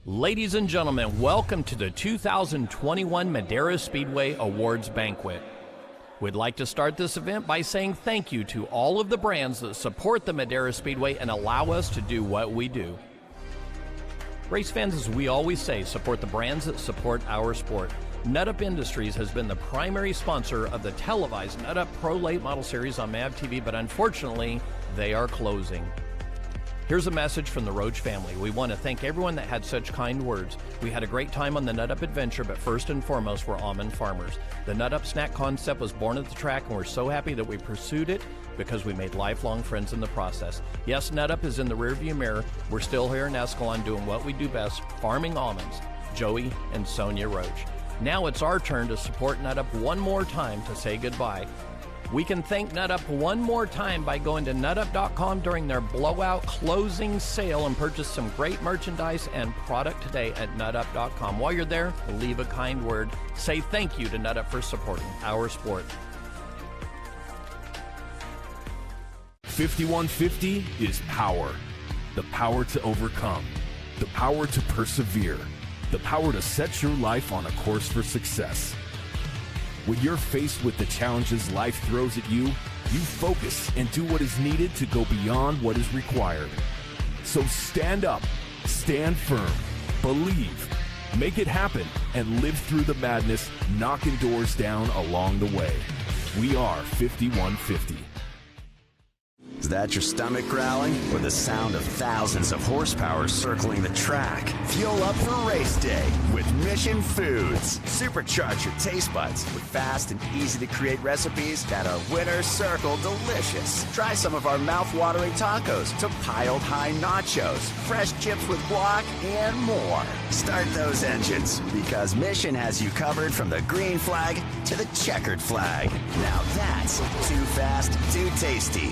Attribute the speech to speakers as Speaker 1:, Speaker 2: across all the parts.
Speaker 1: Ladies and gentlemen, welcome to the 2021 Madera Speedway Awards Banquet. We'd like to start this event by saying thank you to all of the brands that support the Madera Speedway and allow us to do what we do. Race fans, as we always say, support the brands that support our sport. NutUp Industries has been the primary sponsor of the televised NutUp Pro Late Model Series on MAV TV, but unfortunately, they are closing. Here's a message from the Roach family. We want to thank everyone that had such kind words. We had a great time on the NutUp adventure, but first and foremost, we're almond farmers. The NutUp snack concept was born at the track, and we're so happy that we pursued it because we made lifelong friends in the process. Yes, NutUp is in the rearview mirror. We're still here in Escalon doing what we do best, farming almonds. Joey and Sonia Roach. Now it's our turn to support NutUp one more time to say goodbye. We can thank NutUp one more time by going to nutup.com during their blowout closing sale and purchase some great merchandise and product today at nutup.com. While you're there, leave a kind word. Say thank you to NutUp for supporting our sport.
Speaker 2: 5150 is power. The power to overcome. The power to persevere. The power to set your life on a course for success. When you're faced with the challenges life throws at you, you focus and do what is needed to go beyond what is required. So stand up, stand firm, believe, make it happen, and live through the madness, knocking doors down along the way. We are 5150.
Speaker 3: Is that your stomach growling or the sound of thousands of horsepower circling the track? Fuel up for race day with Mission Foods. Supercharge your taste buds with fast and easy to create recipes that are winner circle delicious. Try some of our mouth-watering tacos to piled high nachos, fresh chips with guac, and more. Start those engines because Mission has you covered from the green flag to the checkered flag. Now that's too fast, too tasty.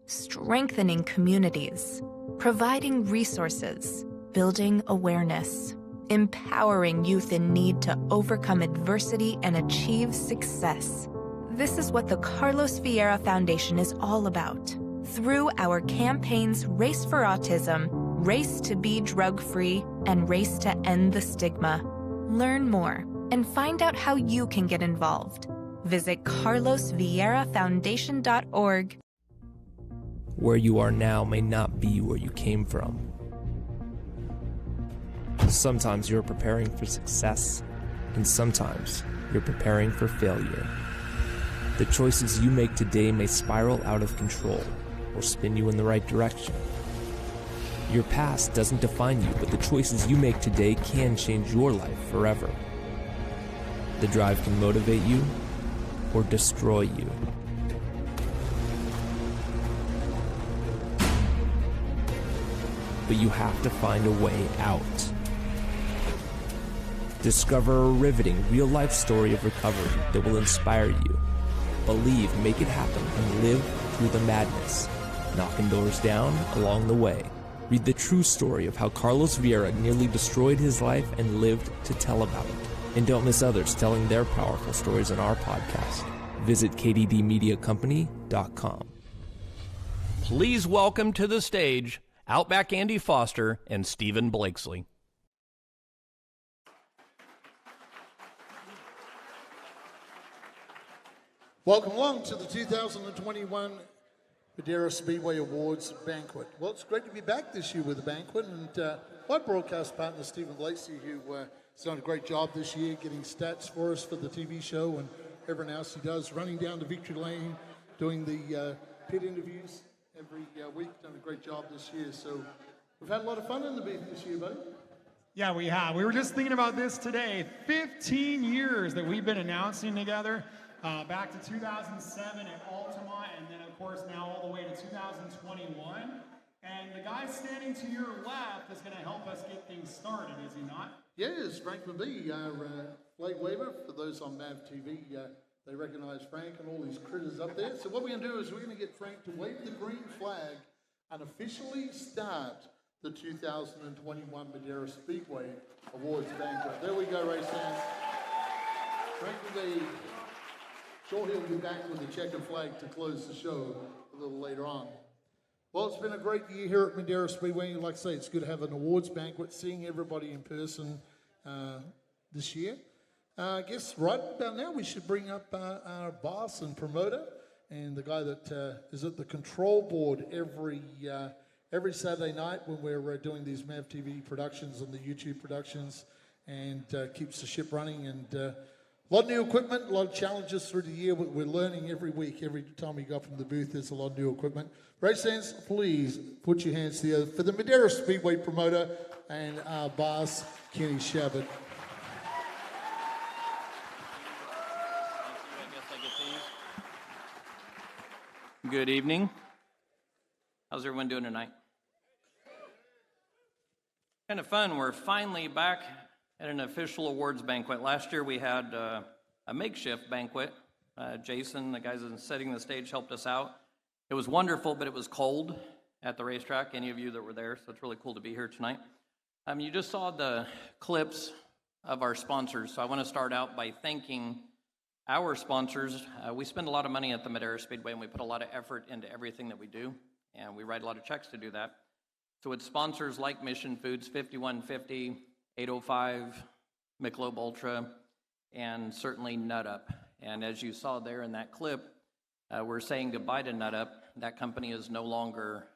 Speaker 4: Strengthening communities, providing resources, building awareness, empowering youth in need to overcome adversity and achieve success. This is what the Carlos Vieira Foundation is all about. Through our campaigns Race for Autism, Race to Be Drug-Free, and Race to End the Stigma. Learn more and find out how you can get involved. Visit carlosvieirafoundation.org.
Speaker 5: Where you are now may not be where you came from. Sometimes you're preparing for success, and sometimes you're preparing for failure. The choices you make today may spiral out of control or spin you in the right direction. Your past doesn't define you, but the choices you make today can change your life forever. The drive can motivate you or destroy you. But you have to find a way out. Discover a riveting, real-life story of recovery that will inspire you. Believe, make it happen, and live through the madness, knocking doors down along the way. Read the true story of how Carlos Vieira nearly destroyed his life and lived to tell about it. And don't miss others telling their powerful stories on our podcast. Visit kddmediacompany.com.
Speaker 1: Please welcome to the stage Outback Andy Foster and Stephen Blakesley.
Speaker 6: Welcome along to the 2021 Madera Speedway Awards Banquet. Well, it's great to be back this year with the banquet, and my broadcast partner, Stephen Blakesley, who has done a great job this year getting stats for us for the TV show and everything else he does, running down to Victory Lane, doing the pit interviews every week. Done a great job this year. So we've had a lot of fun in the booth this year, buddy.
Speaker 7: Yeah, we have. We were just thinking about this today. 15 years that we've been announcing together, back to 2007 at Altamont, and then, of course, now all the way to 2021. And the guy standing to your left is going to help us get things started, is he not?
Speaker 6: Yes, Frank McBee, our flag waver. For those on MAV TV, they recognize Frank and all these critters up there. So what we're going to do is we're going to get Frank to wave the green flag and officially start the 2021 Madera Speedway Awards Banquet. There we go, race fans. Frank McBee, sure he'll be back with the checkered flag to close the show a little later on. Well, it's been a great year here at Madera Speedway. Like I say, it's good to have an awards banquet, seeing everybody in person this year. I guess right about now we should bring up our boss and promoter and the guy that is at the control board every Saturday night when we're doing these MAV TV productions and the YouTube productions, and keeps the ship running. And a lot of new equipment, a lot of challenges through the year. We're learning every week. Every time we go from the booth, there's a lot of new equipment. Race fans, please put your hands together for the Madera Speedway promoter and our boss, Kenny Shabbat.
Speaker 1: Good evening. How's everyone doing tonight? Kind of fun. We're finally back at an official awards banquet. Last year we had a makeshift banquet. Jason, the guys setting the stage, helped us out. It was wonderful, but it was cold at the racetrack, any of you that were there, so it's really cool to be here tonight. You just saw the clips of our sponsors, so I want to start out by thanking our sponsors. We spend a lot of money at the Madera Speedway, and we put a lot of effort into everything that we do, and we write a lot of checks to do that. So it's sponsors like Mission Foods, 5150, 805, Michelob Ultra, and certainly Nut Up. And as you saw there in that clip, we're saying goodbye to Nut Up. That company is no longer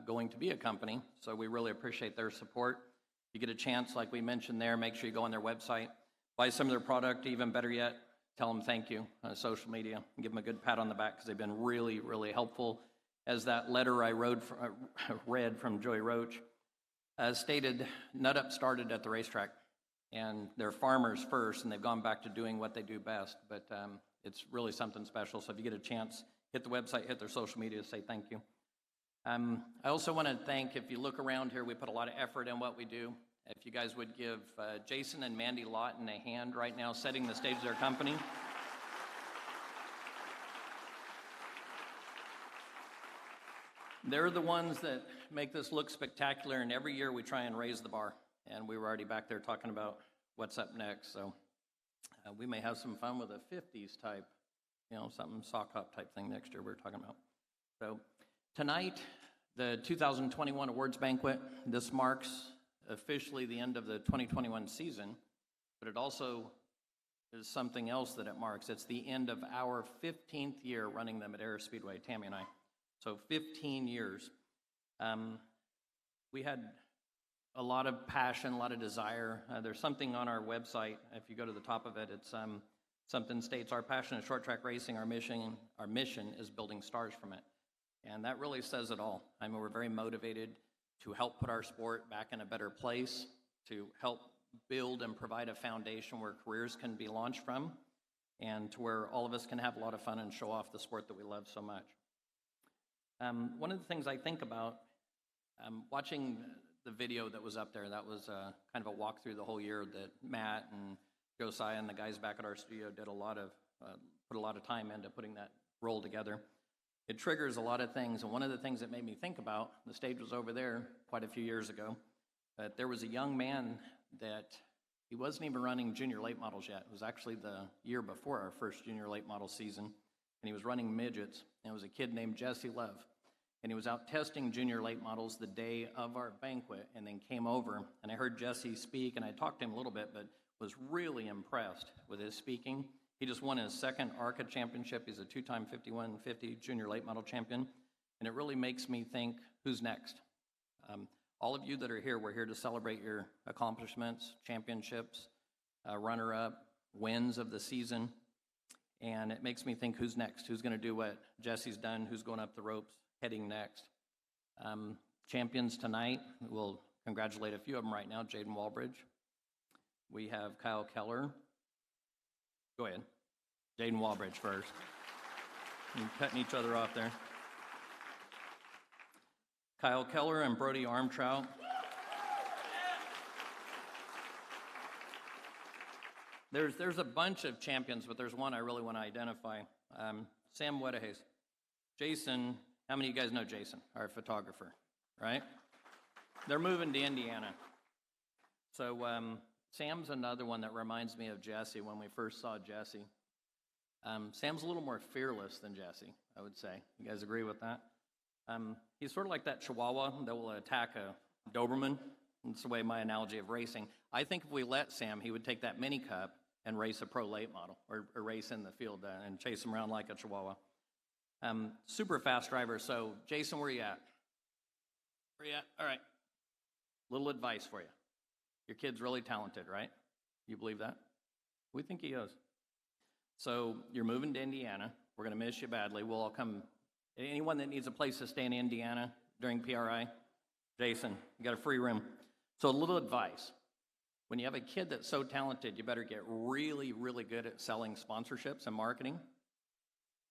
Speaker 1: going to be a company, so we really appreciate their support. If you get a chance, like we mentioned there, make sure you go on their website, buy some of their product. Even better yet, tell them thank you on social media and give them a good pat on the back, because they've been really, really helpful. As that letter I read from Joey Roach stated, Nut Up started at the racetrack, and they're farmers first, and they've gone back to doing what they do best. But it's really something special. So if you get a chance, hit the website, hit their social media, say thank you. I also want to thank, if you look around here, we put a lot of effort in what we do. If you guys would give Jason and Mandy Lawton a hand right now, setting the stage of their company. They're the ones that make this look spectacular, and every year we try and raise the bar. And we were already back there talking about what's up next, so we may have some fun with a 50s type, something sock hop type thing next year we're talking about. So tonight, the 2021 Awards Banquet, this marks officially the end of the 2021 season, but it also is something else that it marks. It's the end of our 15th year running the Madera Speedway, Tammy and I. So 15 years. We had a lot of passion, a lot of desire. There's something on our website. If you go to the top of it, it's something states, our passion is short track racing, our mission is building stars from it. And that really says it all. I mean, we're very motivated to help put our sport back in a better place, to help build and provide a foundation where careers can be launched from, and to where all of us can have a lot of fun and show off the sport that we love so much. One of the things I think about, watching the video that was up there, that was kind of a walk through the whole year that Matt and Josiah and the guys back at our studio did put a lot of time into putting that roll together. It triggers a lot of things, and one of the things that made me think about, the stage was over there quite a few years ago, but there was a young man that he wasn't even running junior late models yet. It was actually the year before our first junior late model season, and he was running midgets, and it was a kid named Jesse Love. And he was out testing junior late models the day of our banquet, and then came over, and I heard Jesse speak, and I talked to him a little bit, but was really impressed with his speaking. He just won his second ARCA championship. He's a two-time 5150 junior late model champion, and it really makes me think, who's next? All of you that are here, we're here to celebrate your accomplishments, championships, runner-up, wins of the season, and it makes me think, who's next? Who's going to do what Jesse's done? Who's going up the ropes? Heading next. Champions tonight, we'll congratulate a few of them right now. Jaden Walbridge. We have Kyle Keller. Go ahead. Jaden Walbridge first. You're cutting each other off there. Kyle Keller and Brody Armtrout. There's a bunch of champions, but there's one I really want to identify. Sam Wedehays. Jason. How many of you guys know Jason, our photographer, right? They're moving to Indiana. So Sam's another one that reminds me of Jesse when we first saw Jesse. Sam's a little more fearless than Jesse, I would say. You guys agree with that? He's sort of like that Chihuahua that will attack a Doberman. That's the way my analogy of racing. I think if we let Sam, he would take that mini cup and race a pro late model or race in the field and chase him around like a Chihuahua. Super fast driver. So, Jason, where you at? Where you at? All right. Little advice for you. Your kid's really talented, right? You believe that? We think he is. So, you're moving to Indiana. We're going to miss you badly. We'll all come. Anyone that needs a place to stay in Indiana during PRI, Jason, you got a free room. So, a little advice. When you have a kid that's so talented, you better get really, really good at selling sponsorships and marketing,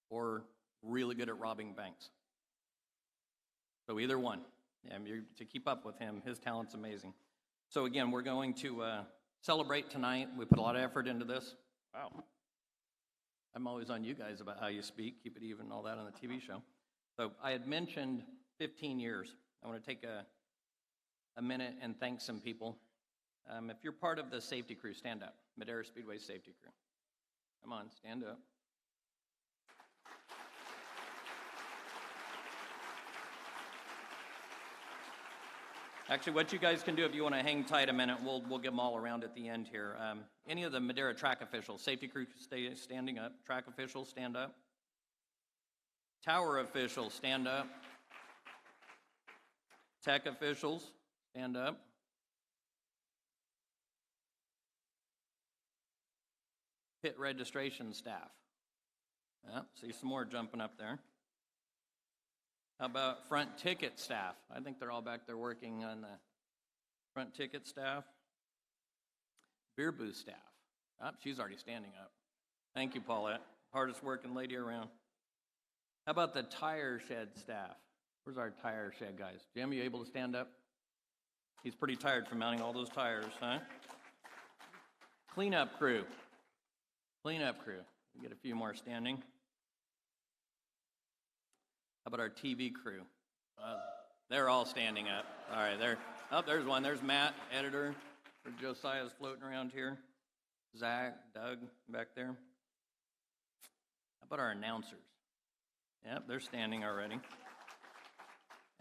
Speaker 1: or really good at robbing banks. So either one. To keep up with him, his talent's amazing. So again, we're going to celebrate tonight. We put a lot of effort into this. Wow. I'm always on you guys about how you speak, keep it even and all that on the TV show. So I had mentioned 15 years. I want to take a minute and thank some people. If you're part of the safety crew, stand up. Madera Speedway safety crew. Come on, stand up. Actually, what you guys can do if you want to hang tight a minute, we'll get them all around at the end here. Any of the Madera track officials, safety crew stay standing up. Track officials, stand up. Tower officials, stand up. Tech officials, stand up. Pit registration staff. See some more jumping up there. How about front ticket staff? I think they're all back there working on the front ticket staff. Beer booth staff. She's already standing up. Thank you, Paulette. Hardest working lady around. How about the tire shed staff? Where's our tire shed guys? Jim, you able to stand up? He's pretty tired from mounting all those tires, huh? Cleanup crew. Cleanup crew. We get a few more standing. How about our TV crew? They're all standing up. All right, there's one. There's Matt, editor. Josiah's floating around here. Zach, Doug, back there. How about our announcers? Yep, they're standing already.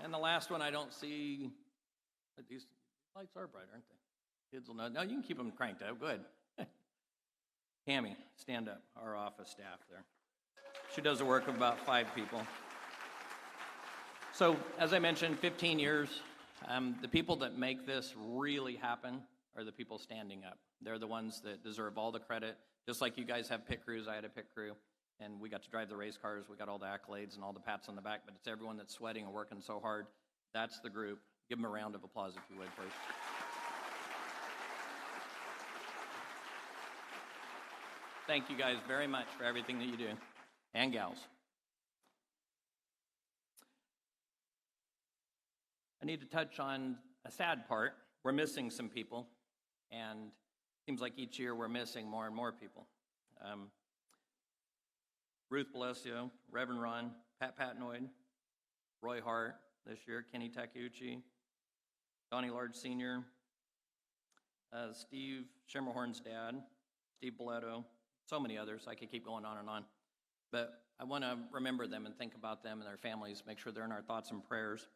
Speaker 1: And the last one I don't see. These lights are bright, aren't they? Kids will know. No, you can keep them cranked up. Good. Cammy, stand up. Our office staff there. She does the work of about 5 people. So, as I mentioned, 15 years. The people that make this really happen are the people standing up. They're the ones that deserve all the credit. Just like you guys have pit crews, I had a pit crew, and we got to drive the race cars. We got all the accolades and all the pats on the back, but it's everyone that's sweating and working so hard. That's the group. Give them a round of applause if you would, please. Thank you guys very much for everything that you do, and gals. I need to touch on a sad part. We're missing some people, and it seems like each year we're missing more and more people. Ruth Balesio, Reverend Ron, Pat Patnoid, Roy Hart this year, Kenny Takeuchi, Donnie Large Sr., Steve Shimmerhorn's dad, Steve Boletto, so many others. I could keep going on and on. But I want to remember them and think about them and their families, make sure they're in our thoughts and prayers.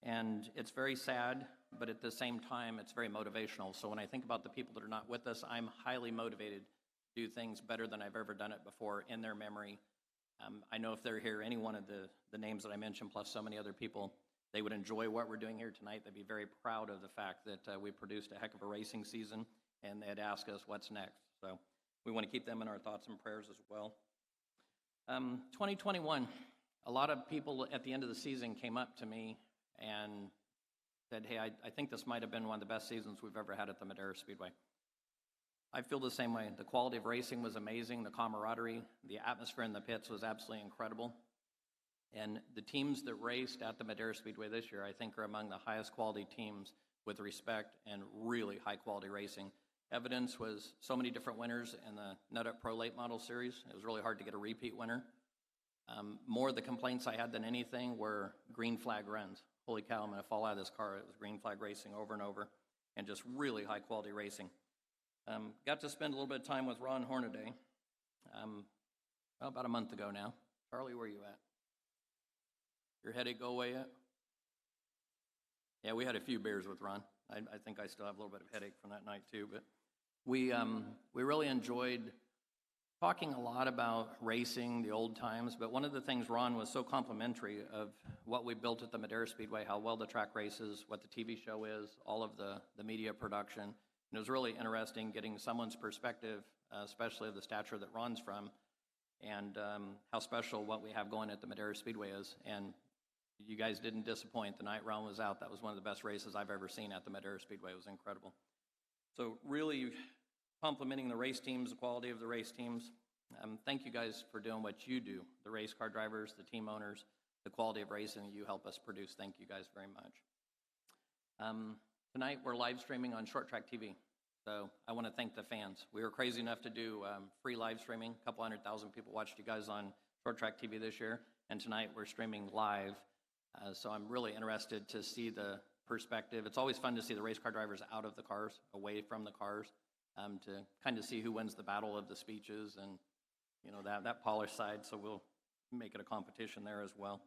Speaker 1: And it's very sad, but at the same time, it's very motivational. So when I think about the people that are not with us, I'm highly motivated to do things better than I've ever done it before in their memory. I know if they're here, any one of the names that I mentioned, plus so many other people, they would enjoy what we're doing here tonight. They'd be very proud of the fact that we produced a heck of a racing season, and they'd ask us what's next. So we want to keep them in our thoughts and prayers as well. 2021, a lot of people at the end of the season came up to me and said, hey, I think this might have been one of the best seasons we've ever had at the Madera Speedway. I feel the same way. The quality of racing was amazing. The camaraderie, the atmosphere in the pits was absolutely incredible. And the teams that raced at the Madera Speedway this year, I think, are among the highest quality teams with respect and really high quality racing. Evidence was so many different winners in the Nut Up Pro Late Model Series. It was really hard to get a repeat winner. More of the complaints I had than anything were green flag runs. Holy cow, I'm going to fall out of this car. It was green flag racing over and over, and just really high quality racing. Got to spend a little bit of time with Ron Hornaday about a month ago now. Charlie, where are you at? Your headache go away yet? Yeah, we had a few beers with Ron. I think I still have a little bit of headache from that night too, but we really enjoyed talking a lot about racing, the old times, but one of the things Ron was so complimentary of what we built at the Madera Speedway, how well the track races, what the TV show is, all of the media production. And it was really interesting getting someone's perspective, especially of the stature that Ron's from, and how special what we have going at the Madera Speedway is. And you guys didn't disappoint. The night Ron was out, that was one of the best races I've ever seen at the Madera Speedway. It was incredible. So really complimenting the race teams, the quality of the race teams. Thank you guys for doing what you do, the race car drivers, the team owners, the quality of racing you help us produce. Thank you guys very much. Tonight we're live streaming on Short Track TV. So I want to thank the fans. We were crazy enough to do free live streaming. A couple 100,000 people watched you guys on Short Track TV this year. And tonight we're streaming live. So I'm really interested to see the perspective. It's always fun to see the race car drivers out of the cars, away from the cars, to kind of see who wins the battle of the speeches and, you know, that polished side. So we'll make it a competition there as well.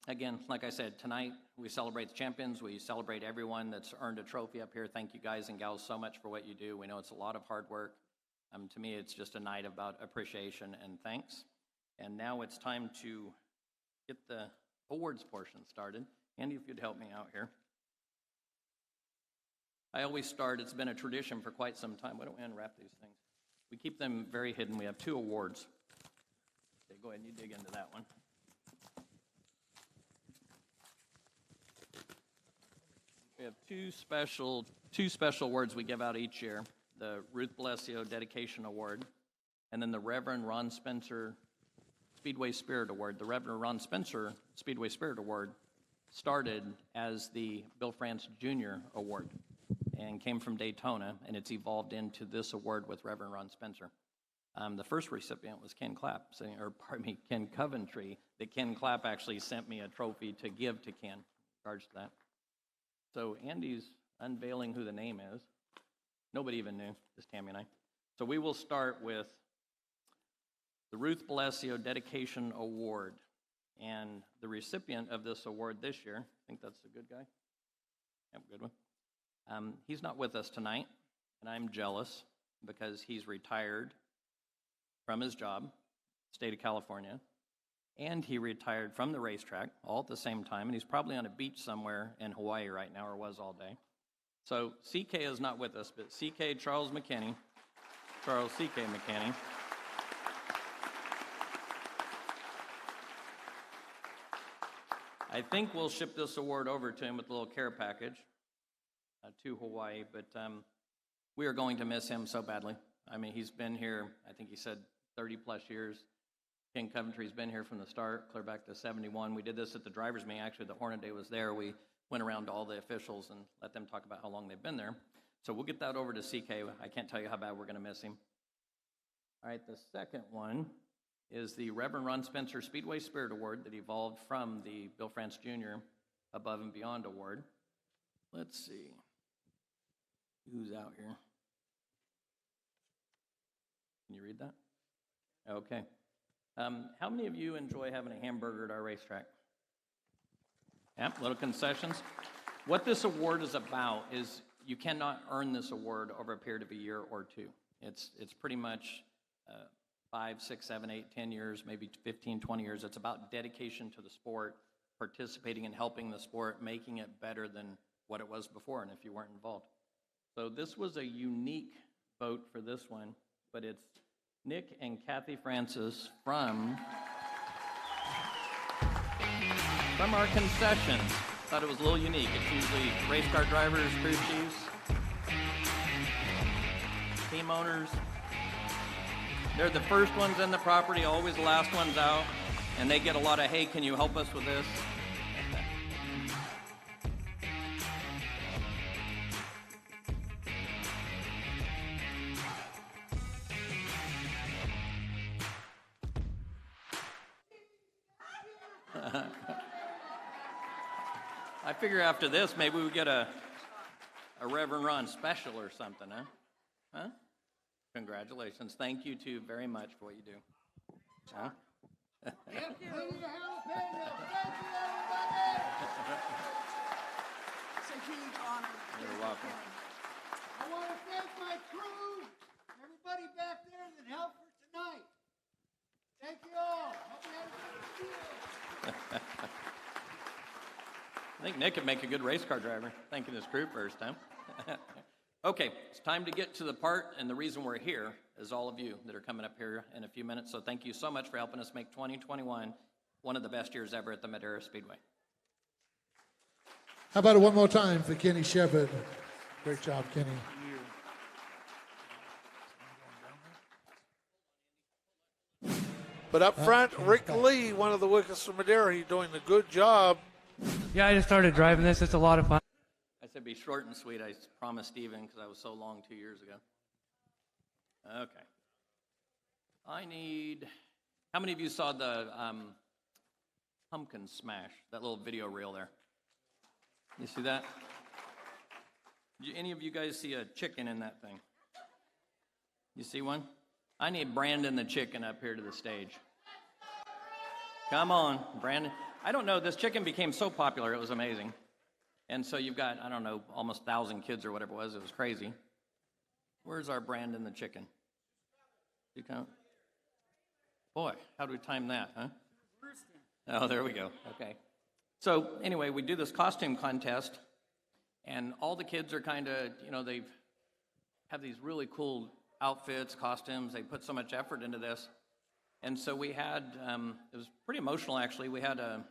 Speaker 1: Again, like I said, tonight we celebrate the champions. We celebrate everyone that's earned a trophy up here. Thank you guys and gals so much for what you do. We know it's a lot of hard work. To me, it's just a night about appreciation and thanks. And now it's time to get the awards portion started. Andy, if you'd help me out here. I always start, it's been a tradition for quite some time. Why don't we unwrap these things? We keep them very hidden. We have 2 awards. Okay, go ahead and you dig into that one. We have two special awards we give out each year. The Ruth Blesio Dedication Award, and then the Reverend Ron Spencer Speedway Spirit Award. The Reverend Ron Spencer Speedway Spirit Award started as the Bill France Jr. Award and came from Daytona, and it's evolved into this award with Reverend Ron Spencer. The first recipient was Ken Coventry. That Ken Clapp actually sent me a trophy to give to Ken in regards to that. So Andy's unveiling who the name is. Nobody even knew, just Tammy and I. So we will start with the Ruth Blesio Dedication Award. And the recipient of this award this year, I think that's a good guy. Yep, good one. He's not with us tonight, and I'm jealous because he's retired from his job, state of California, and he retired from the racetrack all at the same time, and he's probably on a beach somewhere in Hawaii right now, or was all day. So CK is not with us, but CK Charles McKinney, Charles CK McKinney. I think we'll ship this award over to him with a little care package to Hawaii, but we are going to miss him so badly. I mean, he's been here, I think he said 30 plus years. Ken Coventry's been here from the start, clear back to 71. We did this at the driver's meeting. Actually, the Hornet Day was there. We went around to all the officials and let them talk about how long they've been there. So we'll get that over to CK. I can't tell you how bad we're going to miss him. All right, the second one is the Reverend Ron Spencer Speedway Spirit Award that evolved from the Bill France Jr. Above and Beyond Award. Let's see who's out here. Can you read that? Okay. How many of you enjoy having a hamburger at our racetrack? Yeah, little concessions. What this award is about is you cannot earn this award over a period of a year or two. It's pretty much 5, 6, 7, 8, 10 years, maybe 15, 20 years. It's about dedication to the sport, participating and helping the sport, making it better than what it was before, and if you weren't involved. So this was a unique vote for this one, but it's Nick and Kathy Francis from our concessions. Thought it was a little unique. It's usually race car drivers, crew chiefs, team owners. They're the first ones in the property, always the last ones out, and they get a lot of, hey, can you help us with this? I figure after this, maybe we get a Reverend Ron special or something, huh? Huh? Congratulations. Thank you two very much for what you do. Huh?
Speaker 8: Thank you. Thank you, everybody. It's a huge honor.
Speaker 1: You're welcome.
Speaker 8: I want to thank my crew, everybody back there that helped for tonight. Thank you all. Hope you had a good deal.
Speaker 1: I think Nick could make a good race car driver. Thanking his crew first time. Okay, it's time to get to the part, and the reason we're here is all of you that are coming up here in a few minutes. So thank you so much for helping us make 2021 one of the best years ever at the Madera Speedway.
Speaker 6: How about it one more time for Kenny Shepard? Great job, Kenny.
Speaker 9: But up front, Rick Lee, one of the workers from Madera, he's doing a good job.
Speaker 10: Yeah, I just started driving this. It's a lot of fun.
Speaker 1: I said be short and sweet. I promised Steven because I was so long 2 years ago. Okay. I need, how many of you saw the pumpkin smash, that little video reel there? You see that? Did any of you guys see a chicken in that thing? You see one? I need Brandon the chicken up here to the stage. Come on, Brandon. I don't know, this chicken became so popular, it was amazing. And so you've got, I don't know, almost 1,000 kids or whatever it was crazy. Where's our Brandon the chicken? You count? Boy, how do we time that, huh? Oh, there we go, okay. So anyway, we do this costume contest, and all the kids are kind of, they have these really cool outfits, costumes. They put so much effort into this. And so we had, it was pretty emotional actually, we had a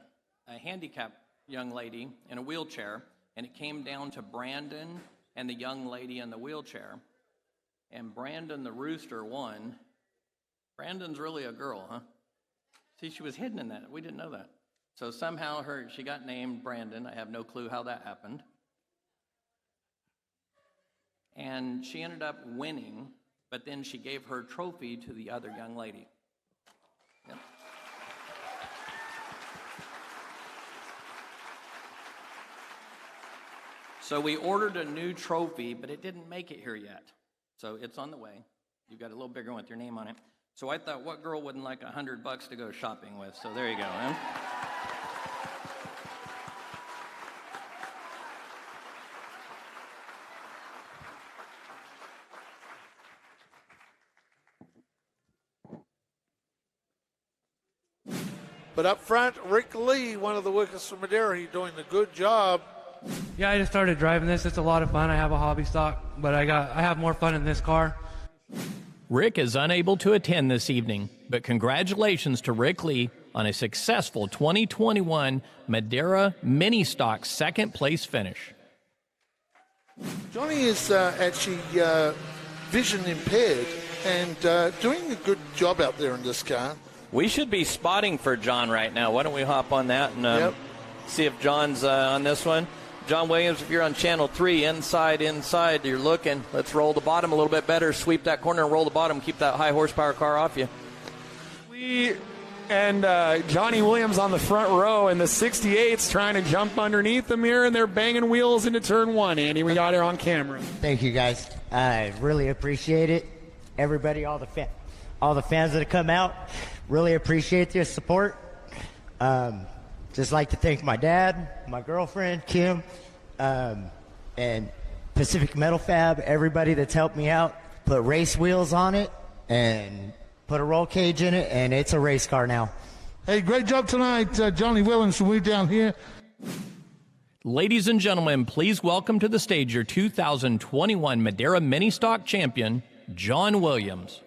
Speaker 1: handicapped young lady in a wheelchair, and it came down to Brandon and the young lady in the wheelchair. And Brandon the rooster won. Brandon's really a girl, huh? See, she was hidden in that. We didn't know that. So somehow she got named Brandon. I have no clue how that happened. And she ended up winning, but then she gave her trophy to the other young lady. Yep. So we ordered a new trophy, but it didn't make it here yet. So it's on the way. You've got a little bigger one with your name on it. So I thought, what girl wouldn't like $100 to go shopping with? So there you go, man.
Speaker 9: But up front, Rick Lee, one of the workers from Madera, he's doing a good job.
Speaker 10: Yeah, I just started driving this. It's a lot of fun. I have a hobby stock, but I have more fun in this car.
Speaker 1: Rick is unable to attend this evening, but congratulations to Rick Lee on a successful 2021 Madera Mini Stock second place finish.
Speaker 9: Johnny is actually vision impaired and doing a good job out there in this car.
Speaker 1: We should be spotting for John right now. Why don't we hop on that and see if John's on this one? John Williams, if you're on channel 3, inside, you're looking. Let's roll the bottom a little bit better. Sweep that corner and roll the bottom. Keep that high horsepower car off you.
Speaker 7: Lee and Johnny Williams on the front row, and the 68's trying to jump underneath them here, and they're banging wheels into turn 1. Andy, we got it on camera.
Speaker 11: Thank you, guys. I really appreciate it. Everybody, all the fans that have come out, really appreciate your support. Just like to thank my dad, my girlfriend, Kim, and Pacific Metal Fab, everybody that's helped me out. Put race wheels on it and put a roll cage in it, and it's a race car now.
Speaker 6: Hey, great job tonight, Johnny Williams from way down here.
Speaker 1: Ladies and gentlemen, please welcome to the stage your 2021 Madera Mini Stock champion, John Williams.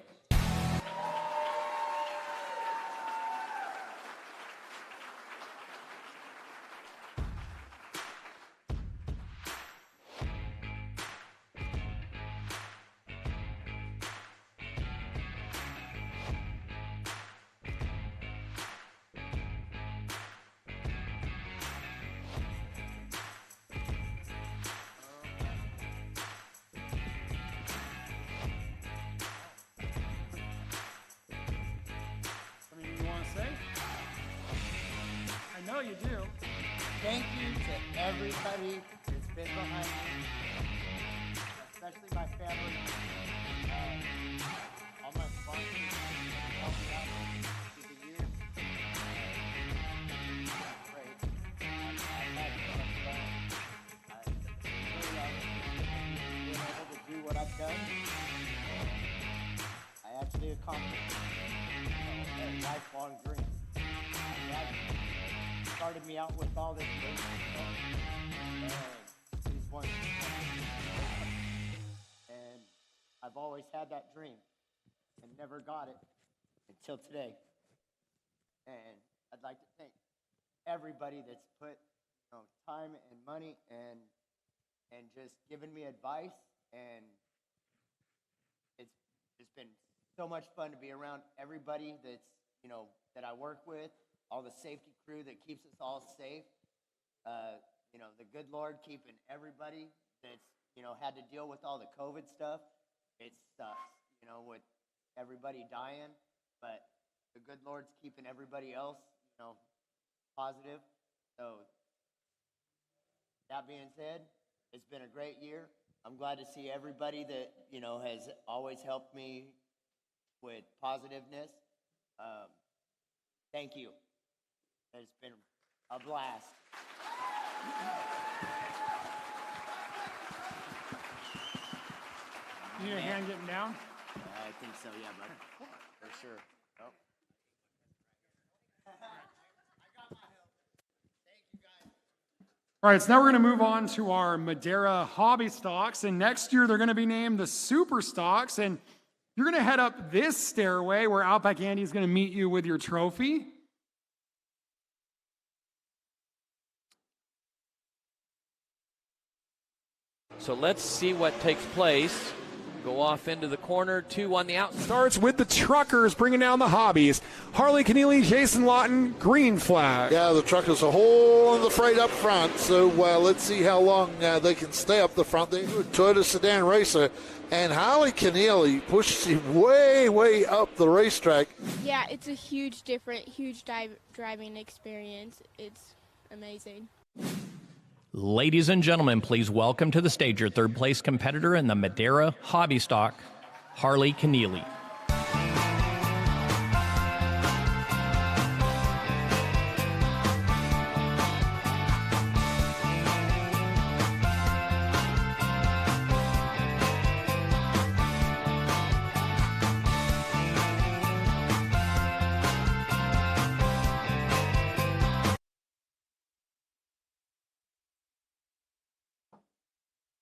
Speaker 7: You do.
Speaker 11: Thank you to everybody that's been behind me, especially my family, all my sponsors, all the years. accomplish a lifelong dream. That started me out with all this racing stuff, and he's one. And I've always had that dream and never got it until today. And I'd like to thank everybody that's put time and money and just given me advice, and it's been so much fun to be around everybody that's that I work with, all the safety crew that keeps us all safe, the good Lord keeping everybody that's had to deal with all the COVID stuff. It sucks, with everybody dying, but the good Lord's keeping everybody else, positive. So that being said, it's been a great year. I'm glad to see everybody that, has always helped me with positiveness. Thank you. It's been a blast.
Speaker 7: You need a hand getting down?
Speaker 11: I think so, yeah, bud. For sure. Oh.
Speaker 7: All right, so now we're going to move on to our Madera hobby stocks, and next year they're going to be named the Super Stocks, and you're going to head up this stairway where Outback Andy is going to meet you with your trophy.
Speaker 1: So let's see what takes place. Go off into the corner, 2 on the out.
Speaker 7: Starts with the truckers bringing down the hobbies. Harley Keneally, Jason Lawton, green flag.
Speaker 9: Yeah, the truckers are hauling the freight up front, so let's see how long they can stay up the front. They're a Toyota sedan racer, and Harley Keneally pushes him way, way up the racetrack.
Speaker 12: Yeah, it's a huge driving experience. It's amazing.
Speaker 1: Ladies and gentlemen, please welcome to the stage your third place competitor in the Madera hobby stock, Harley Keneally.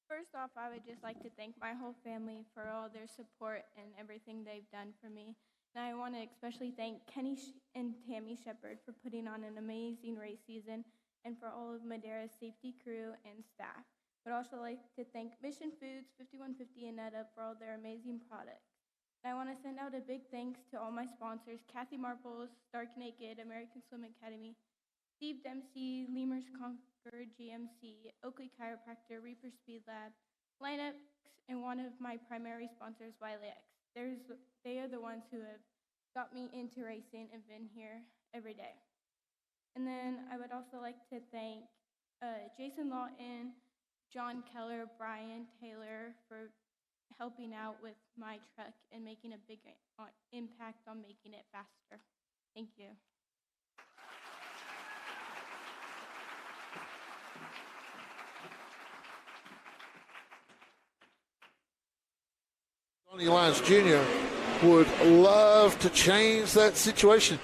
Speaker 12: First off, I would just like to thank my whole family for all their support and everything they've done for me. And I want to especially thank Kenny and Tammy Shepard for putting on an amazing race season, and for all of Madera's safety crew and staff. I would also like to thank Mission Foods, 5150 and Netta for all their amazing products. And I want to send out a big thanks to all my sponsors: Kathy Marples, Stark Naked, American Swim Academy, Steve Dempsey, Lemurs Conquer, GMC, Oakley Chiropractor, Reaper Speed Lab, Lineups, and one of my primary sponsors, Wiley X. They are the ones who have got me into racing and been here every day. And then I would also like to thank Jason Lawton, John Keller, Brian Taylor for helping out with my truck and making a big impact on making it faster. Thank you.
Speaker 9: Donnie Lyons Jr. would love to change that situation.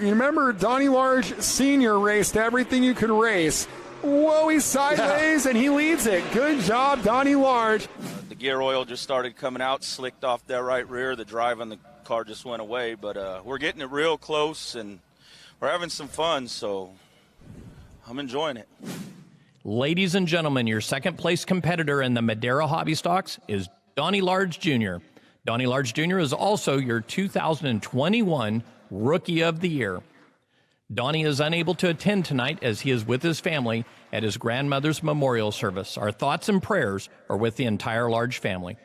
Speaker 7: You remember Donnie Large Sr. raced everything you could race. Whoa, he's sideways, and he leads it. Good job, Donnie Large.
Speaker 13: The gear oil just started coming out, slicked off that right rear. The drive on the car just went away, but we're getting it real close, and we're having some fun, so I'm enjoying it.
Speaker 1: Ladies and gentlemen, your second place competitor in the Madera Hobby Stocks is Donnie Large Jr. Donnie Large Jr. is also your 2021 Rookie of the Year. Donnie is unable to attend tonight as he is with his family at his grandmother's memorial service. Our thoughts and prayers are with the entire Large family.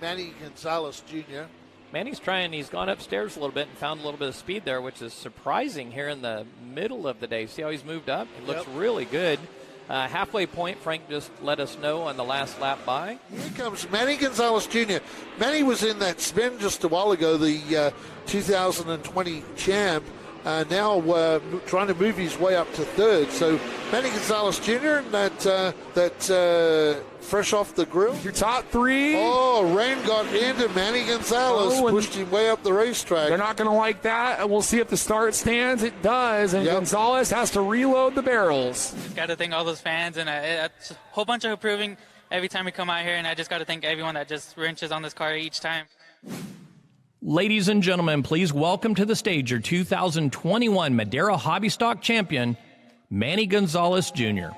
Speaker 9: Manny Gonzalez Jr.
Speaker 1: Manny's trying. He's gone upstairs a little bit and found a little bit of speed there, which is surprising here in the middle of the day. See how he's moved up? It looks really good. Halfway point, Frank just let us know on the last lap by.
Speaker 9: Here comes Manny Gonzalez Jr. Manny was in that spin just a while ago, the 2020 champ. Now trying to move his way up to third. So Manny Gonzalez Jr. and that fresh off the grill.
Speaker 14: Your top three.
Speaker 9: Oh, rain got into Manny Gonzalez, pushed him way up the racetrack.
Speaker 14: They're not going to like that, and we'll see if the start stands. It does, and Gonzalez has to reload the barrels.
Speaker 15: Got to thank all those fans, and a whole bunch of improving every time we come out here, and I just got to thank everyone that just wrenches on this car each time.
Speaker 1: Ladies and gentlemen, please welcome to the stage your 2021 Madera Hobby Stock Champion, Manny Gonzalez Jr.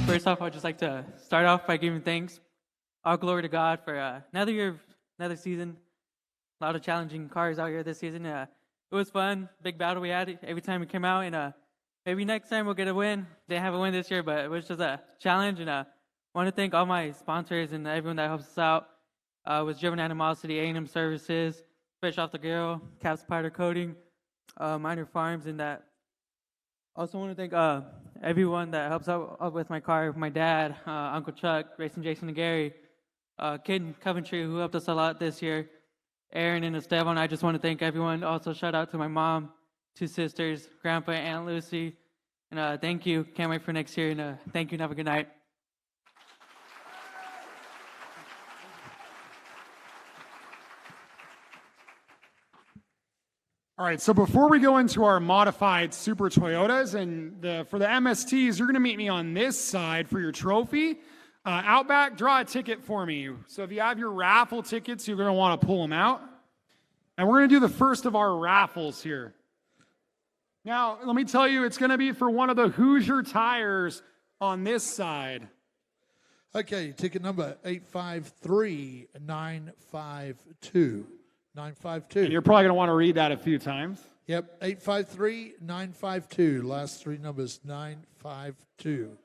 Speaker 15: First off, I'd just like to start off by giving thanks. All glory to God for another year, another season. A lot of challenging cars out here this season. It was fun, big battle we had every time we came out, and maybe next time we'll get a win. Didn't have a win this year, but it was just a challenge, and I want to thank all my sponsors and everyone that helps us out. Was Driven Animosity, A&M Services, Fresh Off the Grill, Cap Spider Coating, Minor Farms, and that. Also want to thank everyone that helps out with my car, my dad, Uncle Chuck, Racing Jason and Gary, Kid in Coventry who helped us a lot this year, Aaron and Esteban. I just want to thank everyone. Also shout out to my mom, 2 sisters, Grandpa, Aunt Lucy, and thank you. Can't wait for next year, and thank you and have a good night.
Speaker 7: All right, so before we go into our modified Super Toyotas, and for the MSTs, you're going to meet me on this side for your trophy. Outback, draw a ticket for me. So if you have your raffle tickets, you're going to want to pull them out. And we're going to do the first of our raffles here. Now, let me tell you, it's going to be for one of the Hoosier tires on this side.
Speaker 9: Okay, ticket number 853952. 952.
Speaker 7: And you're probably going to want to read that a few times.
Speaker 9: Yep, 853952. Last 3 numbers, 952.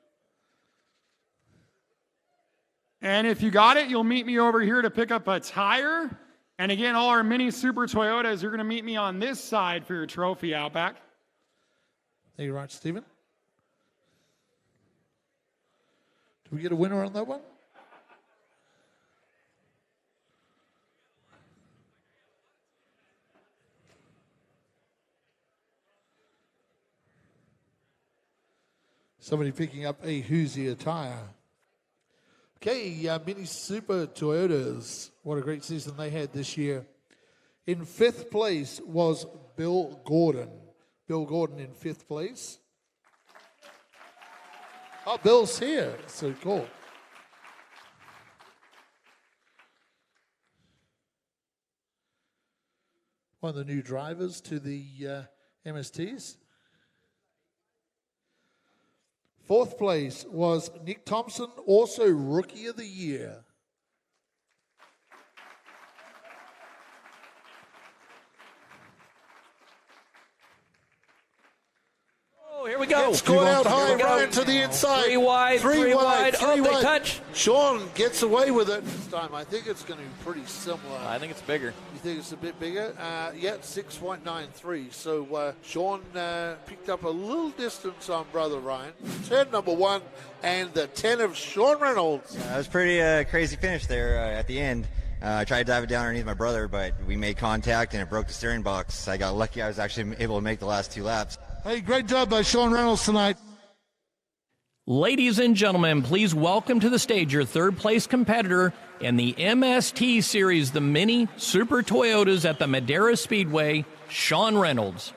Speaker 7: And if you got it, you'll meet me over here to pick up a tire. And again, all our mini Super Toyotas, you're going to meet me on this side for your trophy, Outback.
Speaker 9: Thank you very much, Stephen. Did we get a winner on that one? Somebody picking up a Hoosier tire. Okay, Mini Super Toyotas. What a great season they had this year. In 5th place was Bill Gordon. Bill Gordon in 5th place. Oh, Bill's here. So cool. One of the new drivers to the MSTs. 4th place was Nick Thompson, also Rookie of the Year.
Speaker 1: Here we go.
Speaker 9: It's going out high, Ryan to the inside.
Speaker 1: 3 wide, 3 wide. Oh, they touch.
Speaker 9: Sean gets away with it this time. I think it's going to be pretty similar.
Speaker 1: I think it's bigger.
Speaker 9: You think it's a bit bigger? Yeah, 6.93. So Sean picked up a little distance on brother Ryan. Turn number 1 and the 10 of Sean Reynolds.
Speaker 16: It was pretty crazy finish there at the end. I tried to dive it down underneath my brother, but we made contact and it broke the steering box. I got lucky I was actually able to make the last 2 laps.
Speaker 9: Hey, great job by Sean Reynolds tonight.
Speaker 1: Ladies and gentlemen, please welcome to the stage your 3rd place competitor in the MST Series, the Mini Super Toyotas at the Madera Speedway, Sean Reynolds.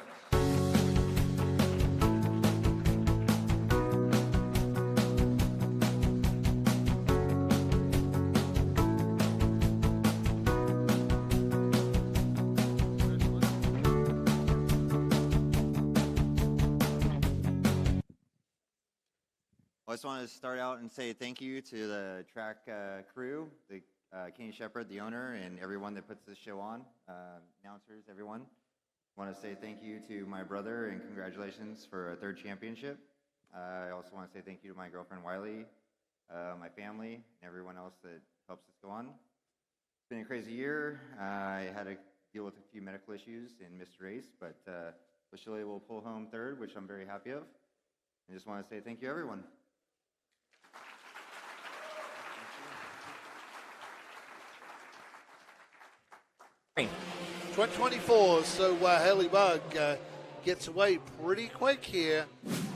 Speaker 16: I just want to start out and say thank you to the track crew, the Kenny Shepard, the owner, and everyone that puts this show on, announcers, everyone. I want to say thank you to my brother and congratulations for a 3rd championship. I also want to say thank you to my girlfriend Wiley, my family, and everyone else that helps us go on. It's been a crazy year. I had to deal with a few medical issues and missed a race, but Lashilly will pull home 3rd, which I'm very happy of. I just want to say thank you, everyone.
Speaker 9: 24, so Haley Bug gets away pretty quick here,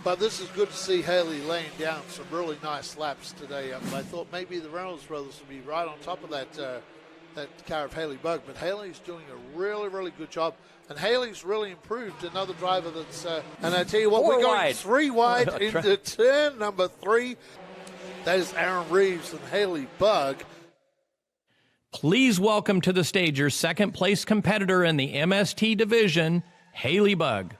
Speaker 9: but this is good to see Haley laying down some really nice laps today. I thought maybe the Reynolds brothers would be right on top of that car of Haley Bug, but Haley's doing a really, really good job, and Haley's really improved. Another driver that's, and I tell you what, we're going 3 wide into turn number 3. That is Aaron Reeves and Haley Bug.
Speaker 1: Please welcome to the stage your second place competitor in the MST division, Haley Bug.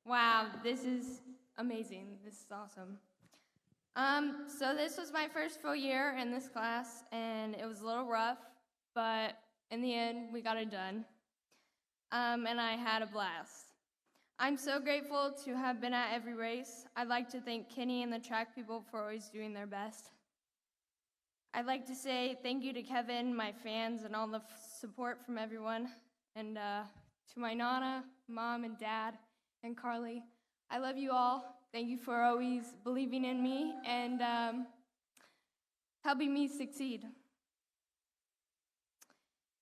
Speaker 12: Wow, this is amazing. This is awesome. So this was my first full year in this class, and it was a little rough, but in the end, we got it done. And I had a blast. I'm so grateful to have been at every race. I'd like to thank Kenny and the track people for always doing their best. I'd like to say thank you to Kevin, my fans, and all the support from everyone, and to my Nana, Mom, and Dad, and Carly. I love you all. Thank you for always believing in me and helping me succeed.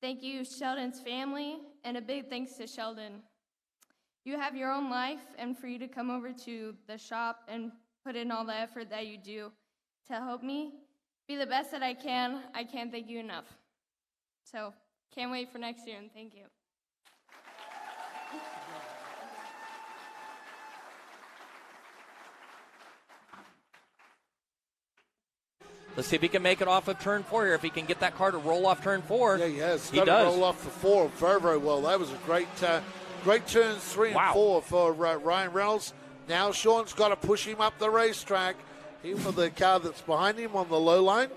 Speaker 12: Thank you, Sheldon's family, and a big thanks to Sheldon. You have your own life, and for you to come over to the shop and put in all the effort that you do to help me be the best that I can't thank you enough. So, can't wait for next year, and thank you.
Speaker 1: Let's see if he can make it off of turn 4 here. If he can get that car to roll off turn 4.
Speaker 9: Yeah, he has.
Speaker 1: He does.
Speaker 9: Roll off the 4 very, very well. That was a great turns 3 and 4 for Ryan Reynolds. Now Sean's got to push him up the racetrack. Even with the car that's behind him on the low line.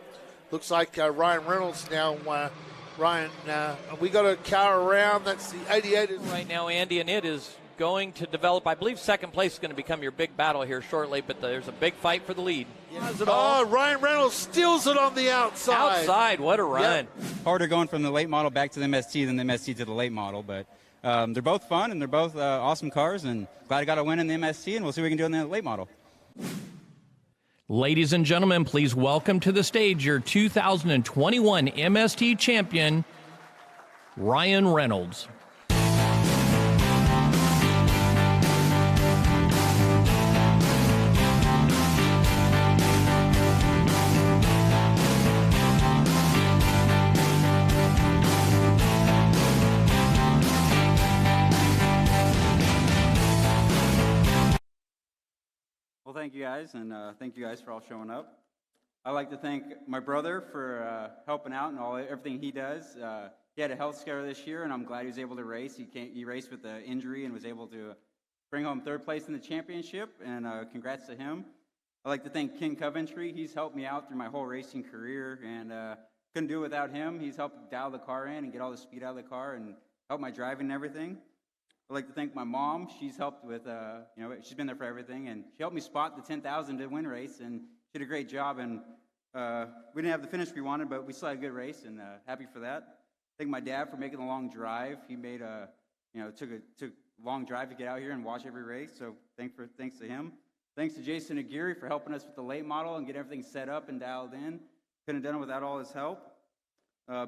Speaker 9: Looks like Ryan Reynolds now. We got a car around. That's the 88.
Speaker 1: Right now, Andy, and it is going to develop. I believe second place is going to become your big battle here shortly, but there's a big fight for the lead.
Speaker 9: Yeah. Ryan Reynolds steals it on the outside.
Speaker 1: Outside, what a run.
Speaker 17: Yep. Harder going from the late model back to the MST than the MST to the late model, but they're both fun and they're both awesome cars, and glad I got a win in the MST, and we'll see what we can do in the late model.
Speaker 1: Ladies and gentlemen, please welcome to the stage your 2021 MST champion, Ryan Reynolds.
Speaker 17: Well, thank you guys, and thank you guys for all showing up. I'd like to thank my brother for helping out and everything he does. He had a health scare this year, and I'm glad he was able to race. He raced with an injury and was able to bring home 3rd place in the championship, and congrats to him. I'd like to thank Ken Coventry. He's helped me out through my whole racing career, and couldn't do it without him. He's helped dial the car in and get all the speed out of the car and help my driving and everything. I'd like to thank my mom. She's helped with, she's been there for everything, and she helped me spot the 10,000 to win race, and she did a great job. And we didn't have the finish we wanted, but we still had a good race, and happy for that. Thank my dad for making the long drive. He made took a long drive to get out here and watch every race. So thanks to him. Thanks to Jason Aguirre for helping us with the late model and get everything set up and dialed in. Couldn't have done it without all his help.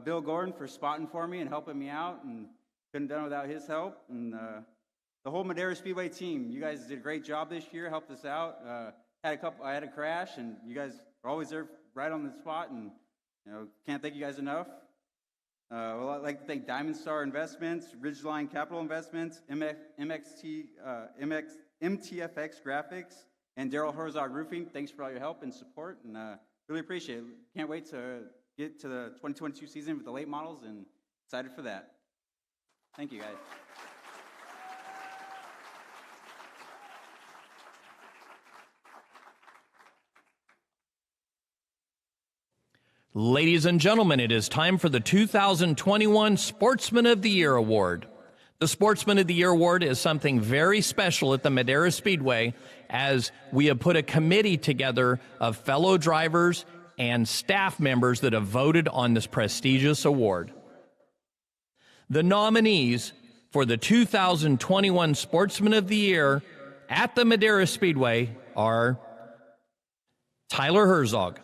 Speaker 17: Bill Gordon for spotting for me and helping me out, and couldn't have done it without his help. And the whole Madera Speedway team, you guys did a great job this year, helped us out. I had a crash, and you guys are always there right on the spot, and can't thank you guys enough. Well, I'd like to thank Diamond Star Investments, Ridgeline Capital Investments, MTFX Graphics, and Daryl Herzog Roofing. Thanks for all your help and support, and really appreciate it. Can't wait to get to the 2022 season with the late models, and excited for that. Thank you, guys.
Speaker 1: Ladies and gentlemen, it is time for the 2021 Sportsman of the Year Award. The Sportsman of the Year award is something very special at the Madera Speedway, as we have put a committee together of fellow drivers and staff members that have voted on this prestigious award. The nominees for the 2021 Sportsman of the Year at the Madera Speedway are Tyler Herzog,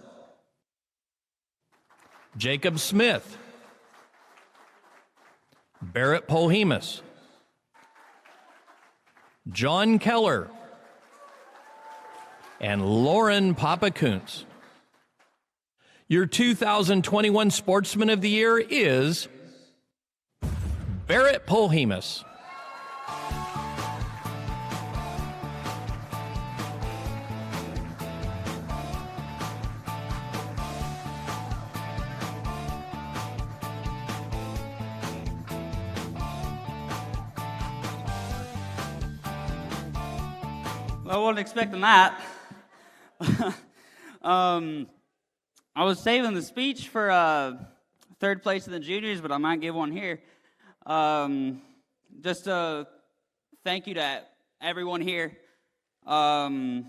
Speaker 1: Jacob Smith, Barrett Polhemus, John Keller, and Lauren Papakuntz. Your 2021 Sportsman of the Year is Barrett Polhemus.
Speaker 18: I wasn't expecting that. I was saving the speech for third place in the juniors, but I might give one here. Just a thank you to everyone here. The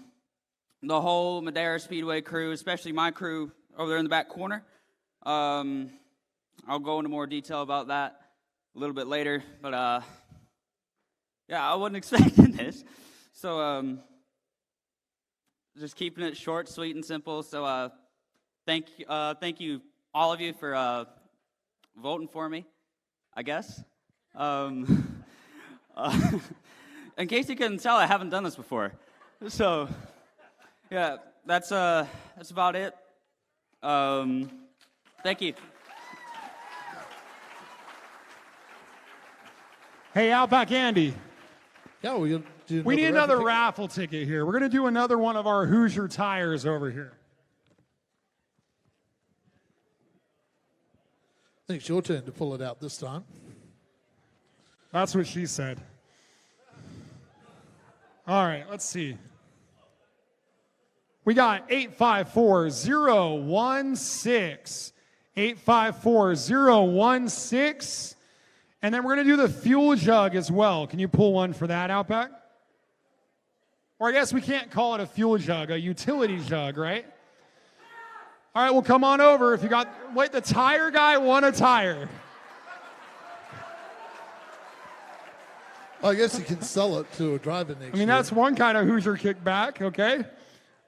Speaker 18: whole Madera Speedway crew, especially my crew over there in the back corner. I'll go into more detail about that a little bit later, but yeah, I wasn't expecting this. So just keeping it short, sweet, and simple. So thank you all of you for voting for me, I guess. In case you couldn't tell, I haven't done this before. So yeah, that's about it. Thank you.
Speaker 7: Hey, Outback Andy.
Speaker 6: Yeah, we
Speaker 7: need another raffle ticket here. We're going to do another one of our Hoosier tires over here.
Speaker 6: I think it's your turn to pull it out this time.
Speaker 7: That's what she said. All right, let's see. We got 854016. 854016. And then we're going to do the fuel jug as well. Can you pull one for that, Outback? Or I guess we can't call it a fuel jug, a utility jug, right? All right, well, come on over. If you got, wait, the tire guy won a tire.
Speaker 6: Well, I guess you can sell it to a driver next year.
Speaker 7: I mean, that's one kind of Hoosier kickback, okay?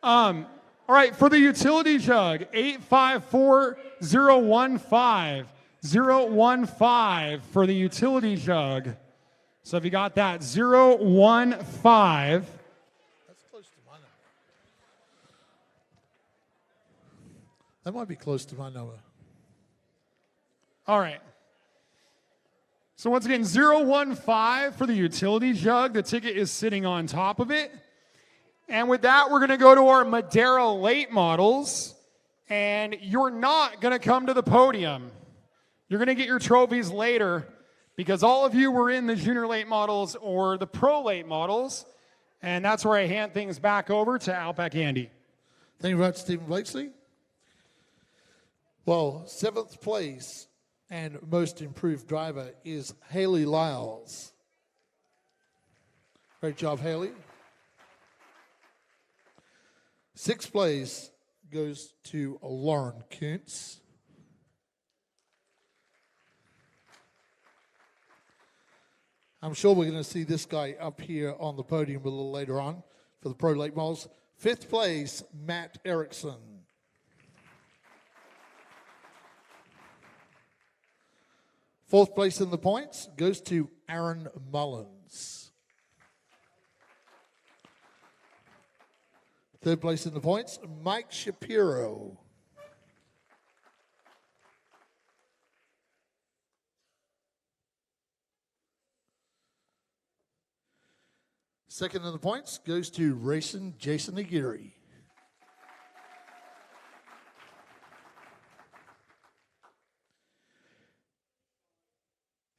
Speaker 7: All right, for the utility jug, 854015. 015 for the utility jug. So if you got that, 015. That's
Speaker 6: close to my number. That might be close to my number.
Speaker 7: All right. So once again, 015 for the utility jug. The ticket is sitting on top of it. And with that, we're going to go to our Madera late models. And you're not going to come to the podium. You're going to get your trophies later because all of you were in the junior late models or the pro late models. And that's where I hand things back over to Outback Andy.
Speaker 6: Thank you very much, Stephen Blakeslee. Well, 7th place and most improved driver is Haley Lyles. Great job, Haley. 6th place goes to Lauren Kuntz. I'm sure we're going to see this guy up here on the podium a little later on for the Pro Late Models. 5th place, Matt Erickson. 4th place in the points goes to Aaron Mullins. 3rd place in the points, Mike Shapiro. 2nd in the points goes to racing Jason Aguirre.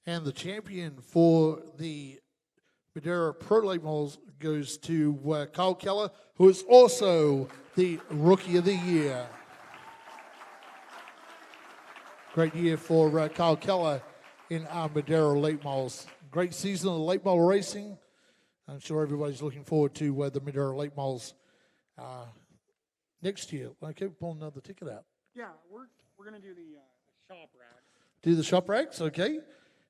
Speaker 6: And the champion for the Madera Pro Late Models goes to Kyle Keller, who is also the Rookie of the Year. Great year for Kyle Keller in our Madera Late Models
Speaker 9: great season of late model racing. I'm sure everybody's looking forward to the Madera late models next year. Okay, pull another ticket out.
Speaker 7: Yeah, we're going to do the shop rack.
Speaker 9: Do the shop racks, okay.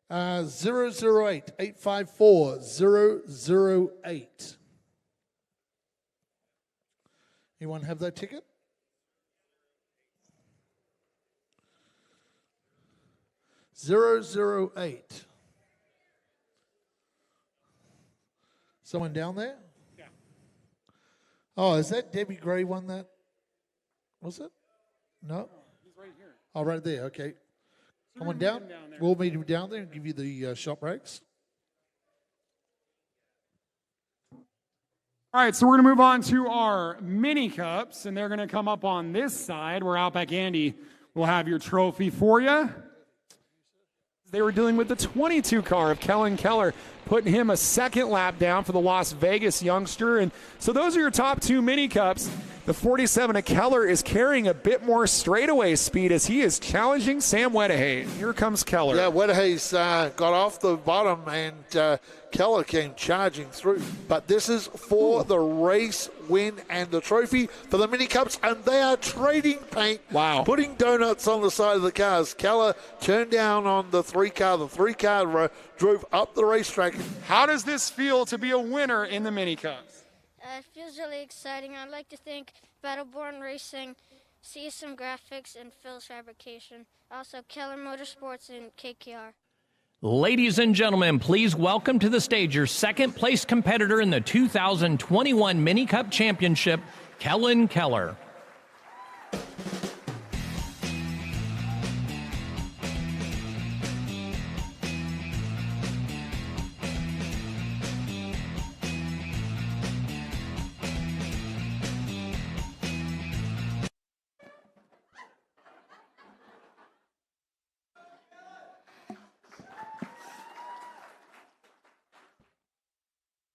Speaker 9: 008-854-008. Anyone have that ticket? $008. Someone down there?
Speaker 7: Yeah.
Speaker 9: Oh, is that Debbie Gray one that? Was it? No?
Speaker 7: He's right here.
Speaker 9: Oh, right there, okay.
Speaker 7: So
Speaker 9: Come on
Speaker 7: we're gonna
Speaker 9: down.
Speaker 7: meet him down there.
Speaker 9: We'll meet him down there and give you the shop racks.
Speaker 7: All right, so we're going to move on to our mini cups, and they're going to come up on this side where Outback Andy will have your trophy for you. They were dealing with the 22 car of Kellen Keller, putting him a second lap down for the Las Vegas youngster. And so those are your top two mini cups. The 47 of Keller is carrying a bit more straightaway speed as he is challenging Sam Wedehay. Here comes Keller.
Speaker 9: Yeah, Wedahay's got off the bottom, and Keller came charging through. But this is for the race win and the trophy for the mini cups, and they are trading paint.
Speaker 14: Wow.
Speaker 9: Putting donuts on the side of the cars. Keller turned down on the three car. The three car drove up the racetrack.
Speaker 7: How does this feel to be a winner in the mini cups?
Speaker 19: It feels really exciting. I'd like to thank Battleborn Racing, CSM Graphics, and Phil's Fabrication. Also, Keller Motorsports and KKR.
Speaker 1: Ladies and gentlemen, please welcome to the stage your second place competitor in the 2021 Mini Cup Championship, Kellen Keller.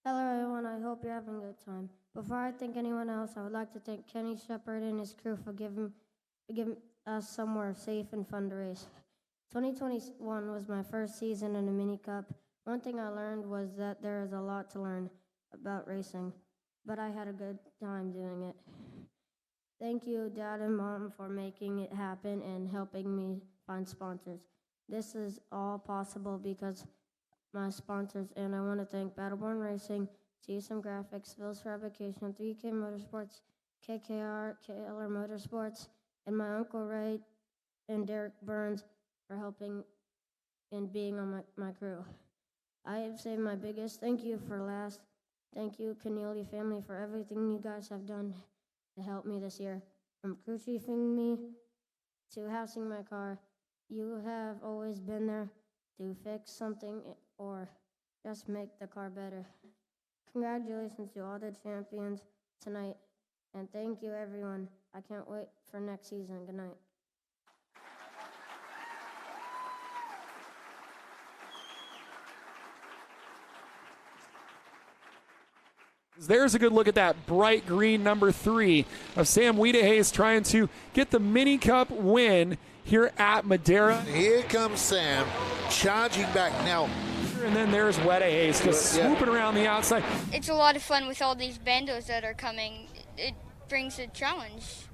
Speaker 20: Hello everyone, I hope you're having a good time. Before I thank anyone else, I would like to thank Kenny Shepard and his crew for giving us somewhere safe and fun to race. 2021 was my first season in a mini cup. One thing I learned was that there is a lot to learn about racing, but I had a good time doing it. Thank you, Dad and Mom, for making it happen and helping me find sponsors. This is all possible because my sponsors, and I want to thank Battleborn Racing, CSM Graphics, Phil's Fabrication, 3K Motorsports, KKR, Keller Motorsports, and my Uncle Ray and Derek Burns for helping and being on my crew. I have saved my biggest thank you for last. Thank you, Keneally family, for everything you guys have done to help me this year. From crew chiefing me to housing my car, you have always been there to fix something or just make the car better. Congratulations to all the champions tonight, and thank you everyone. I can't wait for next season. Good night.
Speaker 14: There's a good look at that bright green number 3 of Sam Wedehay trying to get the mini cup win here at Madera.
Speaker 9: Here comes Sam charging back now.
Speaker 14: And then there's Wedehay just swooping around the outside.
Speaker 19: It's a lot of fun with all these bandos that are coming. It brings a challenge.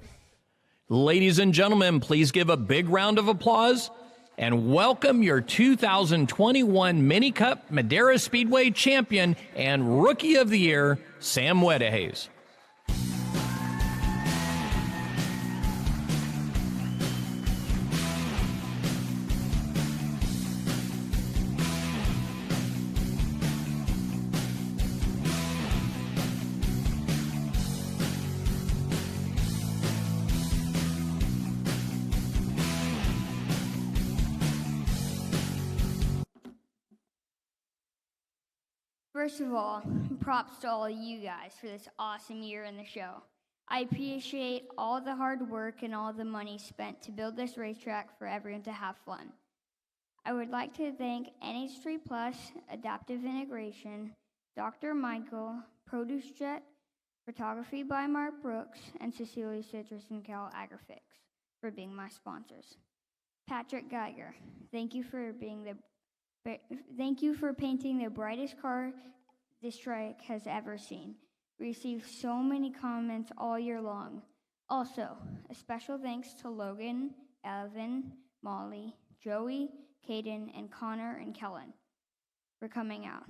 Speaker 1: Ladies and gentlemen, please give a big round of applause and welcome your 2021 Mini Cup Madera Speedway champion and Rookie of the Year, Sam Wedehay.
Speaker 21: First of all, props to all of you guys for this awesome year in the show. I appreciate all the hard work and all the money spent to build this racetrack for everyone to have fun. I would like to thank NH3 Plus, Adaptive Integration, Dr. Michael, Produce Jet, Photography by Mark Brooks, and Cecilia Citrus and Cal Agrifix for being my sponsors. Patrick Geiger, thank you for being the Thank you for painting the brightest car this track has ever seen. Received so many comments all year long. Also, a special thanks to Logan, Evan, Molly, Joey, Caden, and Connor and Kellen for coming out.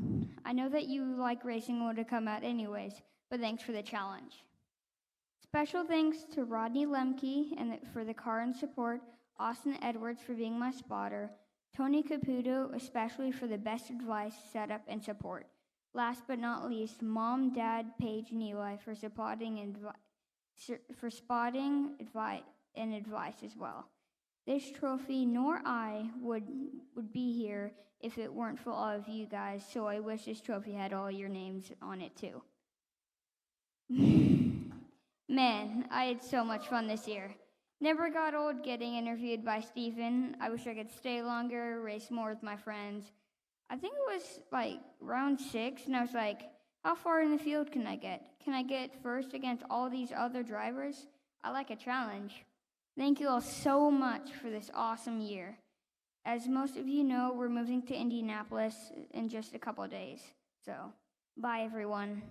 Speaker 21: I know that you like racing would have come out anyways, but thanks for the challenge. Special thanks to Rodney Lemke for the car and support, Austin Edwards for being my spotter, Tony Caputo especially for the best advice, setup, and support. Last but not least, Mom, Dad, Paige, and Eli for spotting and advice as well. This trophy nor I would be here if it weren't for all of you guys, so I wish this trophy had all your names on it too. Man, I had so much fun this year. Never got old getting interviewed by Stephen. I wish I could stay longer, race more with my friends. I think it was like round 6, and I was like, how far in the field can I get? Can I get first against all these other drivers? I like a challenge. Thank you all so much for this awesome year. As most of you know, we're moving to Indianapolis in just a couple of days. So, bye everyone.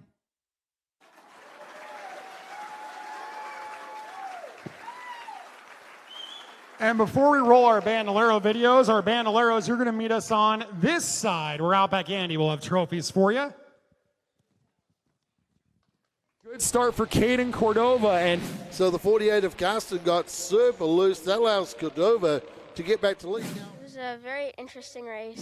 Speaker 7: And before we roll our Bandolero videos, our Bandoleros, you're going to meet us on this side, where Outback Andy will have trophies for you.
Speaker 14: Good start for Caden Cordova. And
Speaker 9: so the 48 of Gaston got super loose. That allows Cordova to get back to lead now.
Speaker 2: It was a very interesting race.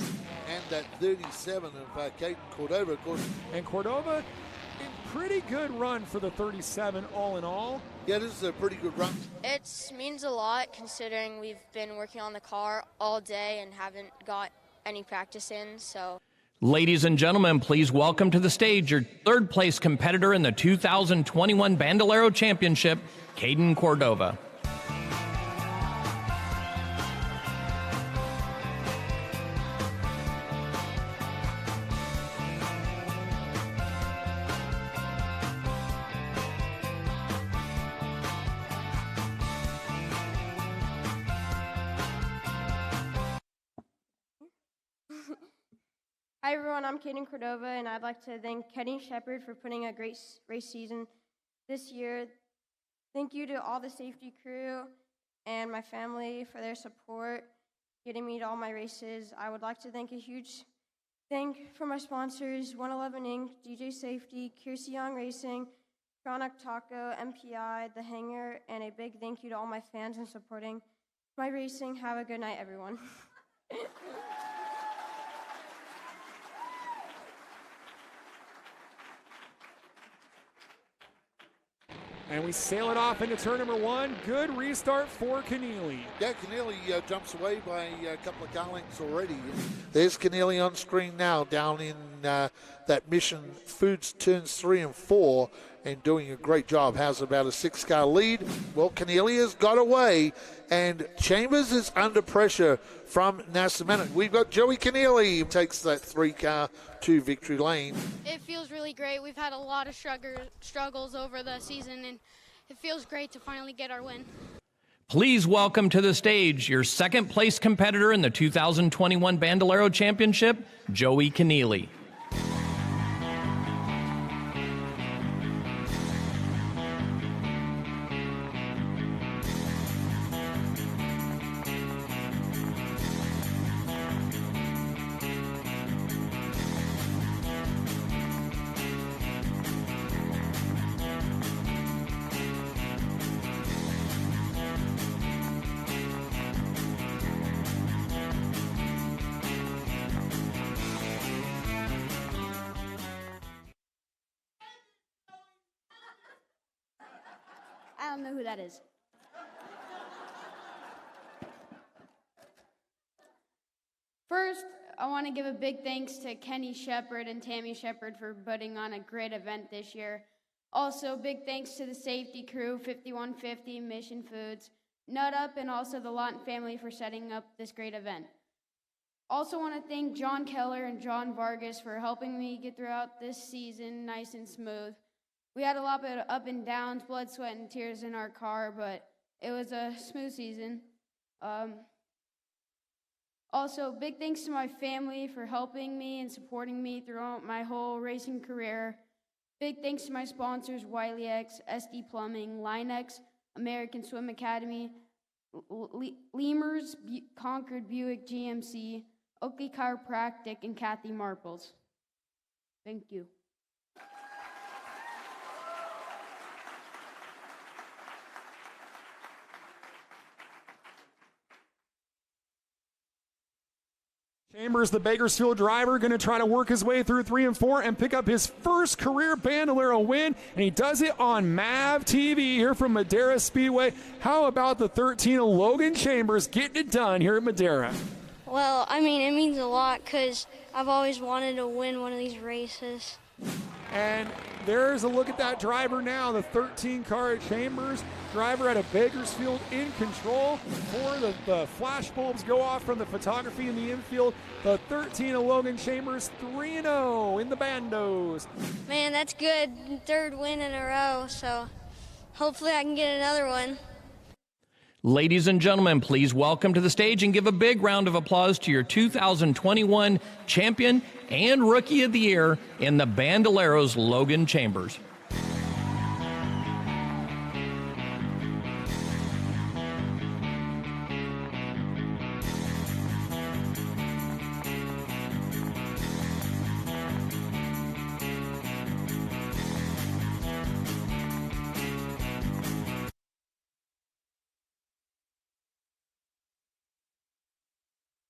Speaker 9: And that 37 of Caden Cordova, of course.
Speaker 14: And Cordova, a pretty good run for the 37 all in all.
Speaker 9: Yeah, this is a pretty good run.
Speaker 2: It means a lot considering we've been working on the car all day and haven't got any practice in, so.
Speaker 1: Ladies and gentlemen, please welcome to the stage your third place competitor in the 2021 Bandolero Championship, Caden Cordova.
Speaker 22: Hi everyone, I'm Caden Cordova, and I'd like to thank Kenny Shepard for putting a great race season this year. Thank you to all the safety crew and my family for their support, getting me to all my races. I would like to thank a huge thank for my sponsors, 111 Inc., DJ Safety, Kiersey Young Racing, Chronic Taco, MPI, The Hangar, and a big thank you to all my fans and supporting my racing. Have a good night, everyone.
Speaker 14: And we sail it off into turn number 1. Good restart for Keneally.
Speaker 9: Yeah, Keneally jumps away by a couple of car lengths already. There's Keneally on screen now down in that Mission Foods turns 3 and 4 and doing a great job. Has about a 6-car lead. Well, Keneally has got away, and Chambers is under pressure from Nassamena. We've got Joey Keneally takes that 3-car to victory lane.
Speaker 23: It feels really great. We've had a lot of struggles over the season, and it feels great to finally get our win.
Speaker 1: Please welcome to the stage your second place competitor in the 2021 Bandolero Championship, Joey Keneally.
Speaker 23: I don't know who that is. First, I want to give a big thanks to Kenny Shepard and Tammy Shepard for putting on a great event this year. Also, big thanks to the safety crew, 5150, Mission Foods, Nut Up, and also the Lawton family for setting up this great event. Also want to thank John Keller and John Vargas for helping me get throughout this season nice and smooth. We had a lot of up and downs, blood, sweat, and tears in our car, but it was a smooth season. Also, big thanks to my family for helping me and supporting me throughout my whole racing career. Big thanks to my sponsors, Wiley X, SD Plumbing, Linex, American Swim Academy, Lemurs, Concord Buick GMC, Oakley Chiropractic, and Kathy Marples. Thank you.
Speaker 14: Chambers, the Bakersfield driver, going to try to work his way through 3 and 4 and pick up his first career Bandolero win, and he does it on MAV TV here from Madera Speedway. How about the 13 of Logan Chambers getting it done here at Madera?
Speaker 19: Well, I mean, it means a lot because I've always wanted to win one of these races.
Speaker 14: And there's a look at that driver now, the 13 car at Chambers, driver out of Bakersfield in control. Before the flash bulbs go off from the photography in the infield, the 13 of Logan Chambers, 3-0 in the Bandos.
Speaker 19: Man, that's good. Third win in a row, so hopefully I can get another one.
Speaker 1: Ladies and gentlemen, please welcome to the stage and give a big round of applause to your 2021 champion and Rookie of the Year in the Bandoleros, Logan Chambers.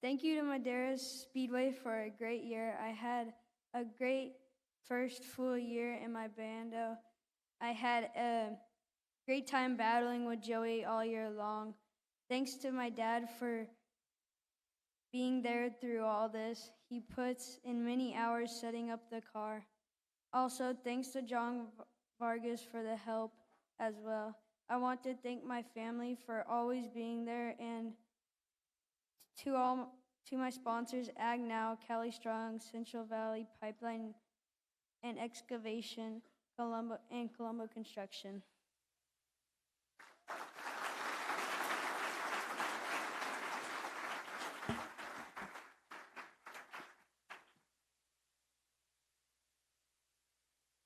Speaker 12: Thank you to Madera Speedway for a great year. I had a great first full year in my bando. I had a great time battling with Joey all year long. Thanks to my dad for being there through all this. He puts in many hours setting up the car. Also, thanks to John Vargas for the help as well. I want to thank my family for always being there, and to my sponsors, Ag Now, Cali Strong, Central Valley Pipeline and Excavation, Colombo Construction.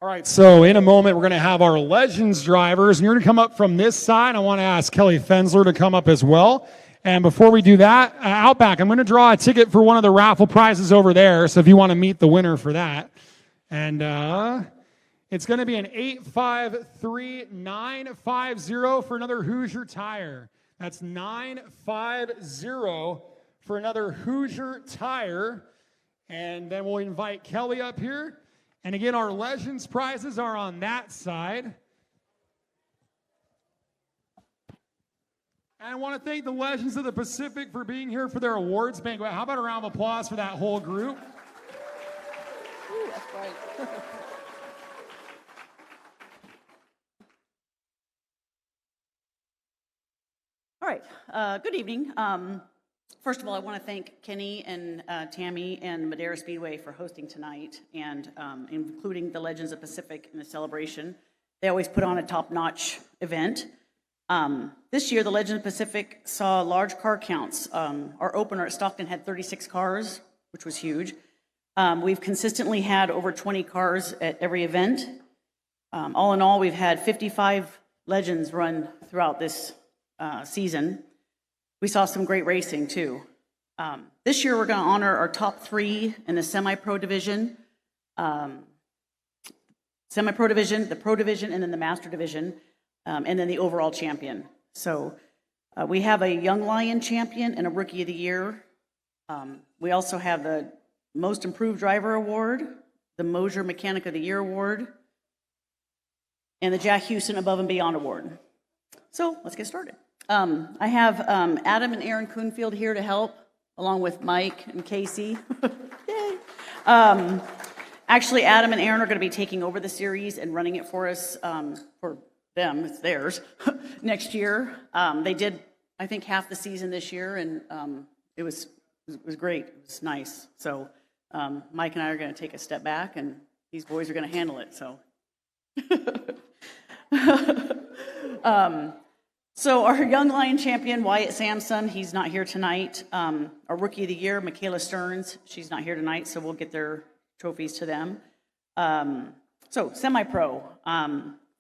Speaker 7: All right, so in a moment, we're going to have our Legends drivers, and you're going to come up from this side. I want to ask Kelly Fensler to come up as well. And before we do that, out back, I'm going to draw a ticket for one of the raffle prizes over there, so if you want to meet the winner for that. And it's going to be an 853950 for another Hoosier tire. That's 950 for another Hoosier tire. And then we'll invite Kelly up here. And again, our Legends prizes are on that side. And I want to thank the Legends of the Pacific for being here for their awards banquet. How about a round of applause for that whole group?
Speaker 3: Ooh, that's right. All right, good evening. First of all, I want to thank Kenny and Tammy and Madera Speedway for hosting tonight and including the Legends of Pacific in the celebration. They always put on a top-notch event. This year, the Legends of Pacific saw large car counts. Our opener at Stockton had 36 cars, which was huge. We've consistently had over 20 cars at every event. All in all, we've had 55 Legends run throughout this season. We saw some great racing, too. This year, we're going to honor our top 3 in the semi-pro division, semi-pro division, the pro division, and then the master division. And then the overall champion. So we have a Young Lion champion and a Rookie of the Year. We also have the Most Improved Driver Award, the Mosier Mechanic of the Year Award, and the Jack Houston Above and Beyond Award. So let's get started. I have Adam and Aaron Kuhnfield here to help, along with Mike and Casey. Yay. Actually, Adam and Aaron are going to be taking over the series and running it for us for them, it's theirs, next year. They did, I think, half the season this year, and it was great. It was nice. So Mike and I are going to take a step back, and these boys are going to handle it. So So our Young Lion champion, Wyatt Sampson, he's not here tonight. Our Rookie of the Year, Michaela Stearns, she's not here tonight, so we'll get their trophies to them. So semi-pro.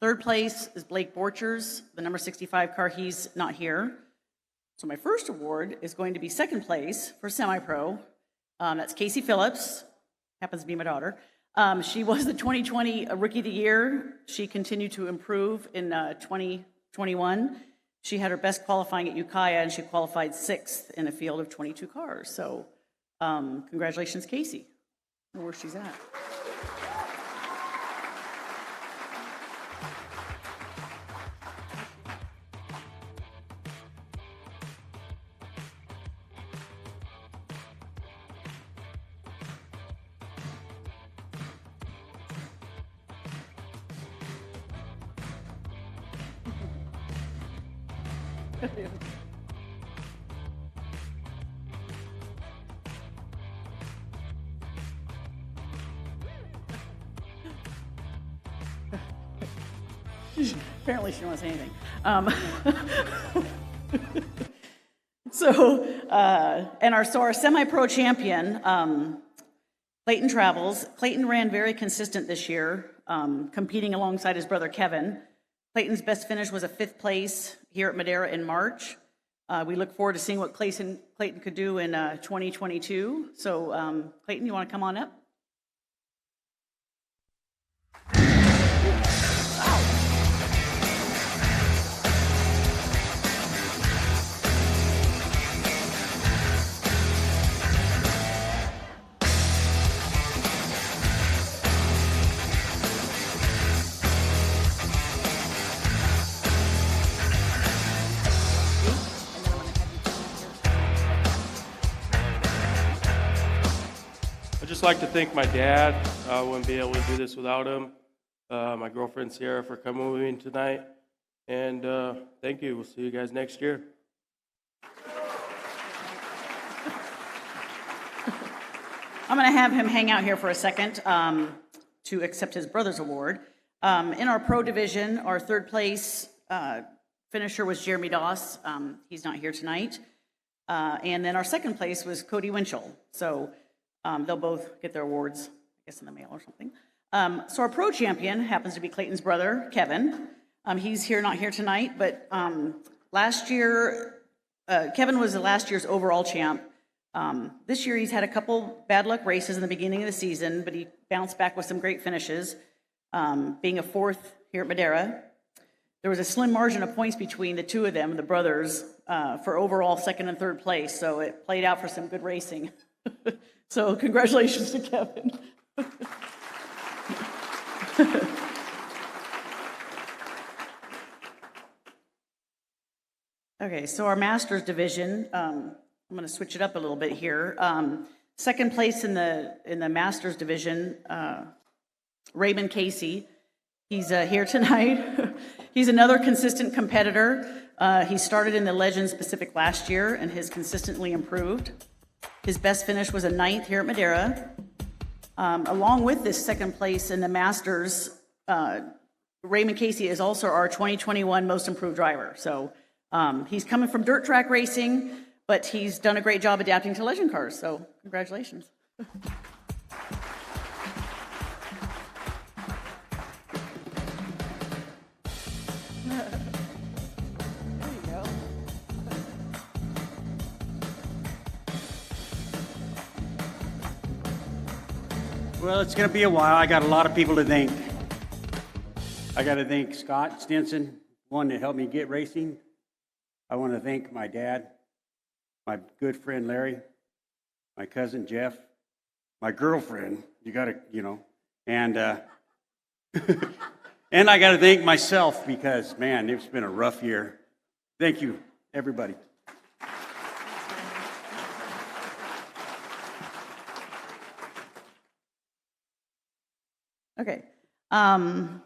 Speaker 3: Third place is Blake Borchers, the number 65 car. He's not here. So my first award is going to be second place for semi-pro. That's Casey Phillips, happens to be my daughter. She was the 2020 Rookie of the Year. She continued to improve in 2021. She had her best qualifying at Ukiah, and she qualified 6th in a field of 22 cars. So congratulations, Casey. I don't know where she's at. Apparently she don't say anything. Our semi-pro champion, Clayton Travels. Clayton ran very consistent this year, competing alongside his brother Kevin. Clayton's best finish was a 5th place here at Madera in March. We look forward to seeing what Clayton could do in 2022. So Clayton, you want to come on up?
Speaker 4: I'd just like to thank my dad. I wouldn't be able to do this without him. My girlfriend Sierra for coming with me tonight. And thank you. We'll see you guys next year.
Speaker 3: I'm going to have him hang out here for a second to accept his brother's award. In our pro division, our 3rd place finisher was Jeremy Doss. He's not here tonight. And then our 2nd place was Cody Winchell. So they'll both get their awards, I guess, in the mail or something. So our pro champion happens to be Clayton's brother, Kevin. He's not here tonight, but last year, Kevin was last year's overall champ. This year he's had a couple bad luck races in the beginning of the season, but he bounced back with some great finishes, being a 4th here at Madera. There was a slim margin of points between the two of them, the brothers, for overall 2nd and 3rd place, so it played out for some good racing. So congratulations to Kevin. Okay, so our Masters division, I'm going to switch it up a little bit here. 2nd place in the Masters division, Raymond Casey. He's here tonight. He's another consistent competitor. He started in the Legends Pacific last year and has consistently improved. His best finish was a 9th here at Madera. Along with this 2nd place in the Masters, Raymond Casey is also our 2021 Most Improved Driver. So he's coming from dirt track racing, but he's done a great job adapting to legend cars. So congratulations.
Speaker 5: Well, it's going to be a while. I got a lot of people to thank. I got to thank Scott Stinson, one that helped me get racing. I want to thank my dad, my good friend Larry, my cousin Jeff, my girlfriend. You got to, and and I got to thank myself because, man, it's been a rough year. Thank you, everybody.
Speaker 3: Okay. 3rd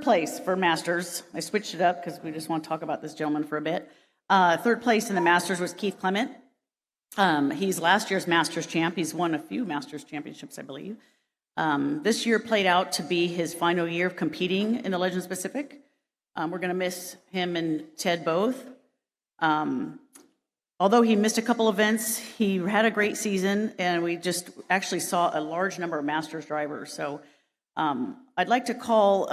Speaker 3: place for Masters. I switched it up because we just want to talk about this gentleman for a bit. 3rd place in the Masters was Keith Clement. He's last year's Masters champ. He's won a few Masters championships, I believe. This year played out to be his final year of competing in the Legends Pacific. We're going to miss him and Ted both. Although he missed a couple events, he had a great season, and we just actually saw a large number of Masters drivers. So I'd like to call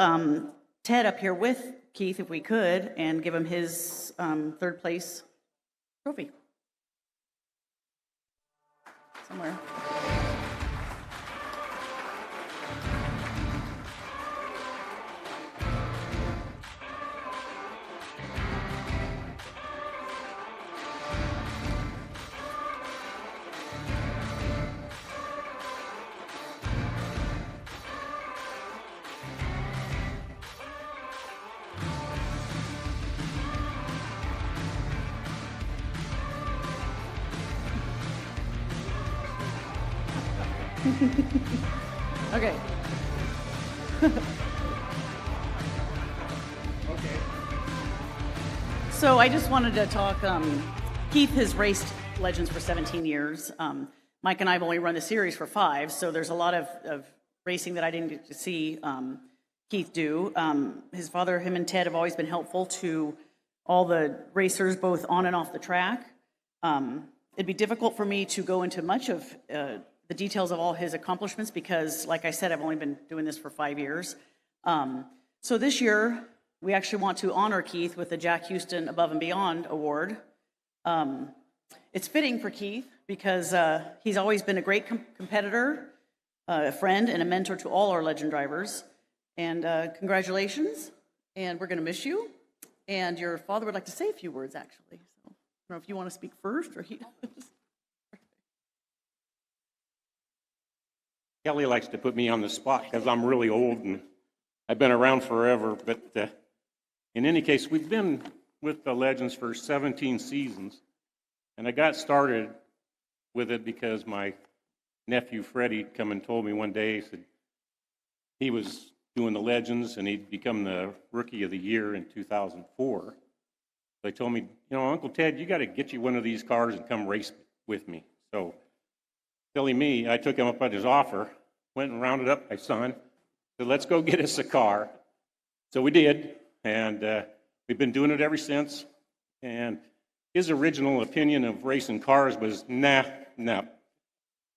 Speaker 3: Ted up here with Keith, if we could, and give him his third place trophy. Somewhere. Okay.
Speaker 5: Okay.
Speaker 3: So I just wanted to talk. Keith has raced Legends for 17 years. Mike and I have only run the series for 5, so there's a lot of racing that I didn't get to see Keith do. His father, him and Ted have always been helpful to all the racers, both on and off the track. It'd be difficult for me to go into much of the details of all his accomplishments because, like I said, I've only been doing this for 5 years. So this year, we actually want to honor Keith with the Jack Houston Above and Beyond Award. It's fitting for Keith because he's always been a great competitor, a friend, and a mentor to all our Legend drivers. And congratulations, and we're going to miss you. And your father would like to say a few words, actually. So I don't know if you want to speak first or he does.
Speaker 8: Kelly likes to put me on the spot because I'm really old and I've been around forever. But in any case, we've been with the Legends for 17 seasons. And I got started with it because my nephew Freddie come and told me one day, he said he was doing the Legends and he'd become the Rookie of the Year in 2004. They told me, you know, Uncle Ted, you got to get you one of these cars and come race with me. So silly me, I took him up on his offer, went and rounded up my son, said, let's go get us a car. So we did, and we've been doing it ever since. And his original opinion of racing cars was, nah,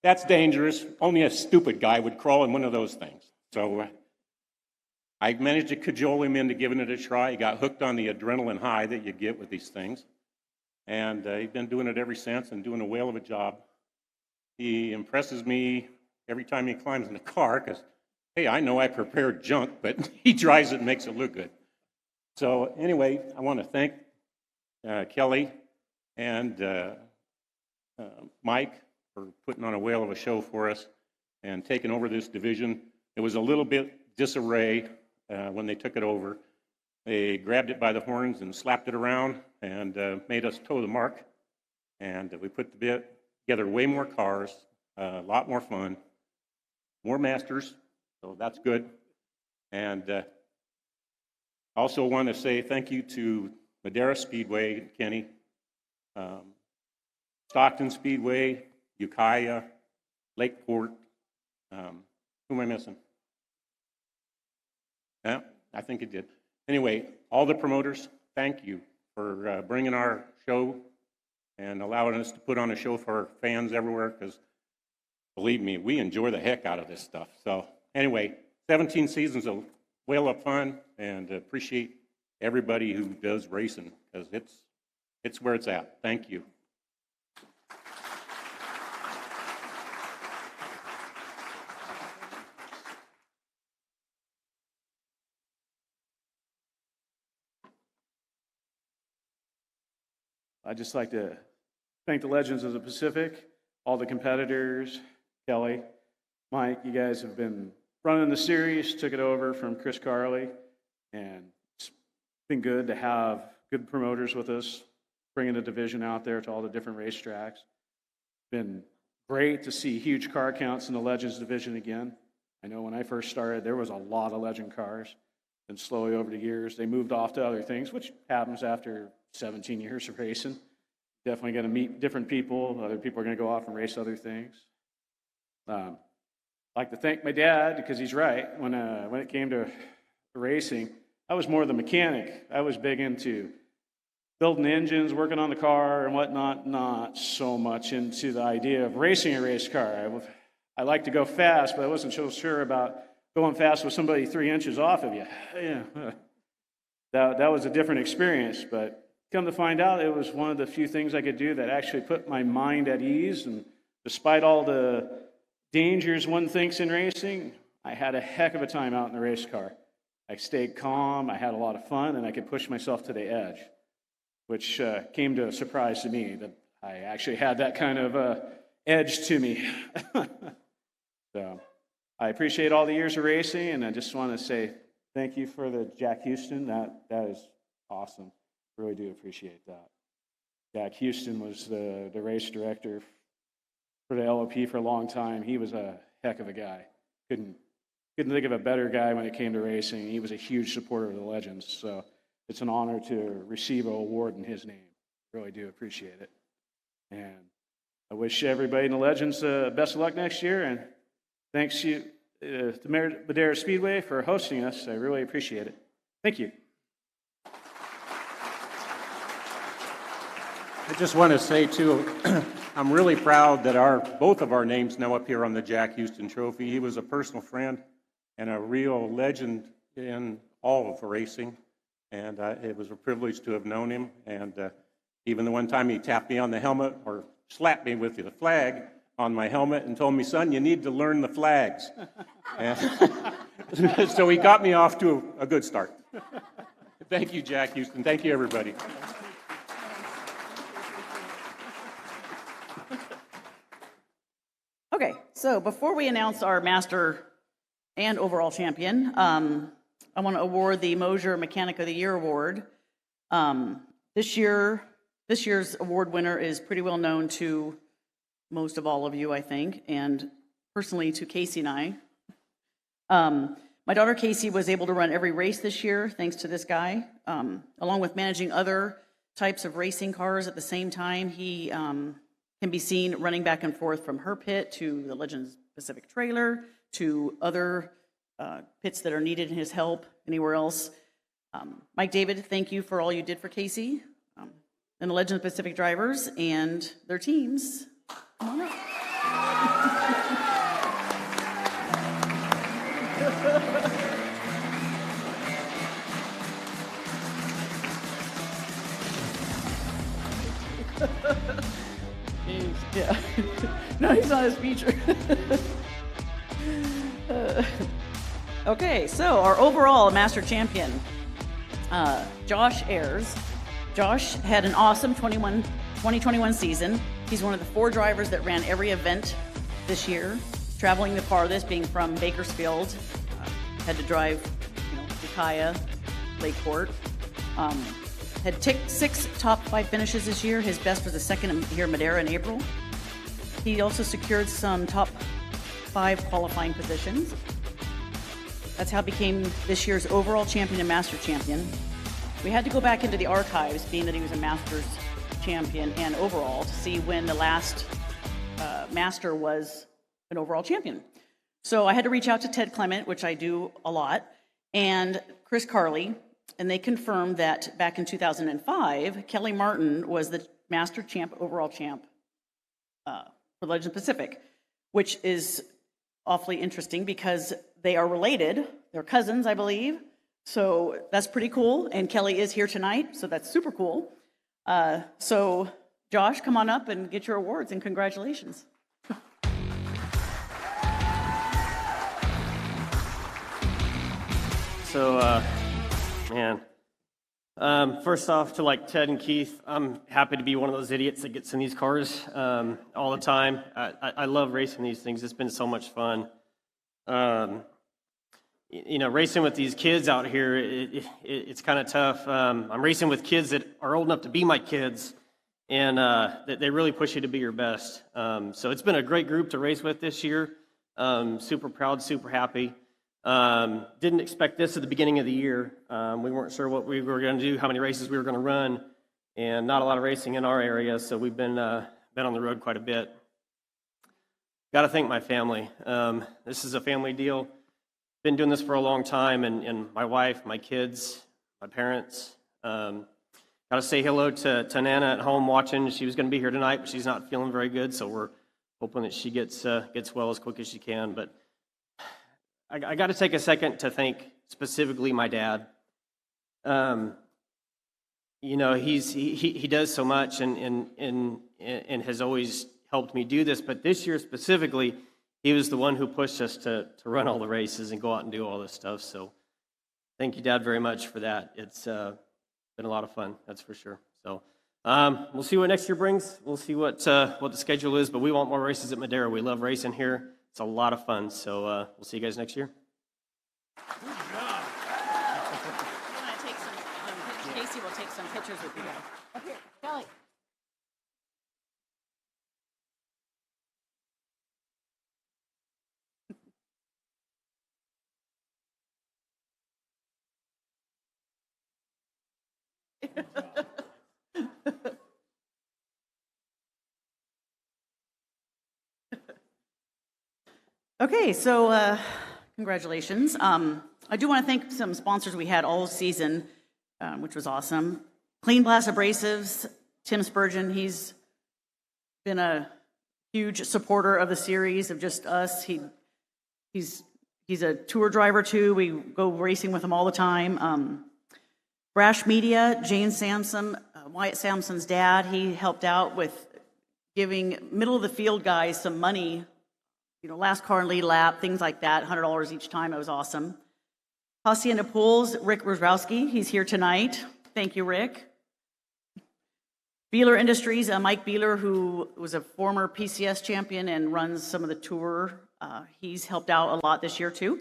Speaker 8: that's dangerous. Only a stupid guy would crawl in one of those things. So I managed to cajole him into giving it a try. He got hooked on the adrenaline high that you get with these things. And he's been doing it ever since and doing a whale of a job. He impresses me every time he climbs in the car because, hey, I know I prepared junk, but he drives it and makes it look good. So anyway, I want to thank Kelly and Mike for putting on a whale of a show for us and taking over this division. It was a little bit disarray when they took it over. They grabbed it by the horns and slapped it around and made us toe the mark. And we put together way more cars, a lot more fun, more Masters, so that's good. And also want to say thank you to Madera Speedway, Kenny, Stockton Speedway, Ukiah, Lakeport. Who am I missing? Yeah, I think it did. Anyway, all the promoters, thank you for bringing our show and allowing us to put on a show for our fans everywhere, because believe me, we enjoy the heck out of this stuff. So anyway, 17 seasons of whale of fun, and appreciate everybody who does racing, because it's where it's at. Thank you.
Speaker 10: I'd just like to thank the Legends of the Pacific, all the competitors, Kelly, Mike. You guys have been running the series, took it over from Chris Carley, and it's been good to have good promoters with us, bringing the division out there to all the different racetracks. Been great to see huge car counts in the Legends division again. I know when I first started, there was a lot of Legend cars, and slowly over the years, they moved off to other things, which happens after 17 years of racing. Definitely going to meet different people. Other people are going to go off and race other things. I'd like to thank my dad, because he's right. When it came to racing, I was more the mechanic. I was big into building engines, working on the car and whatnot, not so much into the idea of racing a race car. I like to go fast, but I wasn't so sure about going fast with somebody 3 inches off of you. Yeah, that was a different experience, but come to find out, it was one of the few things I could do that actually put my mind at ease, and despite all the dangers one thinks in racing, I had a heck of a time out in the race car. I stayed calm, I had a lot of fun, and I could push myself to the edge, which came to a surprise to me that I actually had that kind of edge to me. So I appreciate all the years of racing, and I just want to say thank you for the Jack Houston. That is awesome. Really do appreciate that. Jack Houston was the race director for the LOP for a long time. He was a heck of a guy. Couldn't think of a better guy when it came to racing. He was a huge supporter of the Legends, so it's an honor to receive an award in his name. Really do appreciate it. And I wish everybody in the Legends best of luck next year, and thanks to Madera Speedway for hosting us. I really appreciate it. Thank you.
Speaker 8: I just want to say, too, I'm really proud that both of our names now appear on the Jack Houston Trophy. He was a personal friend and a real legend in all of racing, and it was a privilege to have known him. And even the one time he tapped me on the helmet or slapped me with the flag on my helmet and told me, "Son, you need to learn the flags." And so he got me off to a good start. Thank you, Jack Houston. Thank you, everybody.
Speaker 3: Okay, so before we announce our master and overall champion, I want to award the Mosier Mechanic of the Year award. This year's award winner is pretty well known to most of all of you, I think, and personally to Casey and I. My daughter Casey was able to run every race this year thanks to this guy. Along with managing other types of racing cars at the same time, he can be seen running back and forth from her pit to the Legends Pacific trailer to other pits that are needed in his help anywhere else. Mike David, thank you for all you did for Casey and the Legends Pacific drivers and their teams. Come on up. Yeah. No, he's not his feature. Okay, so our overall master champion, Josh Ayers. Josh had an awesome 2021 season. He's one of the 4 drivers that ran every event this year, traveling the farthest, being from Bakersfield. Had to drive, Ukiah, Lakeport. Had ticked 6 top 5 finishes this year. His best was the second here in Madera in April. He also secured some top 5 qualifying positions. That's how he became this year's overall champion and master champion. We had to go back into the archives, being that he was a Masters champion and overall, to see when the last Master was an overall champion. So I had to reach out to Ted Clement, which I do a lot, and Chris Carley, and they confirmed that back in 2005, Kelly Martin was the Master champ, overall champ for Legends Pacific, which is awfully interesting because they are related. They're cousins, I believe. So that's pretty cool. And Kelly is here tonight, so that's super cool. So Josh, come on up and get your awards, and congratulations.
Speaker 11: So, first off, to Ted and Keith, I'm happy to be one of those idiots that gets in these cars all the time. I love racing these things. It's been so much fun. Racing with these kids out here, it's kind of tough. I'm racing with kids that are old enough to be my kids, and they really push you to be your best. So it's been a great group to race with this year. Super proud, super happy. Didn't expect this at the beginning of the year. We weren't sure what we were going to do, how many races we were going to run, and not a lot of racing in our area, so we've been on the road quite a bit. Got to thank my family. This is a family deal. been doing this for a long time, and my wife, my kids, my parents. Got to say hello to Nana at home watching. She was going to be here tonight, but she's not feeling very good, so we're hoping that she gets well as quick as she can. But I got to take a second to thank specifically my dad. You know, he does so much and has always helped me do this, but this year specifically, he was the one who pushed us to run all the races and go out and do all this stuff. So thank you, Dad, very much for that. It's been a lot of fun, that's for sure. So we'll see what next year brings. We'll see what the schedule is, but we want more races at Madera. We love racing here. It's a lot of fun. So we'll see you guys next year.
Speaker 3: Casey will take some pictures with you guys. Up here, Kelly. Okay, so congratulations. I do want to thank some sponsors we had all season, which was awesome. Clean Blast Abrasives, Tim Spurgeon, he's been a huge supporter of the series, of just us. He's a tour driver too. We go racing with him all the time. Brash Media, Jane Sampson, Wyatt Sampson's dad, he helped out with giving middle of the field guys some money, you know, last car and lead lap, things like that, $100 each time. It was awesome. Hacienda Pools, Rick Rosrowski, he's here tonight. Thank you, Rick. Beeler Industries, Mike Beeler, who was a former PCS champion and runs some of the tour. He's helped out a lot this year too.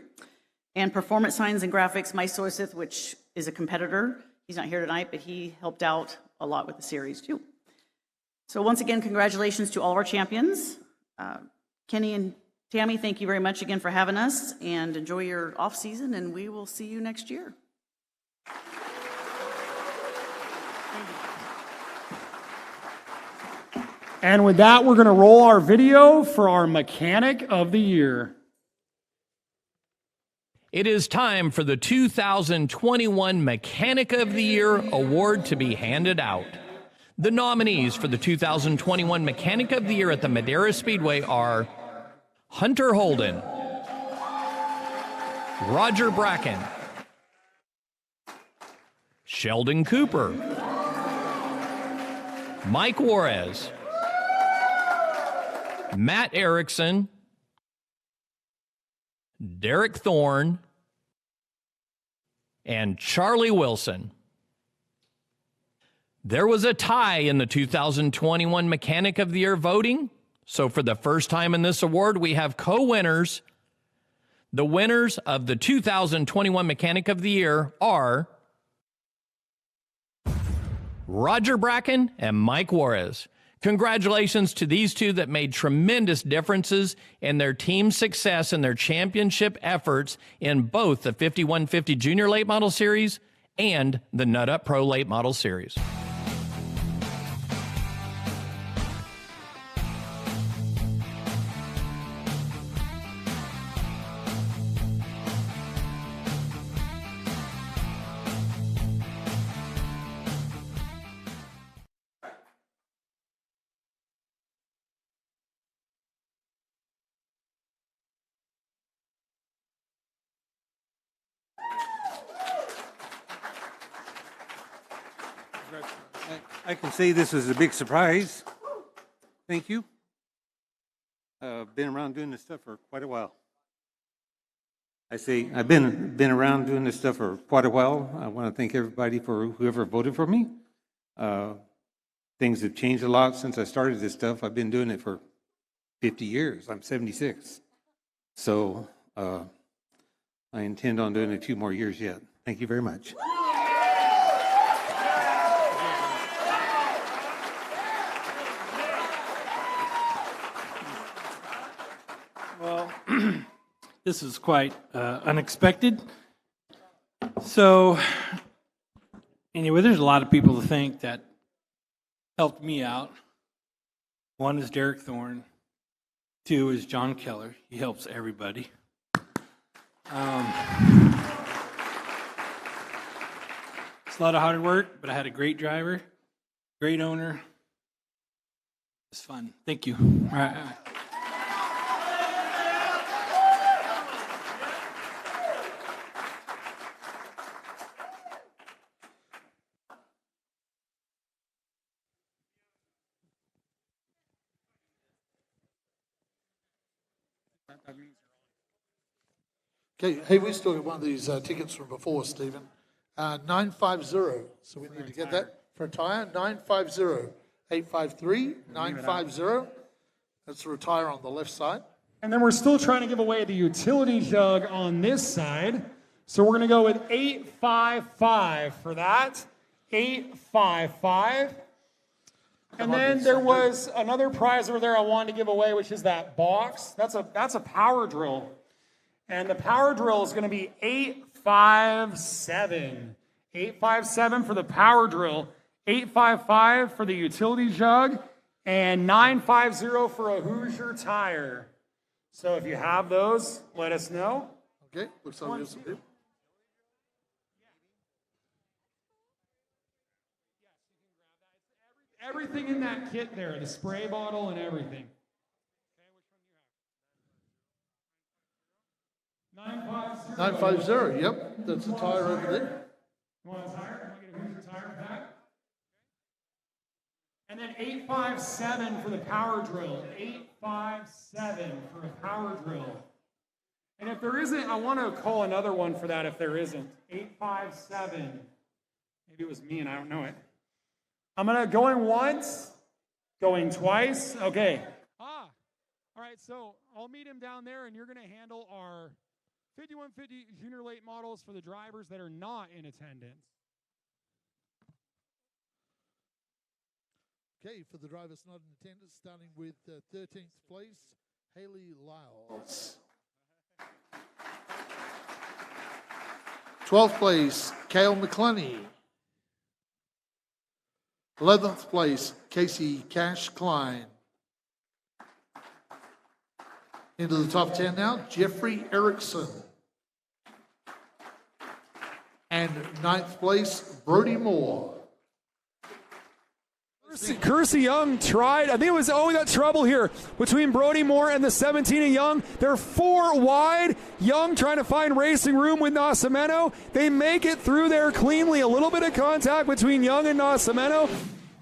Speaker 3: And Performance Signs and Graphics, Mike Soiseth, which is a competitor. He's not here tonight, but he helped out a lot with the series too. So once again, congratulations to all of our champions. Kenny and Tammy, thank you very much again for having us, and enjoy your off season, and we will see you next year.
Speaker 7: And with that, we're going to roll our video for our Mechanic of the Year.
Speaker 1: It is time for the 2021 Mechanic of the Year award to be handed out. The nominees for the 2021 Mechanic of the Year at the Madera Speedway are Hunter Holden, Roger Bracken, Sheldon Cooper, Mike Juarez, Matt Erickson, Derek Thorne, and Charlie Wilson. There was a tie in the 2021 Mechanic of the Year voting. So for the first time in this award, we have co-winners. The winners of the 2021 Mechanic of the Year are Roger Bracken and Mike Juarez. Congratulations to these two that made tremendous differences in their team's success and their championship efforts in both the 5150 Junior Late Model Series and the Nut Up Pro Late Model Series.
Speaker 13: I can say this was a big surprise. Thank you. Been around doing this stuff for quite a while. I say I've been around doing this stuff for quite a while. I want to thank everybody for whoever voted for me. Things have changed a lot since I started this stuff. I've been doing it for 50 years. I'm 76. So I intend on doing it a few more years yet. Thank you very much.
Speaker 15: Well, this is quite unexpected. So, anyway, there's a lot of people to thank that helped me out. One is Derek Thorne. Two is John Keller. He helps everybody. It's a lot of hard work, but I had a great driver, great owner. It was fun. Thank you. All right.
Speaker 6: Okay, hey, we still got one of these tickets from before, Stephen. 950, so we need to get that for a tyre. 950, 853, 950. That's the retire on the left side.
Speaker 7: And then we're still trying to give away the utility jug on this side. So we're going to go with 855 for that. 855. And then there was another prize over there I wanted to give away, which is that box. That's a power drill. And the power drill is going to be 857. 857 for the power drill, 855 for the utility jug, and 950 for a Hoosier tire. So if you have those, let us know.
Speaker 6: Okay, looks like we have some people.
Speaker 7: Everything in that kit there, the spray bottle and everything.
Speaker 6: 950, yep, that's the tire over there.
Speaker 7: You want a tire? You want to get a Hoosier tire with that? And then 857 for the power drill. 857 for a power drill. And if there isn't, I want to call another one for that if there isn't. 857. Maybe it was me and I don't know it. I'm going to going once, going twice. Okay. All right, so I'll meet him down there, and you're going to handle our 5150 junior late models for the drivers that are not in attendance.
Speaker 6: Okay, for the drivers not in attendance, starting with 13th place, Haley Lyles. 12th place, Cale McClenney. 11th place, Casey Cash Klein. Into the top 10 now, Jeffrey Erickson. And 9th place, Brody Moore.
Speaker 14: Kersey Young tried. I think it was, we got trouble here between Brody Moore and the 17 of Young. They're 4 wide. Young trying to find racing room with Nascimento. They make it through there cleanly. A little bit of contact between Young and Nascimento.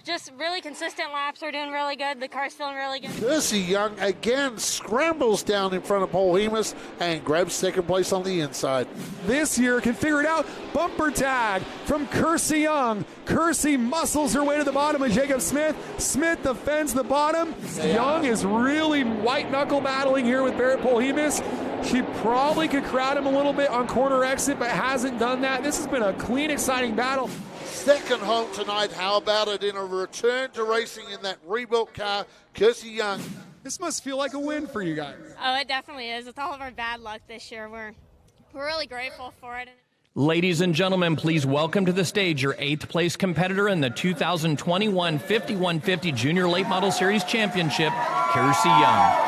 Speaker 16: Just really consistent laps. We're doing really good. The car's feeling really good.
Speaker 9: Kersey Young again scrambles down in front of Paul Hemus and grabs second place on the inside.
Speaker 14: This year can figure it out. Bumper tag from Kersey Young. Kersey muscles her way to the bottom of Jacob Smith. Smith defends the bottom. Young is really white knuckle battling here with Barrett Polhemus. She probably could crowd him a little bit on corner exit, but hasn't done that. This has been a clean, exciting battle.
Speaker 9: Second home tonight. How about it in a return to racing in that rebuilt car, Kersey Young.
Speaker 14: This must feel like a win for you guys.
Speaker 16: Oh, it definitely is. With all of our bad luck this year, we're really grateful for it.
Speaker 1: Ladies and gentlemen, please welcome to the stage your 8th place competitor in the 2021 5150 Junior Late Model Series Championship, Kersey Young.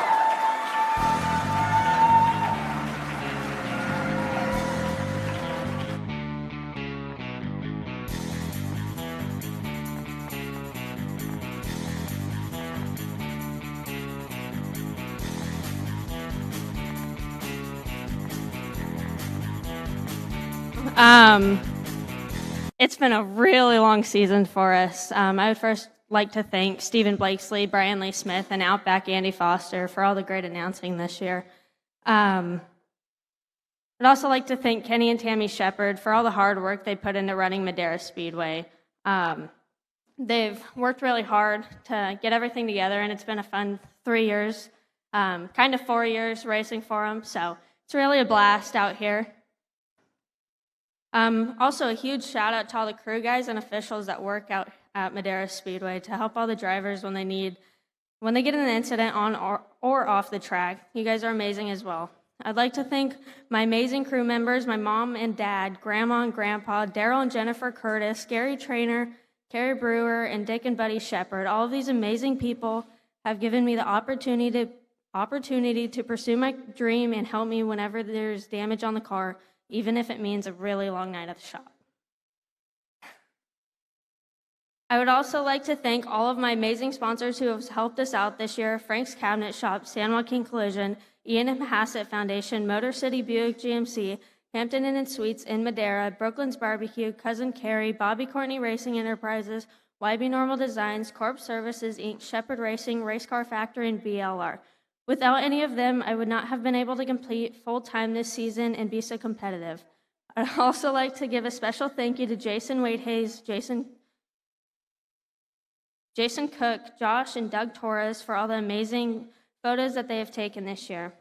Speaker 17: It's been a really long season for us. I would first like to thank Stephen Blakesley, Brian Lee Smith, and Outback Andy Foster for all the great announcing this year. I'd also like to thank Kenny and Tammy Shepard for all the hard work they put into running Madera Speedway. They've worked really hard to get everything together, and it's been a fun 3 years, kind of 4 years racing for them, so it's really a blast out here. Also, a huge shout out to all the crew guys and officials that work out at Madera Speedway to help all the drivers when they get in an incident on or off the track. You guys are amazing as well. I'd like to thank my amazing crew members, my mom and dad, grandma and grandpa, Daryl and Jennifer Curtis, Gary Trainer, Carrie Brewer, and Dick and Buddy Shepard. All of these amazing people have given me the opportunity opportunity to pursue my dream and help me whenever there's damage on the car, even if it means a really long night at the shop. I would also like to thank all of my amazing sponsors who have helped us out this year: Frank's Cabinet Shop, San Joaquin Collision, Ian M. Hassett Foundation, Motor City Buick GMC, Hampton Inn and Suites in Madera, Brooklyn's Barbecue, Cousin Carrie, Bobby Courtney Racing Enterprises, YB Normal Designs, Corp Services Inc., Shepherd Racing, Race Car Factory, and BLR. Without any of them, I would not have been able to compete full-time this season and be so competitive. I'd also like to give a special thank you to Jason Wade Hayes, Jason Cook, Josh, and Doug Torres for all the amazing photos that they have taken this year.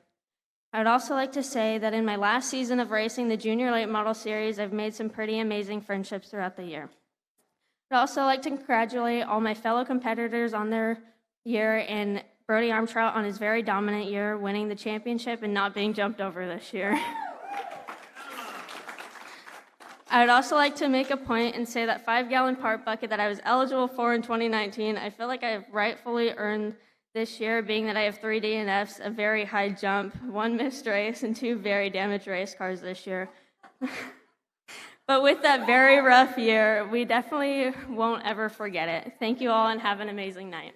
Speaker 17: I would also like to say that in my last season of racing the Junior Late Model Series, I've made some pretty amazing friendships throughout the year. I'd also like to congratulate all my fellow competitors on their year and Brody Armtrout on his very dominant year, winning the championship and not being jumped over this year. I would also like to make a point and say that 5-gallon part bucket that I was eligible for in 2019, I feel like I have rightfully earned this year, being that I have 3 DNFs, a very high jump, 1 missed race, and 2 very damaged race cars this year. But with that very rough year, we definitely won't ever forget it. Thank you all and have an amazing night.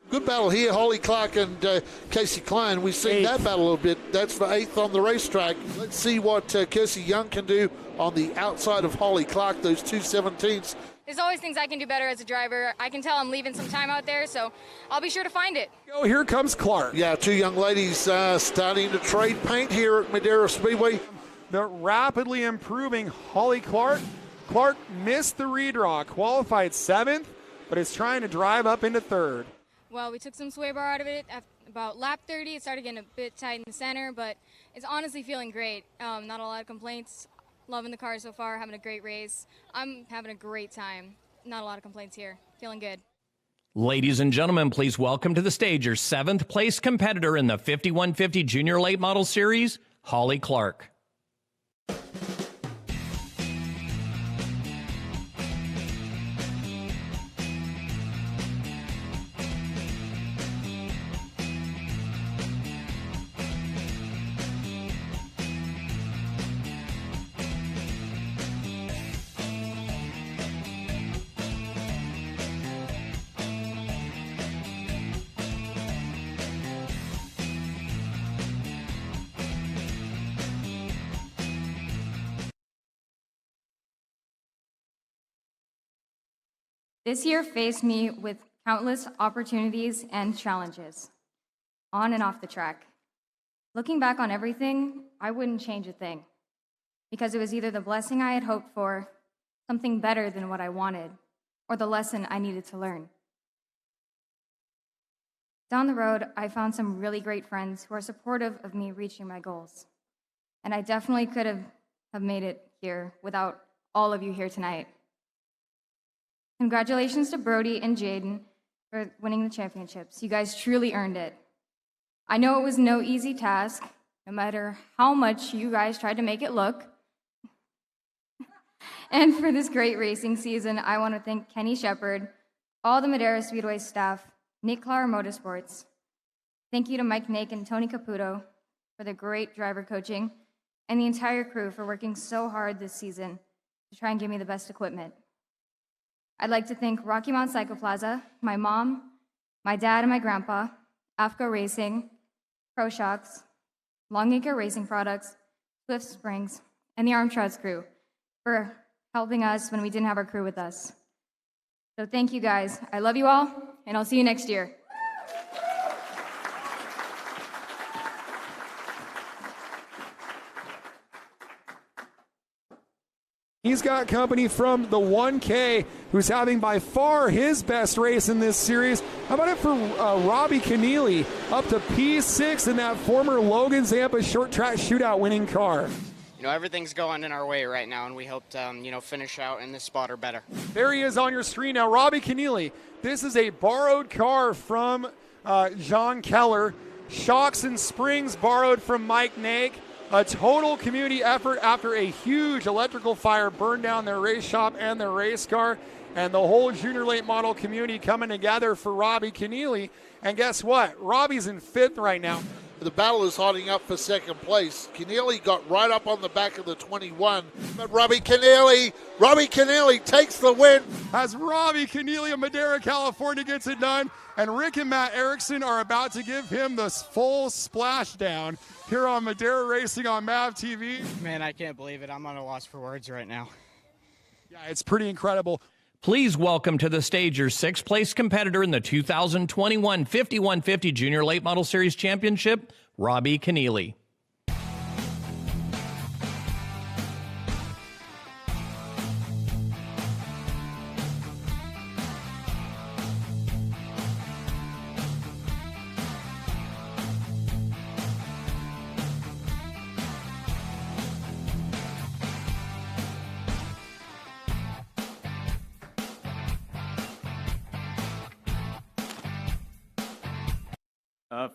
Speaker 9: Good battle here, Holly Clark and Casey Klein. We've seen that battle a little bit. That's for 8th on the racetrack. Let's see what Kirsty Young can do on the outside of Holly Clark, those 217s.
Speaker 18: There's always things I can do better as a driver. I can tell I'm leaving some time out there, so I'll be sure to find it.
Speaker 14: Oh, here comes Clark.
Speaker 9: Yeah, 2 young ladies starting to trade paint here at Madera Speedway.
Speaker 14: The rapidly improving Holly Clark. Clark missed the redraw, qualified 7th, but is trying to drive up into 3rd.
Speaker 18: Well, we took some sway bar out of it at about lap 30. It started getting a bit tight in the center, but it's honestly feeling great. Not a lot of complaints. Loving the car so far, having a great race. I'm having a great time. Not a lot of complaints here. Feeling good.
Speaker 1: Ladies and gentlemen, please welcome to the stage your 7th place competitor in the 5150 Junior Late Model Series, Holly Clark.
Speaker 20: This year faced me with countless opportunities and challenges, on and off the track. Looking back on everything, I wouldn't change a thing, because it was either the blessing I had hoped for, something better than what I wanted, or the lesson I needed to learn. Down the road, I found some really great friends who are supportive of me reaching my goals. And I definitely could have made it here without all of you here tonight. Congratulations to Brody and Jaden for winning the championships. You guys truly earned it. I know it was no easy task, no matter how much you guys tried to make it look. And for this great racing season, I want to thank Kenny Shepard, all the Madera Speedway staff, Nick Clark Motorsports. Thank you to Mike Nake and Tony Caputo for the great driver coaching, and the entire crew for working so hard this season to try and give me the best equipment. I'd like to thank Rocky Mount Cycloplaza, my mom, my dad and my grandpa, AFCO Racing, Pro Shocks, Longacre Racing Products, Swift Springs, and the Armtrouts crew for helping us when we didn't have our crew with us. So thank you guys. I love you all, and I'll see you next year.
Speaker 14: He's got company from the 1K, who's having by far his best race in this series. How about it for Robbie Keneally, up to P6 in that former Logan Zampa short track shootout winning car.
Speaker 21: You know, everything's going in our way right now, and we hope to, finish out in this spot or better.
Speaker 14: There he is on your screen now, Robbie Keneally. This is a borrowed car from John Keller. Shocks and springs borrowed from Mike Nake. A total community effort after a huge electrical fire burned down their race shop and their race car, and the whole junior late model community coming together for Robbie Keneally. And guess what? Robbie's in 5th right now.
Speaker 9: The battle is hotting up for second place. Keneally got right up on the back of the 21, but Robbie Keneally takes the win.
Speaker 14: As Robbie Keneally of Madera, California gets it done, and Rick and Matt Erickson are about to give him the full splashdown here on Madera Racing on MAV TV.
Speaker 21: Man, I can't believe it. I'm on a loss for words right now.
Speaker 14: Yeah, it's pretty incredible.
Speaker 1: Please welcome to the stage your 6th place competitor in the 2021 5150 Junior Late Model Series Championship, Robbie Keneally.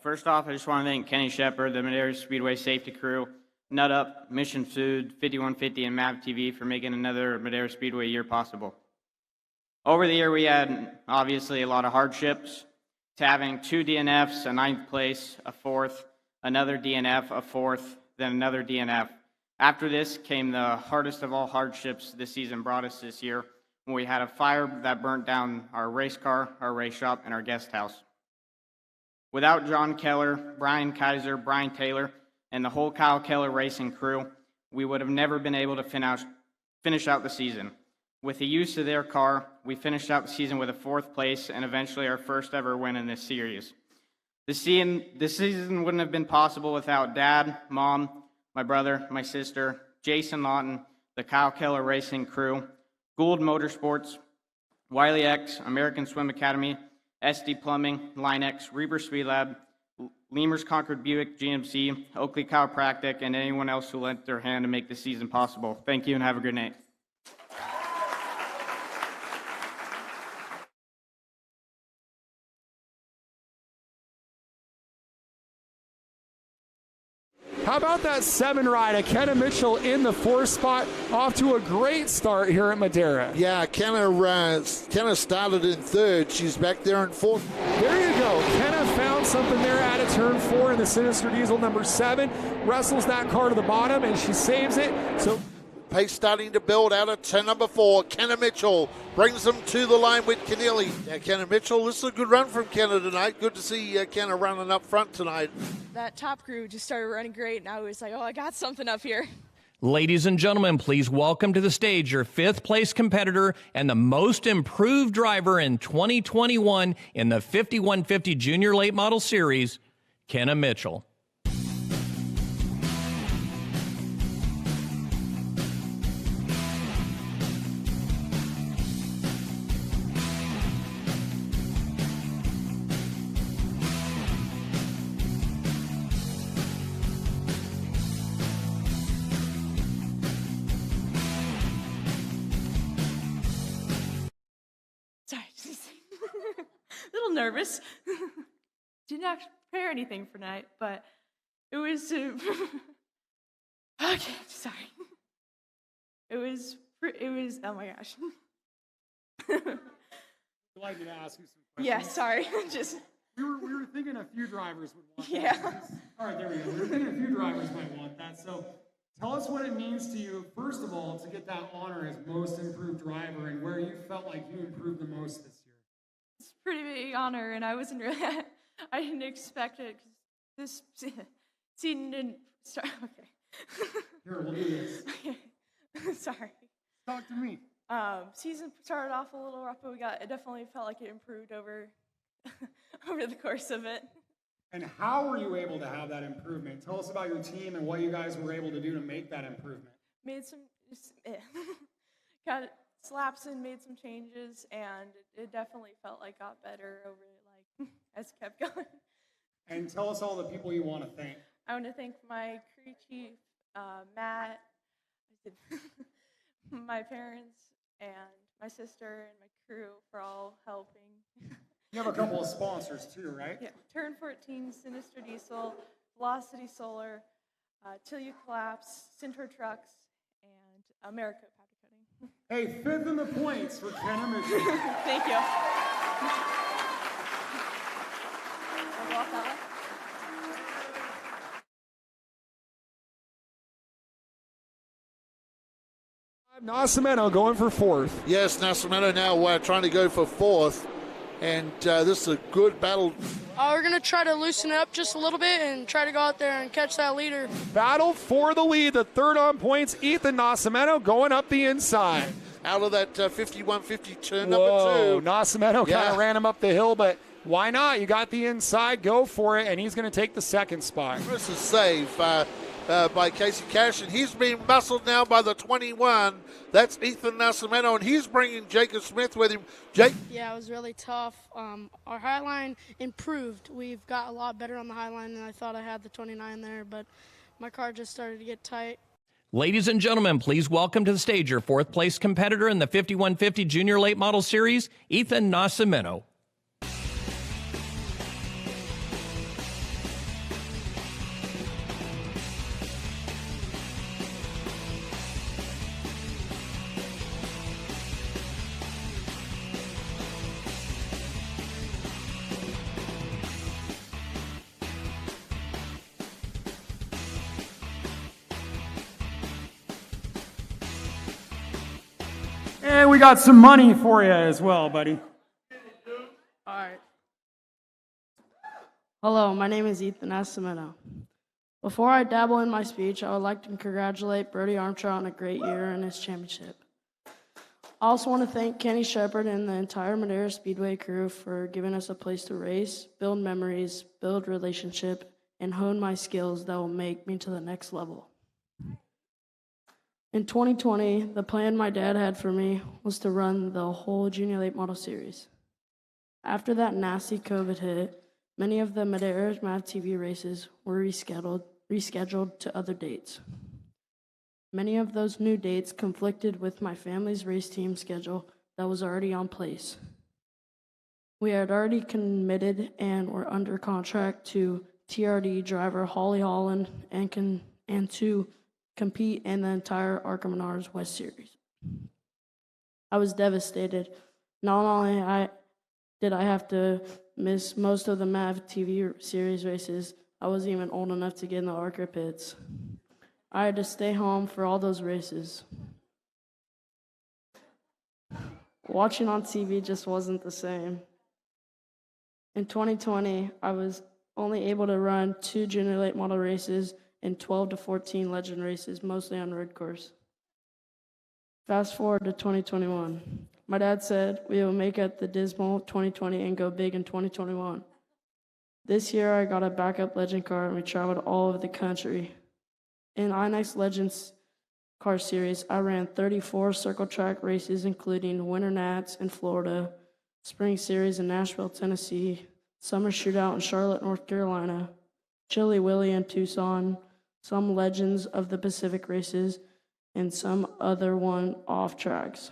Speaker 21: First off, I just want to thank Kenny Shepard, the Madera Speedway safety crew, Nut Up, Mission Food, 5150, and MAV TV for making another Madera Speedway year possible. Over the year, we had obviously a lot of hardships, to having 2 DNFs, a 9th place, a 4th, another DNF, a 4th, then another DNF. After this came the hardest of all hardships this season brought us this year, when we had a fire that burnt down our race car, our race shop, and our guest house. Without John Keller, Brian Kaiser, Brian Taylor, and the whole Kyle Keller Racing crew, we would have never been able to finish out the season. With the use of their car, we finished out the season with a 4th place and eventually our first ever win in this series. The season wouldn't have been possible without Dad, Mom, my brother, my sister, Jason Lawton, the Kyle Keller Racing crew, Gould Motorsports, Wiley X, American Swim Academy, SD Plumbing, Line-X, Reber Speed Lab, Lemurs Concord Buick GMC, Oakley Chiropractic, and anyone else who lent their hand to make this season possible. Thank you and have a good night.
Speaker 14: How about that 7 ride of Kenna Mitchell in the 4th spot, off to a great start here at Madera.
Speaker 9: Yeah, Kenna started in 3rd. She's back there in 4th.
Speaker 14: There you go. Kenna found something there out of turn 4 in the Sinister Diesel number 7, wrestles that car to the bottom, and she saves it. So
Speaker 9: pace starting to build out of turn number 4. Kenna Mitchell brings them to the line with Keneally. Yeah, Kenna Mitchell, this is a good run from Kenna tonight. Good to see Kenna running up front tonight.
Speaker 2: That top crew just started running great, and I was like, oh, I got something up here.
Speaker 1: Ladies and gentlemen, please welcome to the stage your 5th place competitor and the most improved driver in 2021 in the 5150 Junior Late Model Series, Kenna Mitchell.
Speaker 22: Little nervous. Didn't actually prepare anything for tonight, but it was okay. Sorry. It was. Oh my gosh.
Speaker 14: I'd like me to ask you some questions.
Speaker 22: Yeah, sorry. Just
Speaker 14: we were thinking a few drivers would want
Speaker 22: yeah.
Speaker 14: that. All right, there we go. We were thinking a few drivers might want that. So tell us what it means to you, first of all, to get that honor as most improved driver, and where you felt like you improved the most this year.
Speaker 22: It's a pretty big honor, and I wasn't really, I didn't expect it, because this season didn't start, okay.
Speaker 14: Here, we'll do this.
Speaker 22: Okay. Sorry.
Speaker 14: Talk to me.
Speaker 22: Season started off a little rough, but it definitely felt like it improved over the course of it.
Speaker 14: And how were you able to have that improvement? Tell us about your team and what you guys were able to do to make that improvement.
Speaker 22: Made some, got slaps and made some changes, and it definitely felt like got better over as it kept going.
Speaker 14: And tell us all the people you want to thank.
Speaker 22: I want to thank my crew chief, Matt, my parents, and my sister and my crew for all helping.
Speaker 14: You have a couple of sponsors too, right?
Speaker 22: Yeah, Turn 14, Sinister Diesel, Velocity Solar, Till You Collapse, Centaur Trucks, and America Powder Coating.
Speaker 7: Hey, fifth in the points for Kenna Mitchell.
Speaker 22: Thank you. I'll walk that way.
Speaker 14: Nascimento going for fourth.
Speaker 9: Yes, Nascimento now trying to go for fourth. And this is a good battle.
Speaker 12: We're going to try to loosen it up just a little bit and try to go out there and catch that leader.
Speaker 14: Battle for the lead, the third on points, Ethan Nascimento going up the inside.
Speaker 9: Out of that 51-50 turn
Speaker 14: Whoa,
Speaker 9: number 2.
Speaker 14: Nascimento kind of ran him up the hill, but why not? You got the inside, go for it, and he's going to take the second spot.
Speaker 9: This is save by Casey Cash, and he's being muscled now by the 21. That's Ethan Nascimento, and he's bringing Jacob Smith with him. Jake?
Speaker 12: Yeah, it was really tough. Our high line improved. We've got a lot better on the high line than I thought I had the 29 there, but my car just started to get tight.
Speaker 1: Ladies and gentlemen, please welcome to the stage your fourth place competitor in the 5150 Junior Late Model Series, Ethan Nascimento.
Speaker 7: And we got some money for you as well, buddy.
Speaker 12: All right. Hello, my name is Ethan Nascimento. Before I dabble in my speech, I would like to congratulate Brody Armstrong on a great year in his championship. I also want to thank Kenny Shepard and the entire Madera Speedway crew for giving us a place to race, build memories, build relationship, and hone my skills that will make me to the next level. In 2020, the plan my dad had for me was to run the whole Junior Late Model Series. After that nasty COVID hit, many of the Madera MAV TV races were rescheduled to other dates. Many of those new dates conflicted with my family's race team schedule that was already on place. We had already committed and were under contract to TRD driver Holly Holland and to compete in the entire ARCA Menards West Series. I was devastated. Not only did I have to miss most of the MAV TV series races, I wasn't even old enough to get in the ARCA pits. I had to stay home for all those races. Watching on TV just wasn't the same. In 2020, I was only able to run 2 junior late model races and 12 to 14 legend races, mostly on road course. Fast forward to 2021. My dad said we will make it the dismal 2020 and go big in 2021. This year I got a backup legend car and we traveled all over the country. In INEX Legends Car Series, I ran 34 circle track races, including Winter Nats in Florida, Spring Series in Nashville, Tennessee, Summer Shootout in Charlotte, North Carolina, Chili Willy in Tucson, some Legends of the Pacific races, and some other one-off tracks.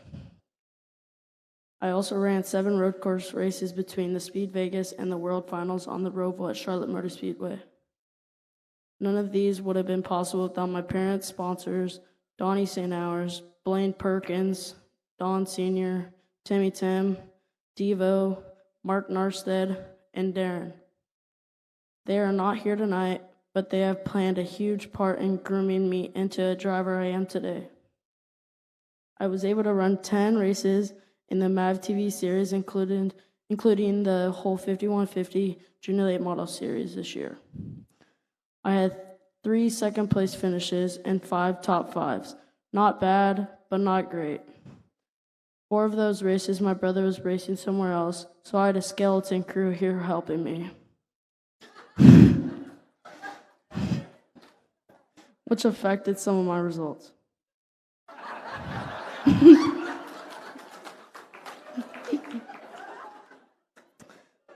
Speaker 12: I also ran 7 road course races between the Speed Vegas and the World Finals on the Roval at Charlotte Motor Speedway. None of these would have been possible without my parents, sponsors, Donnie St. Hours, Blaine Perkins, Don Sr., Timmy Tim, Devo, Mark Narstead, and Darren. They are not here tonight, but they have played a huge part in grooming me into a driver I am today. I was able to run 10 races in the MAV TV series, including the whole 5150 Junior Late Model Series this year. I had 3 second-place finishes and 5 top 5s. Not bad, but not great. 4 of those races, my brother was racing somewhere else, so I had a skeleton crew here helping me, which affected some of my results.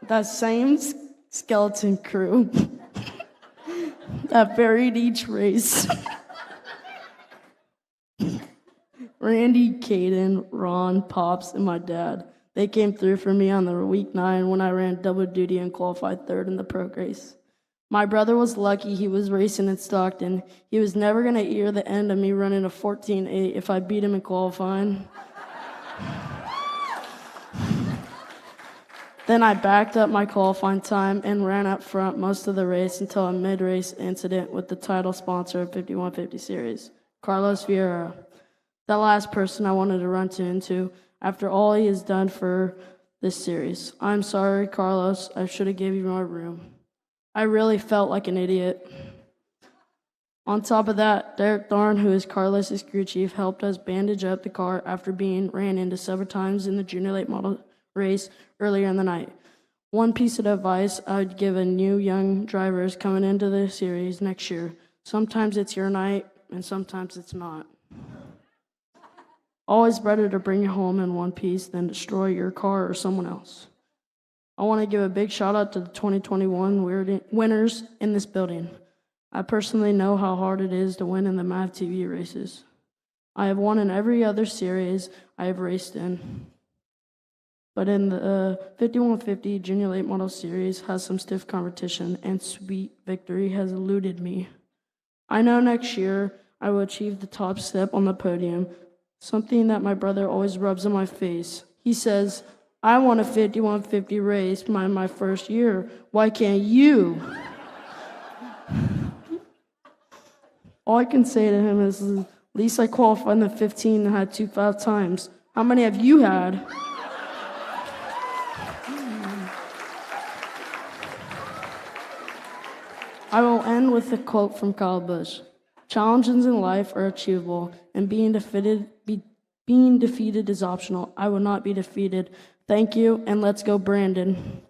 Speaker 12: That same skeleton crew that buried each race. Randy, Caden, Ron, Pops, and my dad. They came through for me on the week 9 when I ran double duty and qualified 3rd in the pro race. My brother was lucky he was racing in Stockton. He was never going to hear the end of me running a 14.8 if I beat him in qualifying. Then I backed up my qualifying time and ran up front most of the race until a mid-race incident with the title sponsor of 5150 Series, Carlos Vieira. The last person I wanted to run into after all he has done for this series. I'm sorry, Carlos. I should have gave you more room. I really felt like an idiot. On top of that, Derek Thorne, who is Carlos's crew chief, helped us bandage up the car after being ran into several times in the junior late model race earlier in the night. One piece of advice I would give a new young drivers coming into the series next year: sometimes it's your night and sometimes it's not. Always better to bring it home in one piece than destroy your car or someone else. I want to give a big shout out to the 2021 winners in this building. I personally know how hard it is to win in the MAV TV races. I have won in every other series I have raced in. But in the 5150 Junior Late Model Series has some stiff competition, and sweet victory has eluded me. I know next year I will achieve the top step on the podium, something that my brother always rubs in my face. He says, I won a 5150 race my first year. Why can't you? All I can say to him is, at least I qualified in the 15 and had 2 5 times. How many have you had? I will end with a quote from Kyle Busch. Challenges in life are achievable, and being defeated is optional. I will not be defeated. Thank you, and let's go, Brandon.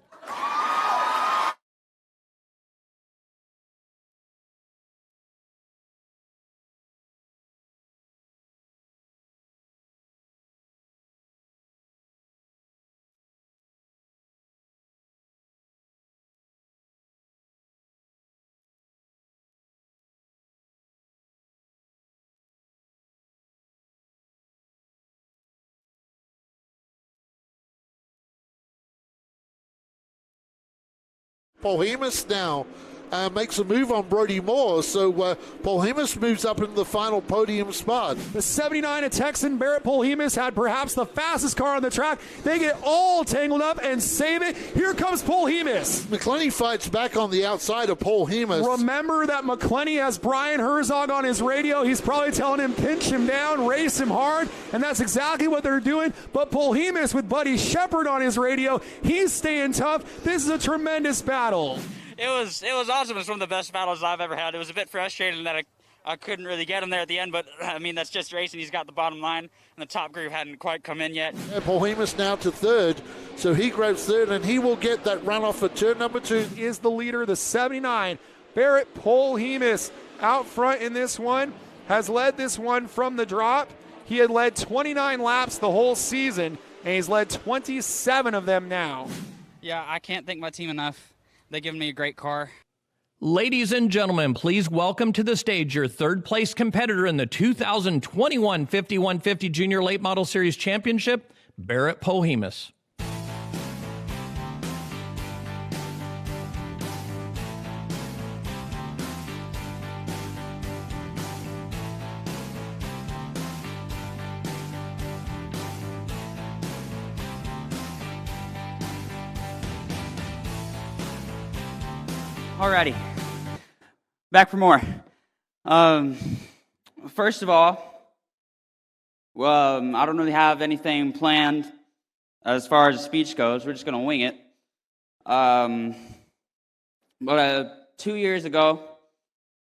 Speaker 9: Paul Hemus now makes a move on Brody Moore, so Paul Hemus moves up into the final podium spot.
Speaker 14: The 79 of Texan Barrett Polhemus had perhaps the fastest car on the track. They get all tangled up and save it. Here comes Polhemus.
Speaker 9: McClenny fights back on the outside of Paul Hemus.
Speaker 14: Remember that McClenny has Brian Herzog on his radio. He's probably telling him, pinch him down, race him hard, and that's exactly what they're doing. But Polhemus with Buddy Shepard on his radio, he's staying tough. This is a tremendous battle.
Speaker 4: It was awesome. It was one of the best battles I've ever had. It was a bit frustrating that I couldn't really get him there at the end, but I mean, that's just racing. He's got the bottom line, and the top group hadn't quite come in yet.
Speaker 9: Paul Hemus now to third, so he grabs third, and he will get that runoff for turn number 2.
Speaker 14: Is the leader, the 79, Barrett Polhemus, out front in this one, has led this one from the drop. He had led 29 laps the whole season, and he's led 27 of them now.
Speaker 4: Yeah, I can't thank my team enough. They've given me a great car.
Speaker 1: Ladies and gentlemen, please welcome to the stage your third-place competitor in the 2021 5150 Junior Late Model Series Championship, Barrett Polhemus.
Speaker 19: Alrighty, back for more. First of all, I don't really have anything planned as far as the speech goes. We're just going to wing it. But 2 years ago,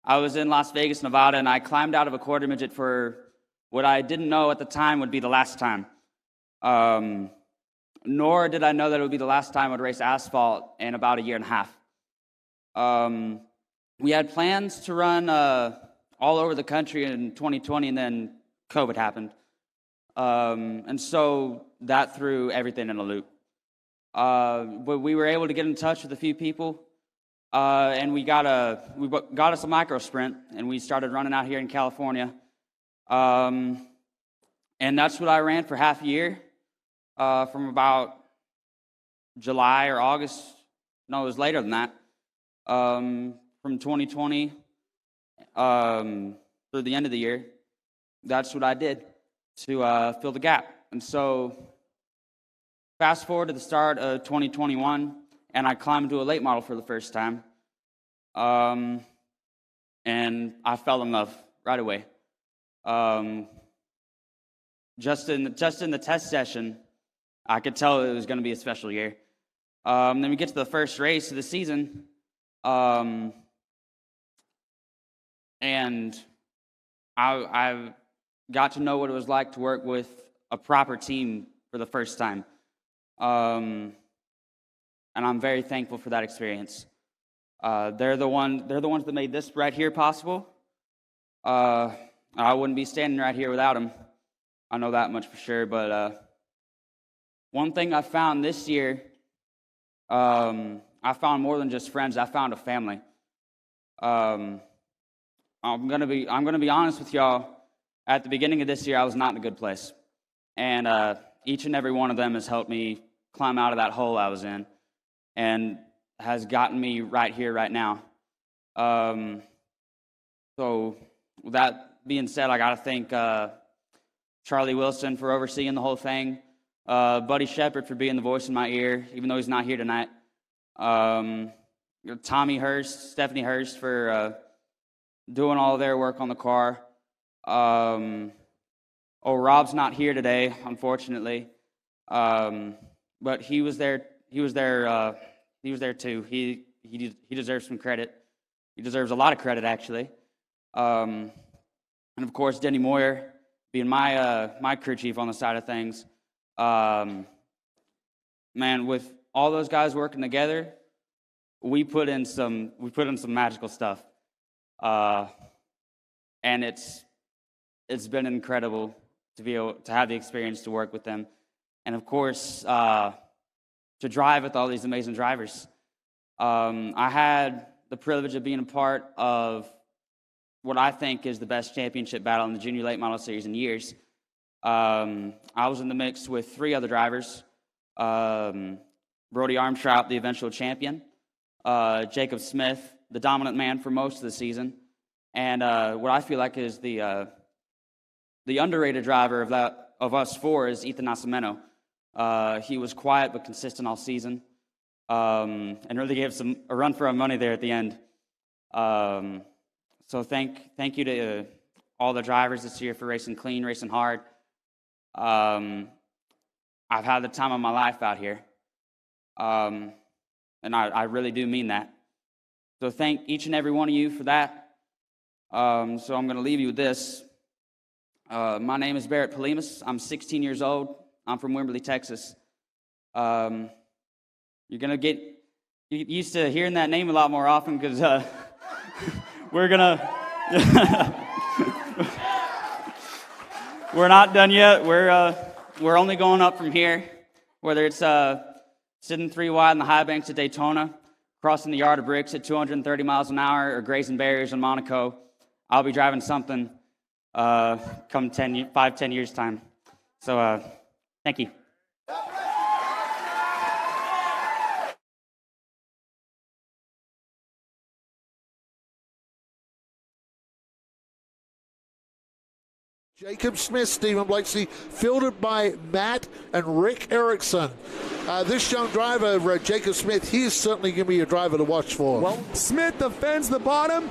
Speaker 19: I was in Las Vegas, Nevada, and I climbed out of a quarter midget for what I didn't know at the time would be the last time. Nor did I know that it would be the last time I'd race asphalt in about a year and a half. We had plans to run all over the country in 2020, and then COVID happened. And so that threw everything in a loop. But we were able to get in touch with a few people, and we got us a micro sprint, and we started running out here in California. And that's what I ran for half a year, from about July or August. No, it was later than that. from 2020 through the end of the year, that's what I did to fill the gap. And so fast forward to the start of 2021, and I climbed into a late model for the first time. And I fell in love right away. Just in the test session, I could tell it was going to be a special year. Then we get to the first race of the season, and I got to know what it was like to work with a proper team for the first time. And I'm very thankful for that experience. They're the ones that made this right here possible. I wouldn't be standing right here without them. I know that much for sure. But one thing I found this year, I found more than just friends. I found a family. I'm gonna be honest with y'all. At the beginning of this year, I was not in a good place, and each and every one of them has helped me climb out of that hole I was in, and has gotten me right here, right now. So with that being said, I got to thank Charlie Wilson for overseeing the whole thing, Buddy Shepard for being the voice in my ear, even though he's not here tonight. Tommy Hurst, Stephanie Hurst for doing all of their work on the car. Rob's not here today, unfortunately, but he was there. He was there too. He deserves some credit. He deserves a lot of credit, actually. And of course, Denny Moyer being my crew chief on the side of things. Man, with all those guys working together, we put in some magical stuff, and it's been incredible to be able to have the experience to work with them, and of course to drive with all these amazing drivers. I had the privilege of being a part of what I think is the best championship battle in the Junior Late Model Series in years. I was in the mix with 3 other drivers. Brody Armstrong, the eventual champion, Jacob Smith, the dominant man for most of the season, and what I feel like is the underrated driver of us 4 is Ethan Nascimento. He was quiet but consistent all season, and really gave a run for our money there at the end. So thank you to all the drivers this year for racing clean, racing hard. I've had the time of my life out here, and I really do mean that. So thank each and every one of you for that. So I'm going to leave you with this. My name is Barrett Palimas. I'm 16 years old. I'm from Wimberley, Texas. You're going to get used to hearing that name a lot more often because we're not done yet. We're only going up from here, whether it's sitting 3 wide in the high banks of Daytona, crossing the Yard of Bricks at 230 miles an hour, or grazing barriers in Monaco. I'll be driving something come 5-10 years time. So thank you.
Speaker 9: Jacob Smith, Stephen Blakeslee, fielded by Matt and Rick Erickson. This young driver, Jacob Smith, he is certainly going to be a driver to watch for.
Speaker 14: Well, Smith defends the bottom,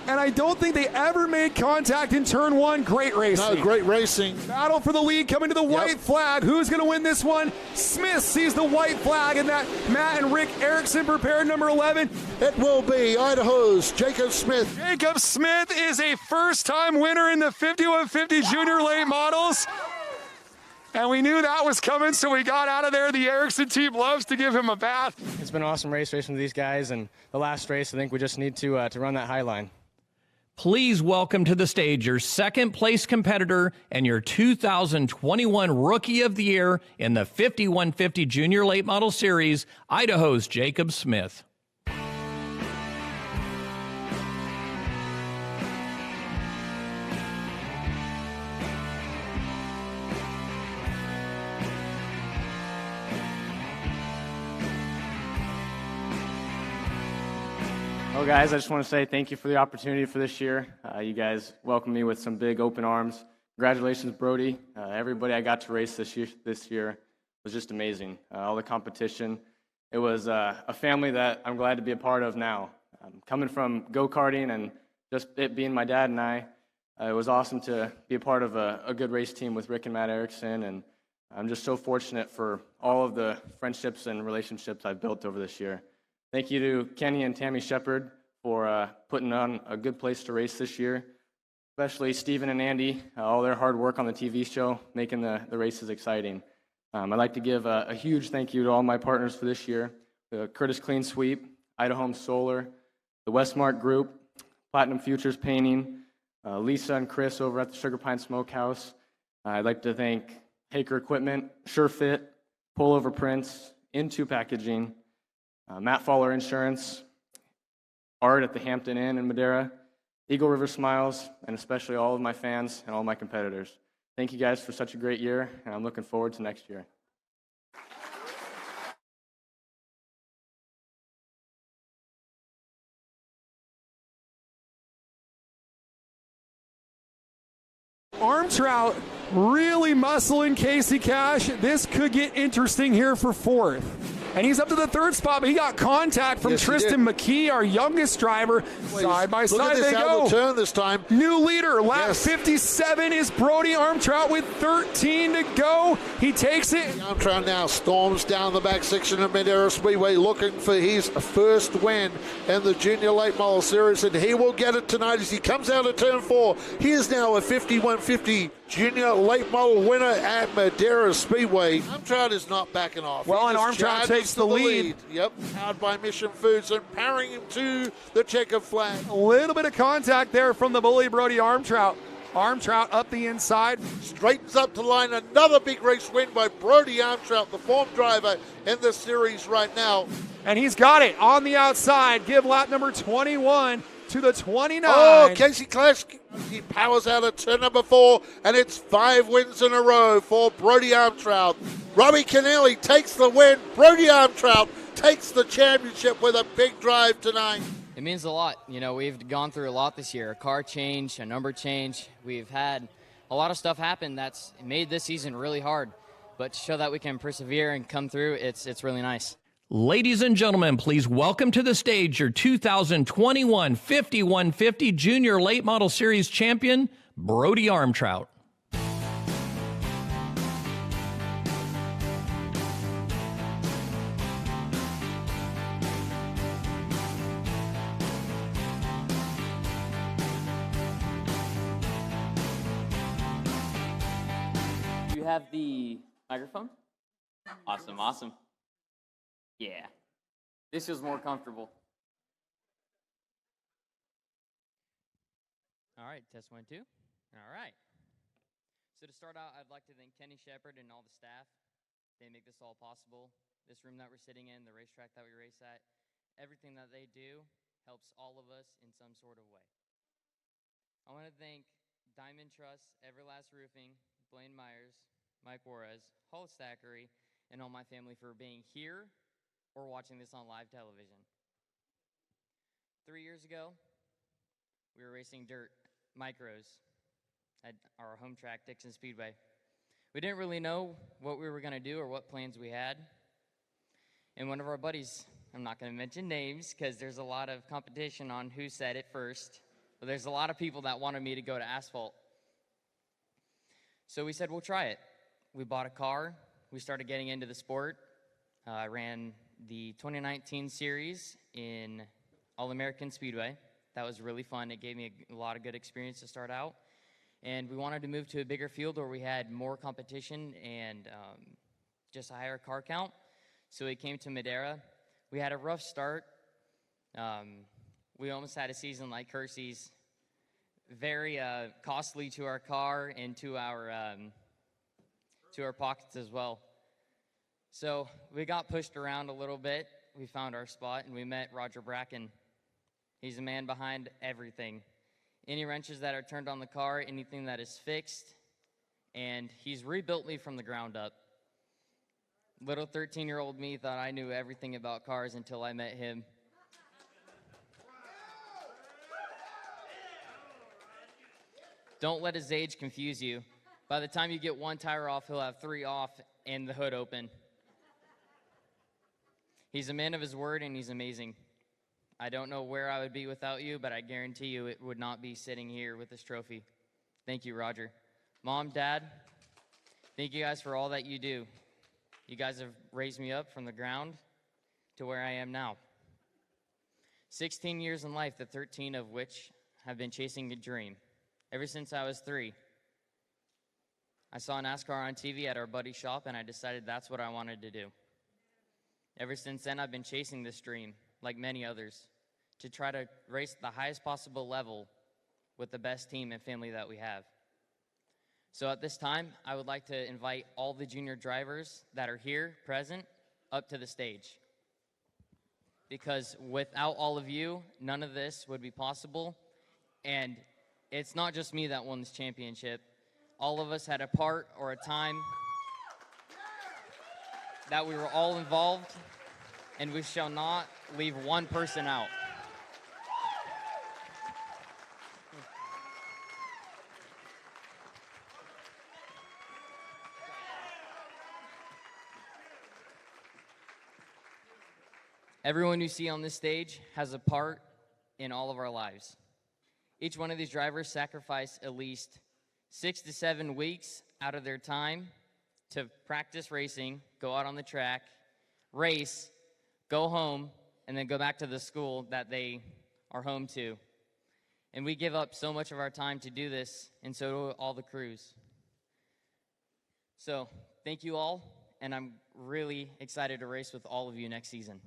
Speaker 14: and I don't think they ever made contact in turn 1. Great racing.
Speaker 9: No, great racing.
Speaker 14: Battle for the lead coming to the white flag. Who's going to win this one? Smith sees the white flag, and that Matt and Rick Erickson prepared number 11.
Speaker 9: It will be Idaho's Jacob Smith.
Speaker 14: Jacob Smith is a first-time winner in the 5150 Junior Late Models. And we knew that was coming, so we got out of there. The Erickson team loves to give him a bath.
Speaker 5: It's been an awesome race racing with these guys, and the last race, I think we just need to run that high line.
Speaker 1: Please welcome to the stage your second-place competitor and your 2021 Rookie of the Year in the 5150 Junior Late Model Series, Idaho's Jacob Smith.
Speaker 5: Well, guys, I just want to say thank you for the opportunity for this year. You guys welcomed me with some big open arms. Congratulations, Brody. Everybody I got to race this year was just amazing. All the competition. It was a family that I'm glad to be a part of now. Coming from go-karting and just it being my dad and I, it was awesome to be a part of a good race team with Rick and Matt Erickson, and I'm just so fortunate for all of the friendships and relationships I've built over this year. Thank you to Kenny and Tammy Shepard for putting on a good place to race this year, especially Steven and Andy, all their hard work on the TV show, making the races exciting. I'd like to give a huge thank you to all my partners for this year, the Curtis Clean Sweep, Idaho Solar, the Westmark Group, Platinum Futures Painting, Lisa and Chris over at the Sugar Pine Smokehouse. I'd like to thank Haker Equipment, SureFit, Pullover Prints, Into Packaging, Matt Fowler Insurance, Art at the Hampton Inn in Madera, Eagle River Smiles, and especially all of my fans and all my competitors. Thank you guys for such a great year, and I'm looking forward to next year.
Speaker 14: Arm Trout really muscling Casey Cash. This could get interesting here for fourth. And he's up to the third spot, but he got contact from Tristan McKee, our youngest driver. Side by side they go.
Speaker 9: Turn this time.
Speaker 14: New leader, lap 57 is Brody Armtrout with 13 to go. He takes it.
Speaker 9: Armtrout now storms down the back section of Madera Speedway looking for his first win in the Junior Late Model Series, and he will get it tonight as he comes out of turn 4. He is now a 5150 Junior Late Model winner at Madera Speedway. Armtrout is not backing off.
Speaker 14: Well, and Armtrout takes the lead.
Speaker 9: Yep, powered by Mission Foods and powering him to the checkered flag.
Speaker 14: A little bit of contact there from the bully Brody Armtrout. Armtrout up the inside.
Speaker 9: Straightens up to line. Another big race win by Brody Armtrout, the form driver in the series right now.
Speaker 14: And he's got it on the outside. Give lap number 21 to the 29.
Speaker 9: Oh, Casey Clash, he powers out of turn number 4, and it's 5 wins in a row for Brody Armtrout. Robbie Kennelly takes the win. Brody Armtrout takes the championship with a big drive tonight.
Speaker 8: It means a lot. You know, we've gone through a lot this year. A car change, a number change. We've had a lot of stuff happen that's made this season really hard. But to show that we can persevere and come through, it's really nice.
Speaker 1: Ladies and gentlemen, please welcome to the stage your 2021 5150 Junior Late Model Series champion, Brody Armtrout.
Speaker 10: You have the microphone? Awesome. Yeah. This feels more comfortable.
Speaker 8: All right, test 1, 2. All right. So to start out, I'd like to thank Kenny Shepard and all the staff. They make this all possible. This room that we're sitting in, the racetrack that we race at, everything that they do helps all of us in some sort of way. I want to thank Diamond Trust, Everlast Roofing, Blaine Myers, Mike Juarez, Hull Stackery, and all my family for being here or watching this on live television. 3 years ago, we were racing dirt, micros, at our home track, Dixon Speedway. We didn't really know what we were going to do or what plans we had. And one of our buddies, I'm not going to mention names because there's a lot of competition on who said it first, but there's a lot of people that wanted me to go to asphalt. So we said, we'll try it. We bought a car. We started getting into the sport. I ran the 2019 series in All-American Speedway. That was really fun. It gave me a lot of good experience to start out. And we wanted to move to a bigger field where we had more competition and just a higher car count. So we came to Madera. We had a rough start. We almost had a season like Kersey's. Very costly to our car and to our pockets as well. So we got pushed around a little bit. We found our spot, and we met Roger Bracken. He's the man behind everything. Any wrenches that are turned on the car, anything that is fixed, and he's rebuilt me from the ground up. Little 13-year-old me thought I knew everything about cars until I met him. Don't let his age confuse you. By the time you get one tire off, he'll have 3 off and the hood open. He's a man of his word, and he's amazing. I don't know where I would be without you, but I guarantee you it would not be sitting here with this trophy. Thank you, Roger. Mom, Dad, thank you guys for all that you do. You guys have raised me up from the ground to where I am now. 16 years in life, the 13 of which have been chasing a dream. Ever since I was 3, I saw NASCAR on TV at our buddy's shop, and I decided that's what I wanted to do. Ever since then, I've been chasing this dream, like many others, to try to race at the highest possible level with the best team and family that we have. So at this time, I would like to invite all the junior drivers that are here present up to the stage. Because without all of you, none of this would be possible. And it's not just me that won this championship. All of us had a part or a time that we were all involved, and we shall not leave one person out. Everyone you see on this stage has a part in all of our lives. Each one of these drivers sacrificed at least 6 to 7 weeks out of their time to practice racing, go out on the track, race, go home, and then go back to the school that they are home to. And we give up so much of our time to do this, and so do all the crews. So thank you all, and I'm really excited to race with all of you next season.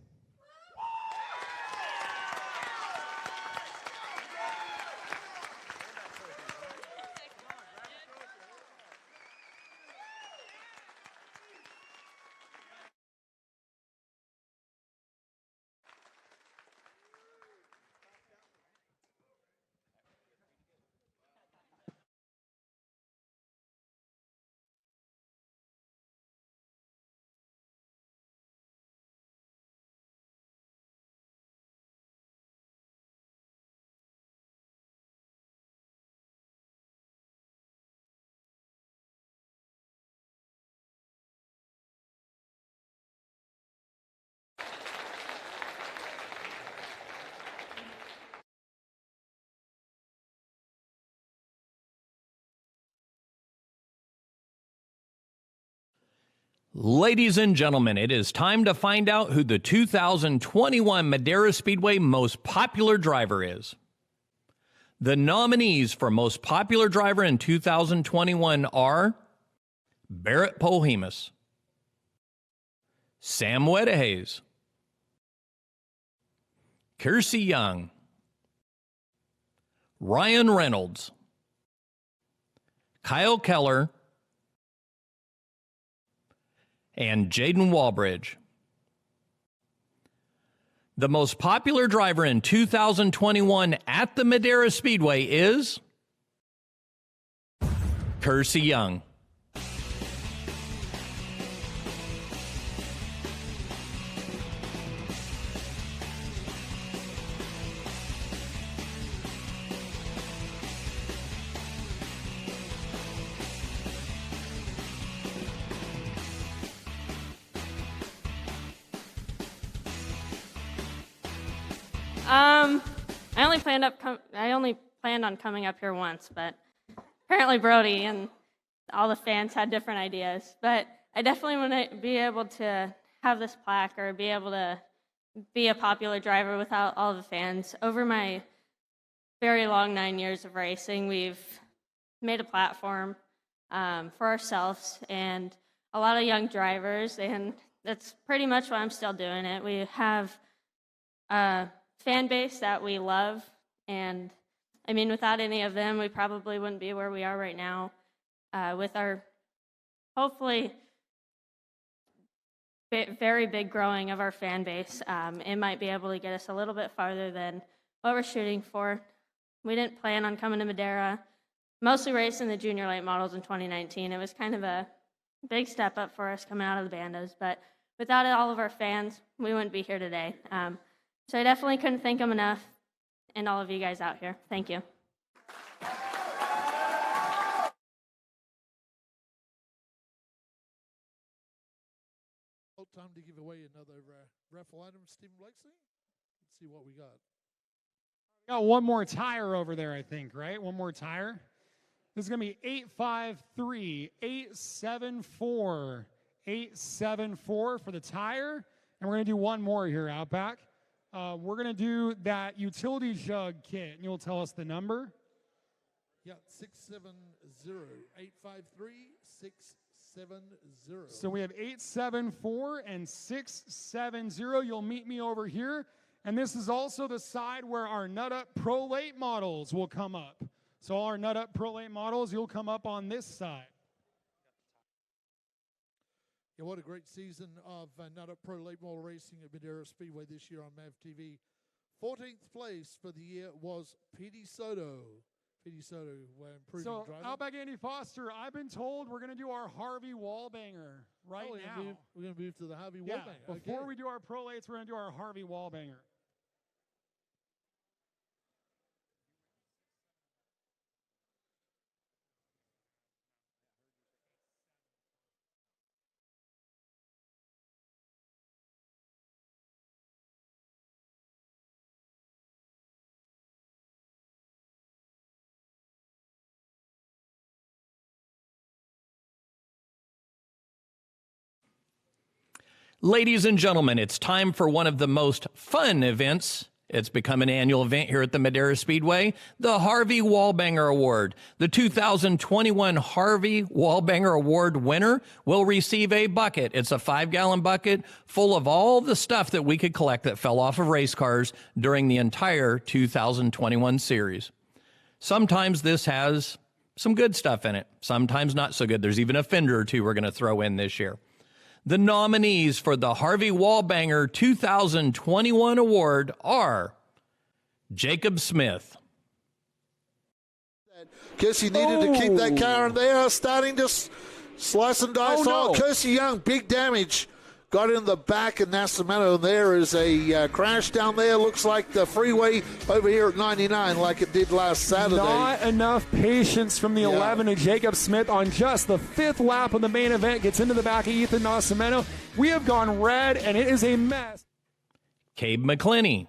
Speaker 1: Ladies and gentlemen, it is time to find out who the 2021 Madera Speedway most popular driver is. The nominees for most popular driver in 2021 are Barrett Polhemus, Sam Wedehays, Kiersey Young, Ryan Reynolds, Kyle Keller, and Jaden Walbridge. The most popular driver in 2021 at the Madera Speedway is Kiersey Young.
Speaker 17: I only planned on coming up here once, but apparently Brody and all the fans had different ideas. But I definitely want to be able to have this plaque or be able to be a popular driver without all the fans. Over my very long 9 years of racing, we've made a platform for ourselves and a lot of young drivers, and that's pretty much why I'm still doing it. We have a fan base that we love, and I mean, without any of them, we probably wouldn't be where we are right now. With our hopefully very big growing of our fan base, it might be able to get us a little bit farther than what we're shooting for. We didn't plan on coming to Madera, mostly racing the junior late models in 2019. It was kind of a big step up for us coming out of the bandos, but without all of our fans, we wouldn't be here today. So I definitely couldn't thank them enough, and all of you guys out here. Thank you.
Speaker 6: Well, time to give away another raffle item, Stephen Blakeslee. Let's see what we got.
Speaker 7: Got one more tire over there, I think, right? One more tire. This is going to be 853-874-874 for the tire. And we're going to do one more here, Outback. We're going to do that utility jug kit, and you'll tell us the number.
Speaker 6: Yeah, 670-853-670.
Speaker 7: So we have 874 and 670. You'll meet me over here. And this is also the side where our Nut Up Pro Late models will come up. So all our Nut Up Pro Late models, you'll come up on this side.
Speaker 6: Yeah, what a great season of Nut Up Pro Late Model Racing at Madera Speedway this year on MAV TV. 14th place for the year was Petey Soto. Petey Soto, improving
Speaker 7: So
Speaker 6: driver.
Speaker 7: Outback Andy Foster, I've been told we're going to do our Harvey Wallbanger right now.
Speaker 6: We're going to move to the Harvey
Speaker 7: Yeah,
Speaker 6: Wallbanger.
Speaker 7: before we do our Pro Lates, we're going to do our Harvey Wallbanger.
Speaker 1: Ladies and gentlemen, it's time for one of the most fun events. It's become an annual event here at the Madera Speedway, the Harvey Wallbanger Award. The 2021 Harvey Wallbanger Award winner will receive a bucket. It's a 5-gallon bucket full of all the stuff that we could collect that fell off of race cars during the entire 2021 series. Sometimes this has some good stuff in it, sometimes not so good. There's even a fender or two we're going to throw in this year. The nominees for the Harvey Wallbanger 2021 award are Jacob Smith.
Speaker 9: Kersey needed to keep that car, and they are starting to slice and dice. Kersey Young, big damage. Got in the back of Nascimento, and there is a crash down there. Looks like the freeway over here at 99 like it did last Saturday.
Speaker 14: Not enough patience from the 11 of Jacob Smith on just the 5th lap of the main event. Gets into the back of Ethan Nascimento. We have gone red, and it is a mess.
Speaker 1: Cabe McClinney.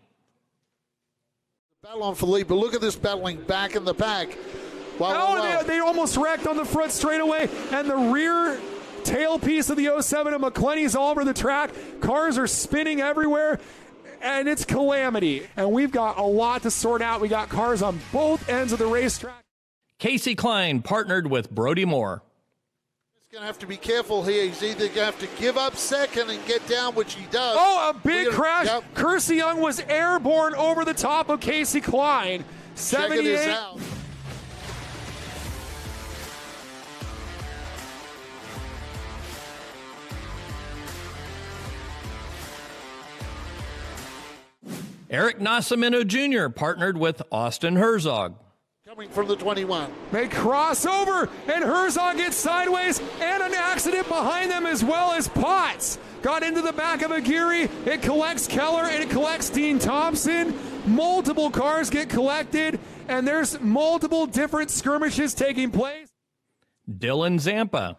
Speaker 9: Battle on for lead, but look at this battling back in the pack.
Speaker 14: They almost wrecked on the front straightaway, and the rear tailpiece of the 07 of McClenny's all over the track. Cars are spinning everywhere, and it's calamity. And we've got a lot to sort out. We got cars on both ends of the racetrack.
Speaker 1: Casey Klein partnered with Brody Moore.
Speaker 9: He's going to have to be careful here. He's either going to have to give up second and get down, which he does.
Speaker 14: Oh, a big crash. Yep. Kersey Young was airborne over the top of Casey Klein. 78.
Speaker 9: Check it out.
Speaker 1: Eric Nascimento Jr. partnered with Austin Herzog.
Speaker 9: Coming from the 21.
Speaker 14: They cross over, and Herzog gets sideways, and an accident behind them as well as Potts. Got into the back of Aguirre. It collects Keller, and it collects Dean Thompson. Multiple cars get collected, and there's multiple different skirmishes taking place.
Speaker 1: Dylan Zampa.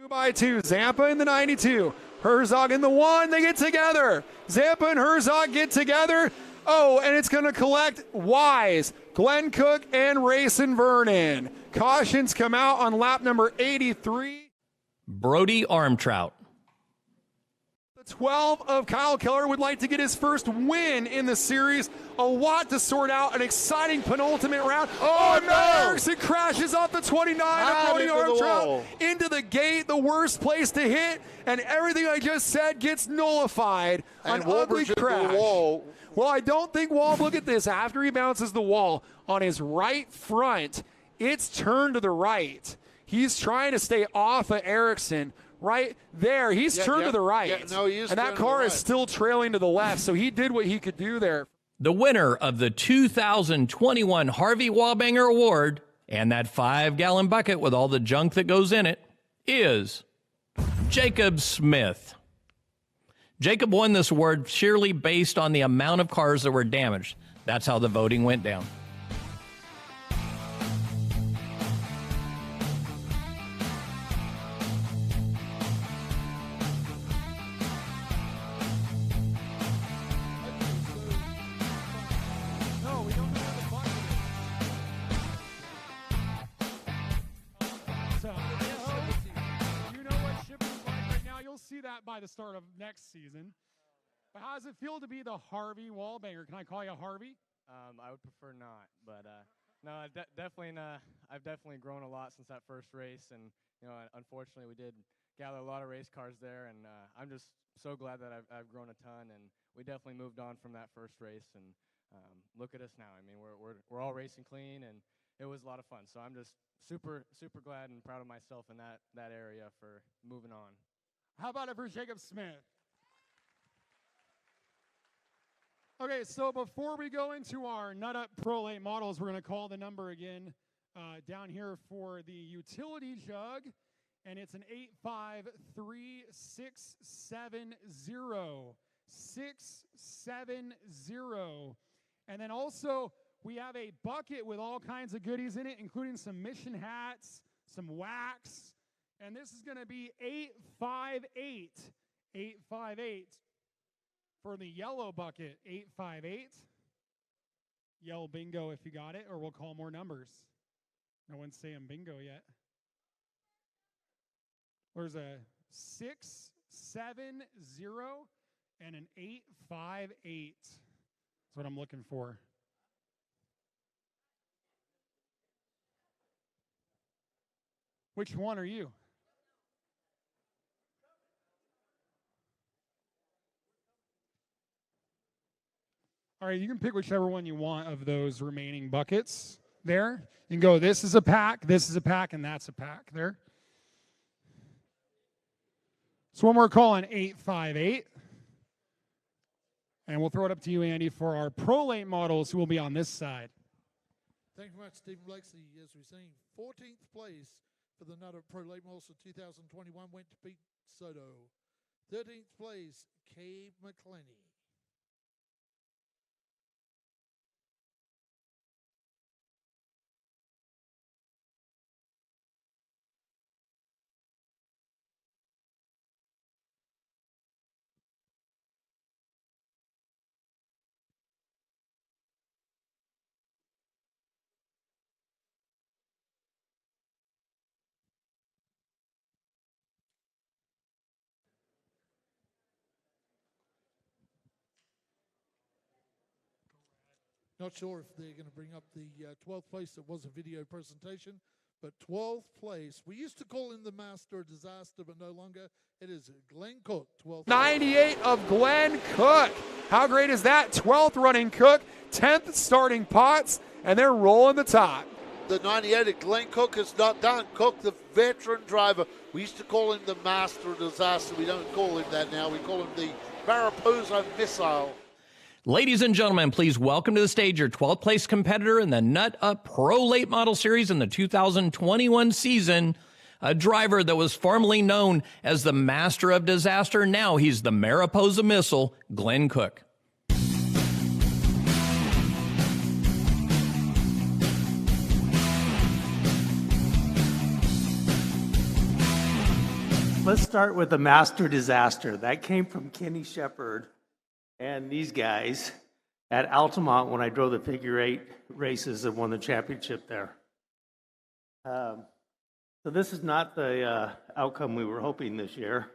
Speaker 14: 2x2, Zampa in the 92. Herzog in the 1, they get together. Zampa and Herzog get together. Oh, and it's going to collect Wise, Glenn Cook, and Rayson Vernon. Cautions come out on lap number 83.
Speaker 1: Brody Armtrout.
Speaker 14: The 12 of Kyle Keller would like to get his first win in the series. A lot to sort out, an exciting penultimate round. Oh no! Erickson crashes off the 29 of Brody Armtrout into the gate, the worst place to hit, and everything I just said gets nullified.
Speaker 9: And
Speaker 14: an ugly crash.
Speaker 9: The wall.
Speaker 14: Well, I don't think Wall, look at this, after he bounces the wall on his right front, it's turned to the right. He's trying to stay off of Erickson. Right there, he's turned to the right.
Speaker 9: Yeah, no, he is
Speaker 14: and that car is still trailing to the left, so he did what he could do there.
Speaker 1: The winner of the 2021 Harvey Wallbanger Award and that 5-gallon bucket with all the junk that goes in it is Jacob Smith. Jacob won this award sheerly based on the amount of cars that were damaged. That's how the voting went down.
Speaker 7: that by the start of next season. But how does it feel to be the Harvey Wallbanger? Can I call you Harvey?
Speaker 5: I would prefer not, but no, I've definitely grown a lot since that first race, and unfortunately we did gather a lot of race cars there, and I'm just so glad that I've grown a ton, and we definitely moved on from that first race, and look at us now. I mean, we're all racing clean, and it was a lot of fun. So I'm just super glad and proud of myself in that area for moving on.
Speaker 7: How about it for Jacob Smith? Okay, so before we go into our Nut Up Pro Late models, we're going to call the number again down here for the utility jug, and it's an 853670. 670. And then also, we have a bucket with all kinds of goodies in it, including some mission hats, some wax, and this is going to be 858. 858. For the yellow bucket, 858. Yell bingo if you got it, or we'll call more numbers. No one's saying bingo yet. There's a 670 and an 858. That's what I'm looking for. Which one are you? All right, you can pick whichever one you want of those remaining buckets there. You can go, this is a pack, and that's a pack there. So one more call on 858. And we'll throw it up to you, Andy, for our Pro Late models who will be on this side.
Speaker 6: Thank you very much, Stephen Blakeslee. As we've seen, 14th place for the Nut Up Pro Late models for 2021 went to Pete Soto. 13th place, Cave McClenny. Not sure if they're going to bring up the 12th place. That was a video presentation, but 12th place. We used to call him the Master of Disaster, but no longer. It is Glenn Cook, 12th.
Speaker 14: 98 of Glenn Cook. How great is that? 12th running Cook, 10th starting Potts, and they're rolling the top.
Speaker 9: The 98 of Glenn Cook is not done. Cook, the veteran driver. We used to call him the Master of Disaster. We don't call him that now. We call him the Mariposa Missile.
Speaker 1: Ladies and gentlemen, please welcome to the stage your 12th place competitor in the Nut Up Pro Late Model Series in the 2021 season, a driver that was formerly known as the Master of Disaster. Now he's the Mariposa Missile, Glenn Cook.
Speaker 3: Let's start with the Master Disaster. That came from Kenny Shepard and these guys at Altamont when I drove the figure 8 races and won the championship there. So this is not the outcome we were hoping this year.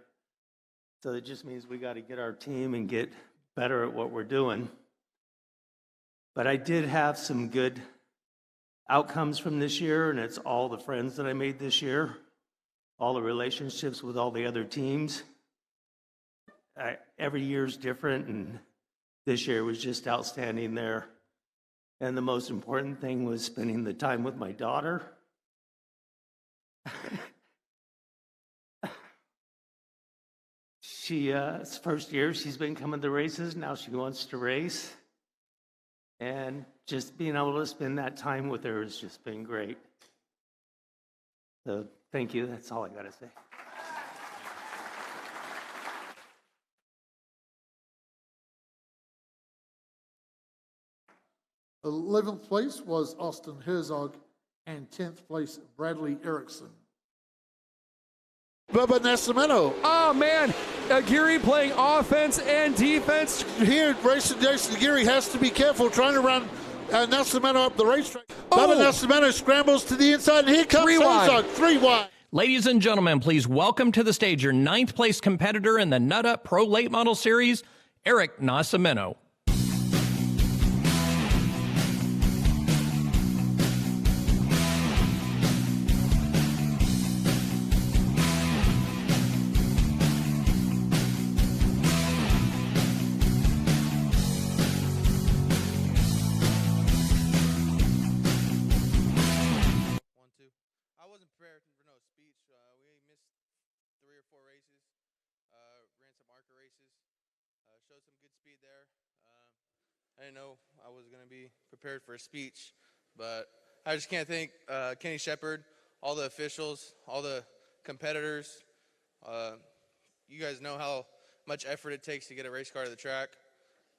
Speaker 3: So it just means we got to get our team and get better at what we're doing. But I did have some good outcomes from this year, and it's all the friends that I made this year, all the relationships with all the other teams. Every year's different, and this year was just outstanding there. And the most important thing was spending the time with my daughter. It's first year she's been coming to races. Now she wants to race. And just being able to spend that time with her has just been great. So thank you. That's all I got to say.
Speaker 6: 11th place was Austin Herzog, and 10th place, Bradley Erickson.
Speaker 9: Bubba Nascimento.
Speaker 14: Oh, man. Aguirre playing offense and defense.
Speaker 9: Here, racing Jason Aguirre has to be careful trying to run Nascimento up the racetrack. Bubba Nascimento scrambles to the inside, and here comes Herzog, 3 wide.
Speaker 1: Ladies and gentlemen, please welcome to the stage your 9th place competitor in the Nut Up Pro Late Model Series, Eric Nascimento.
Speaker 11: I didn't know I was going to be prepared for a speech, but I just can't thank Kenny Shepard, all the officials, all the competitors. You guys know how much effort it takes to get a race car to the track.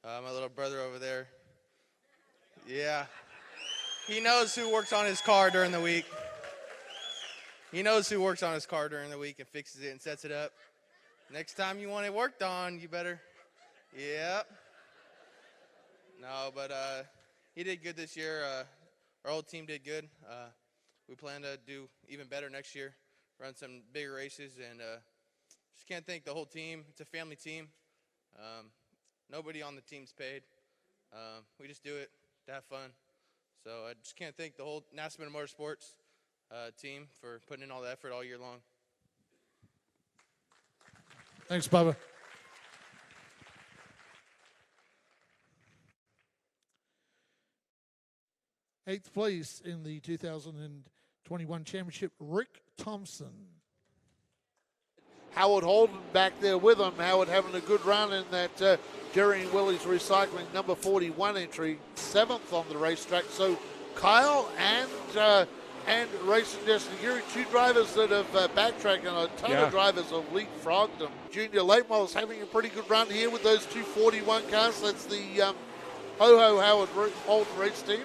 Speaker 11: My little brother over there, yeah, he knows who works on his car during the week. He knows who works on his car during the week and fixes it and sets it up. Next time you want it worked on, you better, yep. No, but he did good this year. Our whole team did good. We plan to do even better next year, run some bigger races, and just can't thank the whole team. It's a family team. Nobody on the team's paid. We just do it to have fun. So I just can't thank the whole Nascimento Motorsports team for putting in all the effort all year long.
Speaker 6: Thanks, Bubba. Eighth place in the 2021 championship, Rick Thompson.
Speaker 9: Howard Holden back there with him. Howard having a good run in that Jerry and Willie's Recycling number 41 entry, 7th on the racetrack. So Kyle and Racing Destiny Geary, 2 drivers that have backtracked, and a ton of drivers have leapfrogged them. Junior Late Models having a pretty good run here with those 241 cars. That's the Ho-Ho Howard Holden race team.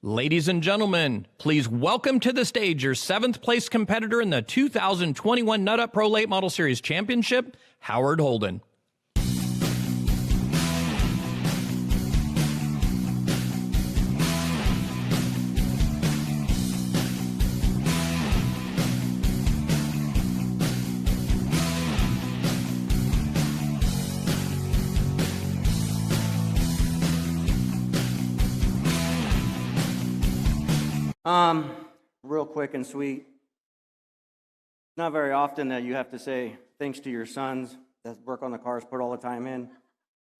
Speaker 1: Ladies and gentlemen, please welcome to the stage your 7th place competitor in the 2021 Nut Up Pro Late Model Series Championship, Howard Holden.
Speaker 13: Real quick and sweet. It's not very often that you have to say thanks to your sons that work on the cars, put all the time in.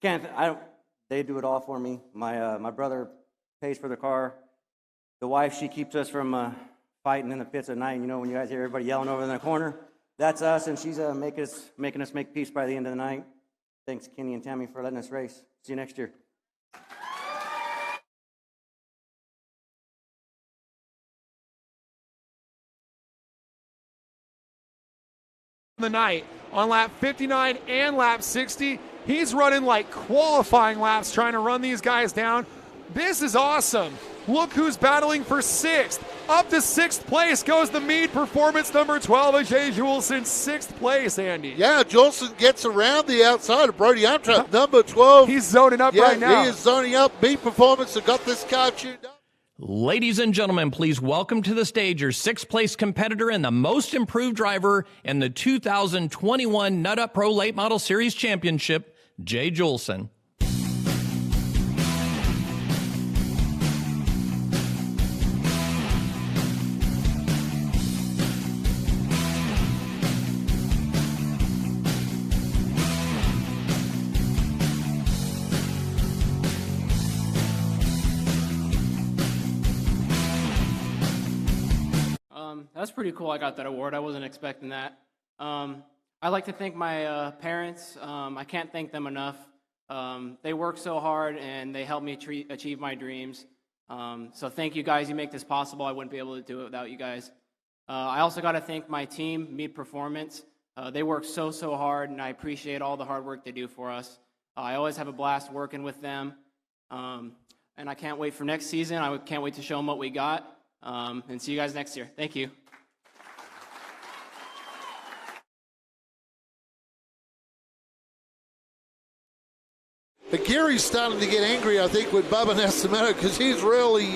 Speaker 13: They do it all for me. My brother pays for the car. The wife, she keeps us from fighting in the pits at night. You know, when you guys hear everybody yelling over in the corner, that's us, and she's making us make peace by the end of the night. Thanks, Kenny and Tammy, for letting us race. See you next year.
Speaker 14: The night on lap 59 and lap 60. He's running like qualifying laps trying to run these guys down. This is awesome. Look who's battling for 6th. Up to 6th place goes the Meade Performance number 12 of Jay Julson, 6th place, Andy.
Speaker 9: Yeah, Julson gets around the outside of Brody Amtrap, number 12.
Speaker 14: He's zoning up right now.
Speaker 9: He is zoning up. Meade Performance have got this car tuned up.
Speaker 1: Ladies and gentlemen, please welcome to the stage your 6th place competitor and the most improved driver in the 2021 Nut Up Pro Late Model Series Championship, Jay Julson.
Speaker 23: That's pretty cool. I got that award. I wasn't expecting that. I'd like to thank my parents. I can't thank them enough. They work so hard and they help me achieve my dreams. So thank you guys. You make this possible. I wouldn't be able to do it without you guys. I also got to thank my team, Meade Performance. They work so hard, and I appreciate all the hard work they do for us. I always have a blast working with them. And I can't wait for next season. I can't wait to show them what we got. And see you guys next year. Thank you.
Speaker 9: But Gary's starting to get angry, I think, with Bubba Nascimento because he's really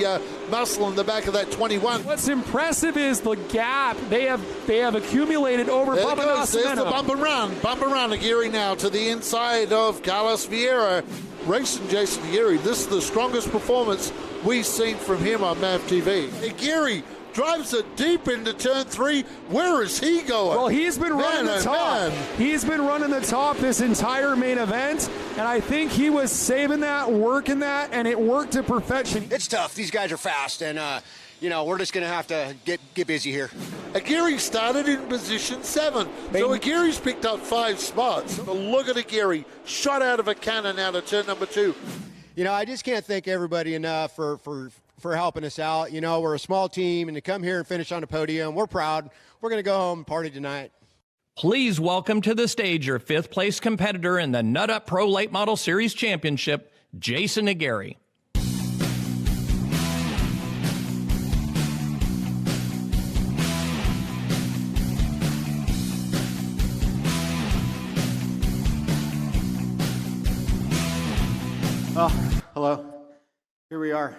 Speaker 9: muscling the back of that 21.
Speaker 14: What's impressive is the gap they have accumulated over
Speaker 9: There
Speaker 14: Bubba
Speaker 9: it goes.
Speaker 14: Nascimento.
Speaker 9: There's the bump and run of Gary now to the inside of Carlos Vieira. Racing Jason Gary. This is the strongest performance we've seen from him on MAV TV. Hey, Gary drives it deep into turn 3. Where is he going?
Speaker 14: Well, he's been running the top. He's been running the top this entire main event, and I think he was saving that, working that, and it worked to perfection.
Speaker 15: It's tough. These guys are fast, and we're just going to have to get busy here.
Speaker 9: Aguirre started in position 7, so Aguirre's picked up 5 spots. But look at Aguirre, shot out of a cannon out of turn number 2.
Speaker 15: I just can't thank everybody enough for helping us out. We're a small team, and to come here and finish on the podium, we're proud. We're going to go home and party tonight.
Speaker 1: Please welcome to the stage your 5th place competitor in the Nut Up Pro Late Model Series Championship, Jason Aguirre.
Speaker 16: Oh, hello. Here we are.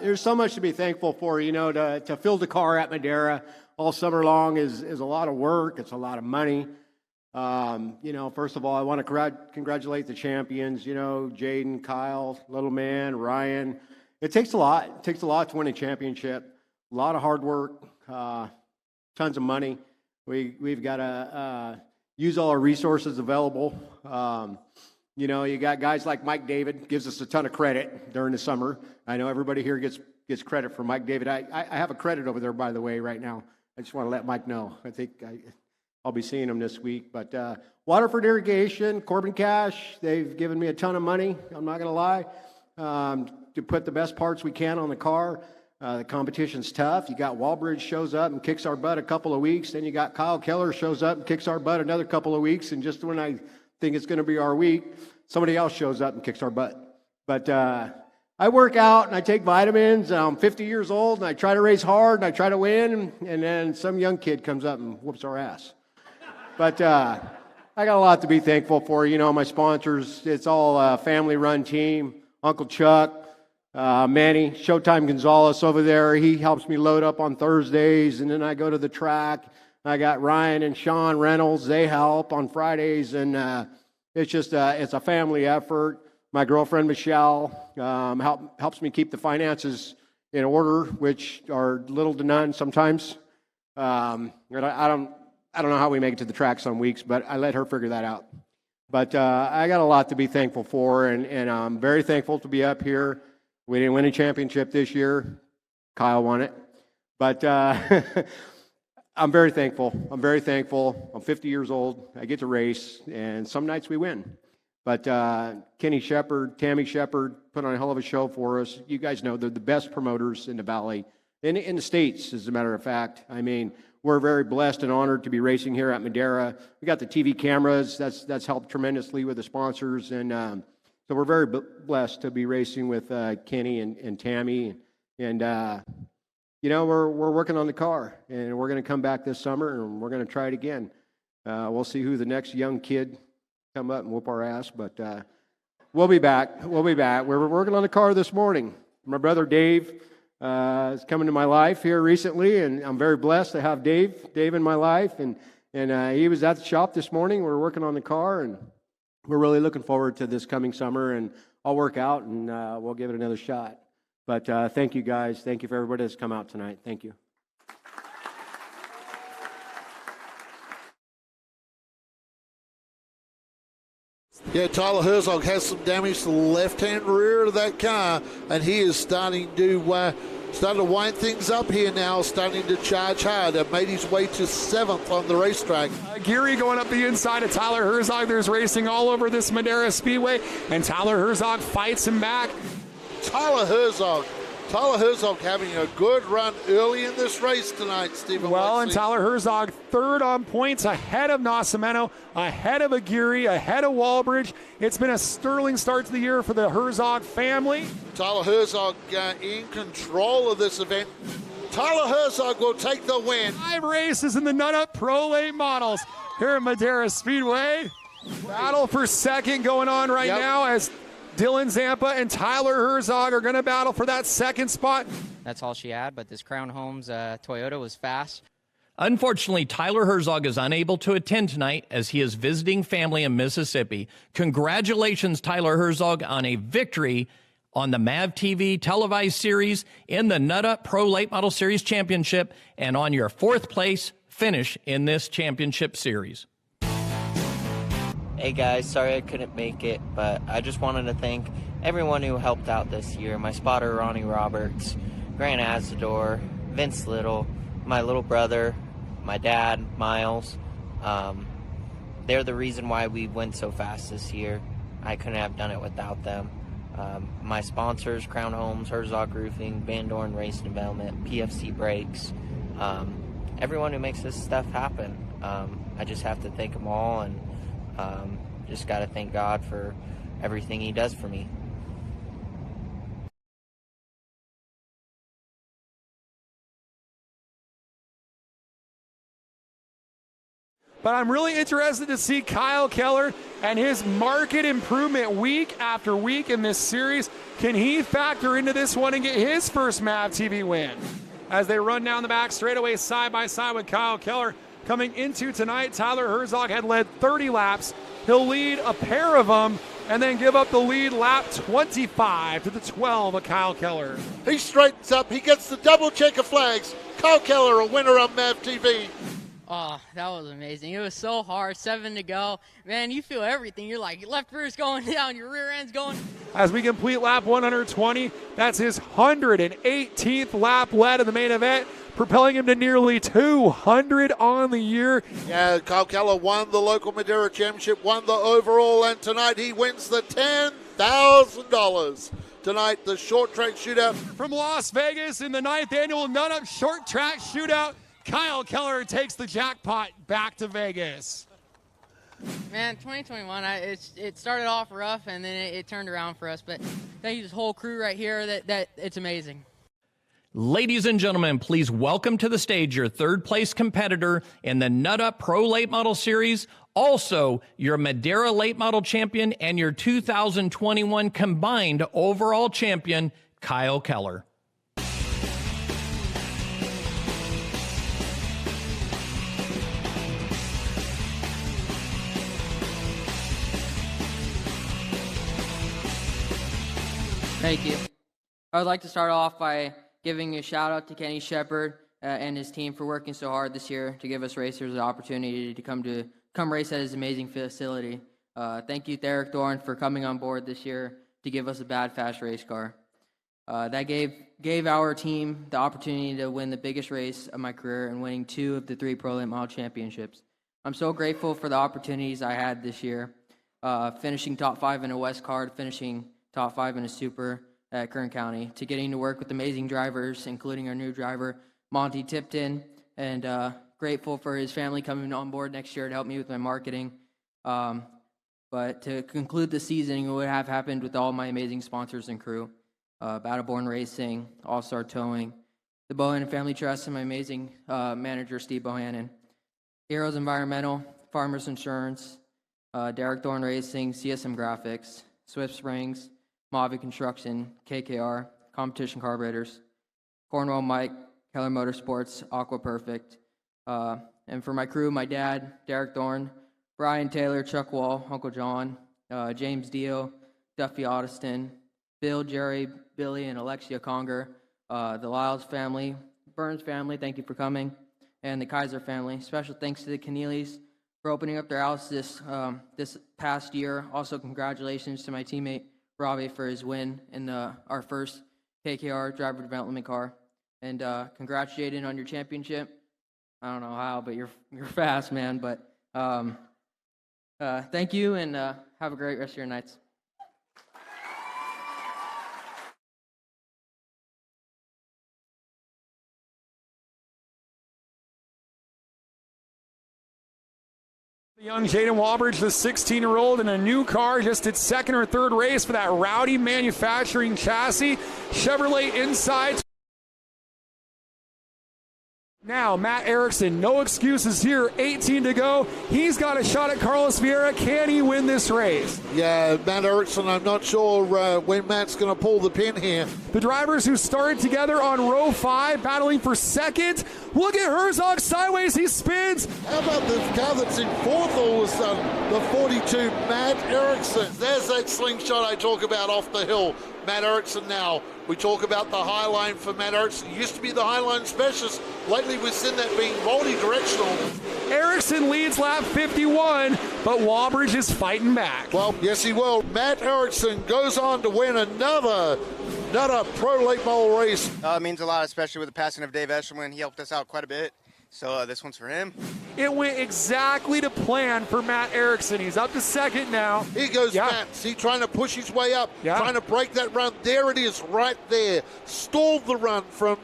Speaker 16: There's so much to be thankful for, to fill the car at Madera all summer long is a lot of work. It's a lot of money. First of all, I want to congratulate the champions, Jaden, Kyle, Little Man, Ryan. It takes a lot. It takes a lot to win a championship. A lot of hard work, tons of money. We've got to use all our resources available. You got guys like Mike David, gives us a ton of credit during the summer. I know everybody here gets credit for Mike David. I have a credit over there, by the way, right now. I just want to let Mike know. I think I'll be seeing him this week. But Waterford Irrigation, Corbin Cash, they've given me a ton of money, I'm not going to lie, to put the best parts we can on the car. The competition's tough. You got Walbridge shows up and kicks our butt a couple of weeks. Then you got Kyle Keller shows up and kicks our butt another couple of weeks. And just when I think it's going to be our week, somebody else shows up and kicks our butt. But I work out and I take vitamins. I'm 50 years old and I try to race hard and I try to win. And then some young kid comes up and whoops our ass. But I got a lot to be thankful for. My sponsors, it's all a family-run team. Uncle Chuck, Manny, Showtime Gonzalez over there. He helps me load up on Thursdays. And then I go to the track. I got Ryan and Sean Reynolds. They help on Fridays. And it's just it's a family effort. My girlfriend, Michelle, helps me keep the finances in order, which are little to none sometimes. I don't know how we make it to the track some weeks, but I let her figure that out. But I got a lot to be thankful for, and I'm very thankful to be up here. We didn't win a championship this year. Kyle won it. But I'm very thankful. I'm 50 years old. I get to race, and some nights we win. But Kenny Shepard, Tammy Shepard put on a hell of a show for us. You guys know they're the best promoters in the Valley, in the States, as a matter of fact. I mean, we're very blessed and honored to be racing here at Madera. We got the TV cameras. That's helped tremendously with the sponsors. And so we're very blessed to be racing with Kenny and Tammy. And we're working on the car, and we're going to come back this summer, and we're going to try it again. We'll see who the next young kid come up and whoop our ass, but we'll be back. We're working on the car this morning. My brother Dave is coming to my life here recently, and I'm very blessed to have Dave in my life. And he was at the shop this morning. We're working on the car, and we're really looking forward to this coming summer. And I'll work out, and we'll give it another shot. But thank you, guys. Thank you for everybody that's come out tonight. Thank you.
Speaker 9: Yeah, Tyler Herzog has some damage to the left-hand rear of that car, and he is starting to wind things up here now, starting to charge hard. Made his way to 7th on the racetrack.
Speaker 14: Geary going up the inside of Tyler Herzog. There's racing all over this Madera Speedway, and Tyler Herzog fights him back.
Speaker 9: Tyler Herzog having a good run early in this race tonight, Stephen.
Speaker 14: Well, and Tyler Herzog third on points, ahead of Nascimento, ahead of Aguirre, ahead of Walbridge. It's been a sterling start to the year for the Herzog family.
Speaker 9: Tyler Herzog in control of this event. Tyler Herzog will take the win.
Speaker 14: 5 races in the Nut Up Pro Late Models here at Madera Speedway. Battle for second going on right now as Dylan Zampa and Tyler Herzog are going to battle for that second spot.
Speaker 18: That's all she had, but this Crown Homes Toyota was fast.
Speaker 1: Unfortunately, Tyler Herzog is unable to attend tonight as he is visiting family in Mississippi. Congratulations, Tyler Herzog, on a victory on the MAV TV televised series in the Nut Up Pro Late Model Series Championship and on your 4th place finish in this championship series.
Speaker 20: Hey guys, sorry I couldn't make it, but I just wanted to thank everyone who helped out this year. My spotter, Ronnie Roberts, Grant Azador, Vince Little, my little brother, my dad, Miles. They're the reason why we went so fast this year. I couldn't have done it without them. My sponsors, Crown Homes, Herzog Roofing, Van Dorn Race Development, PFC Brakes, everyone who makes this stuff happen. I just have to thank them all, and just got to thank God for everything he does for me.
Speaker 14: But I'm really interested to see Kyle Keller and his market improvement week after week in this series. Can he factor into this one and get his first MAV TV win? As they run down the back straightaway side by side with Kyle Keller. Coming into tonight, Tyler Herzog had led 30 laps. He'll lead a pair of them and then give up the lead lap 25 to the 12 of Kyle Keller.
Speaker 9: He straightens up. He gets the double check of flags. Kyle Keller, a winner on MAV TV.
Speaker 21: Oh, that was amazing. It was so hard. 7 to go. Man, you feel everything. You're like, your left rear's going down, your rear end's going.
Speaker 14: As we complete lap 120, that's his 118th lap led in the main event, propelling him to nearly 200 on the year.
Speaker 9: Yeah, Kyle Keller won the local Madera Championship, won the overall, and tonight he wins the $10,000. Tonight, the short track shootout.
Speaker 14: From Las Vegas in the 9th annual Nut Up Short Track Shootout, Kyle Keller takes the jackpot back to Vegas.
Speaker 21: Man, 2021, it started off rough, and then it turned around for us. But thank you to this whole crew right here. That it's amazing.
Speaker 1: Ladies and gentlemen, please welcome to the stage your 3rd place competitor in the Nut Up Pro Late Model Series, also your Madera Late Model Champion and your 2021 combined overall champion, Kyle Keller.
Speaker 21: Thank you. I would like to start off by giving a shout out to Kenny Shepard and his team for working so hard this year to give us racers the opportunity to come race at his amazing facility. Thank you, Derek Dorn, for coming on board this year to give us a bad, fast race car. That gave our team the opportunity to win the biggest race of my career and winning 2 of the 3 Pro Late Model Championships. I'm so grateful for the opportunities I had this year, finishing top 5 in a West Card, finishing top 5 in a Super at Kern County, to getting to work with amazing drivers, including our new driver, Monty Tipton, and grateful for his family coming on board next year to help me with my marketing. But to conclude the season, what would have happened with all my amazing sponsors and crew, Battleborn Racing, All-Star Towing, the Bohannon Family Trust, and my amazing manager, Steve Bohannon, Heroes Environmental, Farmers Insurance, Derek Thorne Racing, CSM Graphics, Swift Springs, Mavi Construction, KKR, Competition Carburetors, Cornwall Mike, Keller Motorsports, Aqua Perfect, and for my crew, my dad, Derek Thorne, Brian Taylor, Chuck Wall, Uncle John, James Dio, Duffy Ottiston, Bill, Jerry, Billy, and Alexia Conger, the Lyles family, Burns family, thank you for coming, and the Kaiser family. Special thanks to the Keneally's for opening up their house this past year. Also, congratulations to my teammate, Robbie, for his win in our first KKR driver development car. And congratulating on your championship. I don't know how, but you're fast, man. But thank you, and have a great rest of your nights.
Speaker 14: Young Jaden Walbridge, the 16-year-old, in a new car, just its 2nd or 3rd race for that Rowdy Manufacturing chassis. Chevrolet inside. Now, Matt Erickson, no excuses here, 18 to go. He's got a shot at Carlos Vieira. Can he win this race?
Speaker 9: Yeah, Matt Erickson, I'm not sure when Matt's going to pull the pin here.
Speaker 14: The drivers who started together on row 5, battling for second. Look at Herzog sideways, he spins.
Speaker 9: How about the car that's in fourth all of a sudden? The 42, Matt Erickson. There's that slingshot I talk about off the hill. Matt Erickson now. We talk about the high line for Matt Erickson. He used to be the high line specialist. Lately we've seen that being multi-directional.
Speaker 14: Erickson leads lap 51, but Wallbridge is fighting back.
Speaker 9: Well, yes he will. Matt Erickson goes on to win another pro late model race.
Speaker 2: It means a lot, especially with the passing of Dave Eshelman. He helped us out quite a bit. So this one's for him.
Speaker 14: It went exactly to plan for Matt Erickson. He's up to second now.
Speaker 9: Here goes Matt. Is he trying to push his way up? Trying to break that run. There it is right there. Stalled the run from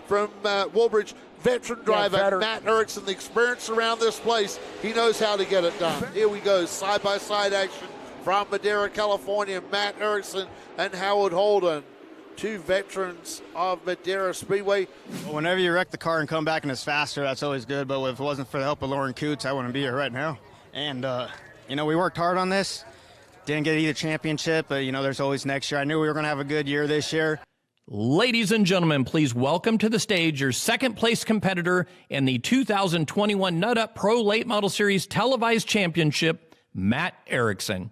Speaker 9: Wallbridge. Veteran driver Matt Erickson, the experience around this place. He knows how to get it done. Here we go, side-by-side action from Madera, California. Matt Erickson and Howard Holden. Two veterans of Madera Speedway.
Speaker 2: Well, whenever you wreck the car and come back and it's faster, that's always good. But if it wasn't for the help of Lauren Coots, I wouldn't be here right now. And, we worked hard on this. Didn't get either championship, but, there's always next year. I knew we were going to have a good year this year.
Speaker 1: Ladies and gentlemen, please welcome to the stage your second-place competitor in the 2021 Nut Up Pro Late Model Series Televised Championship, Matt Erickson.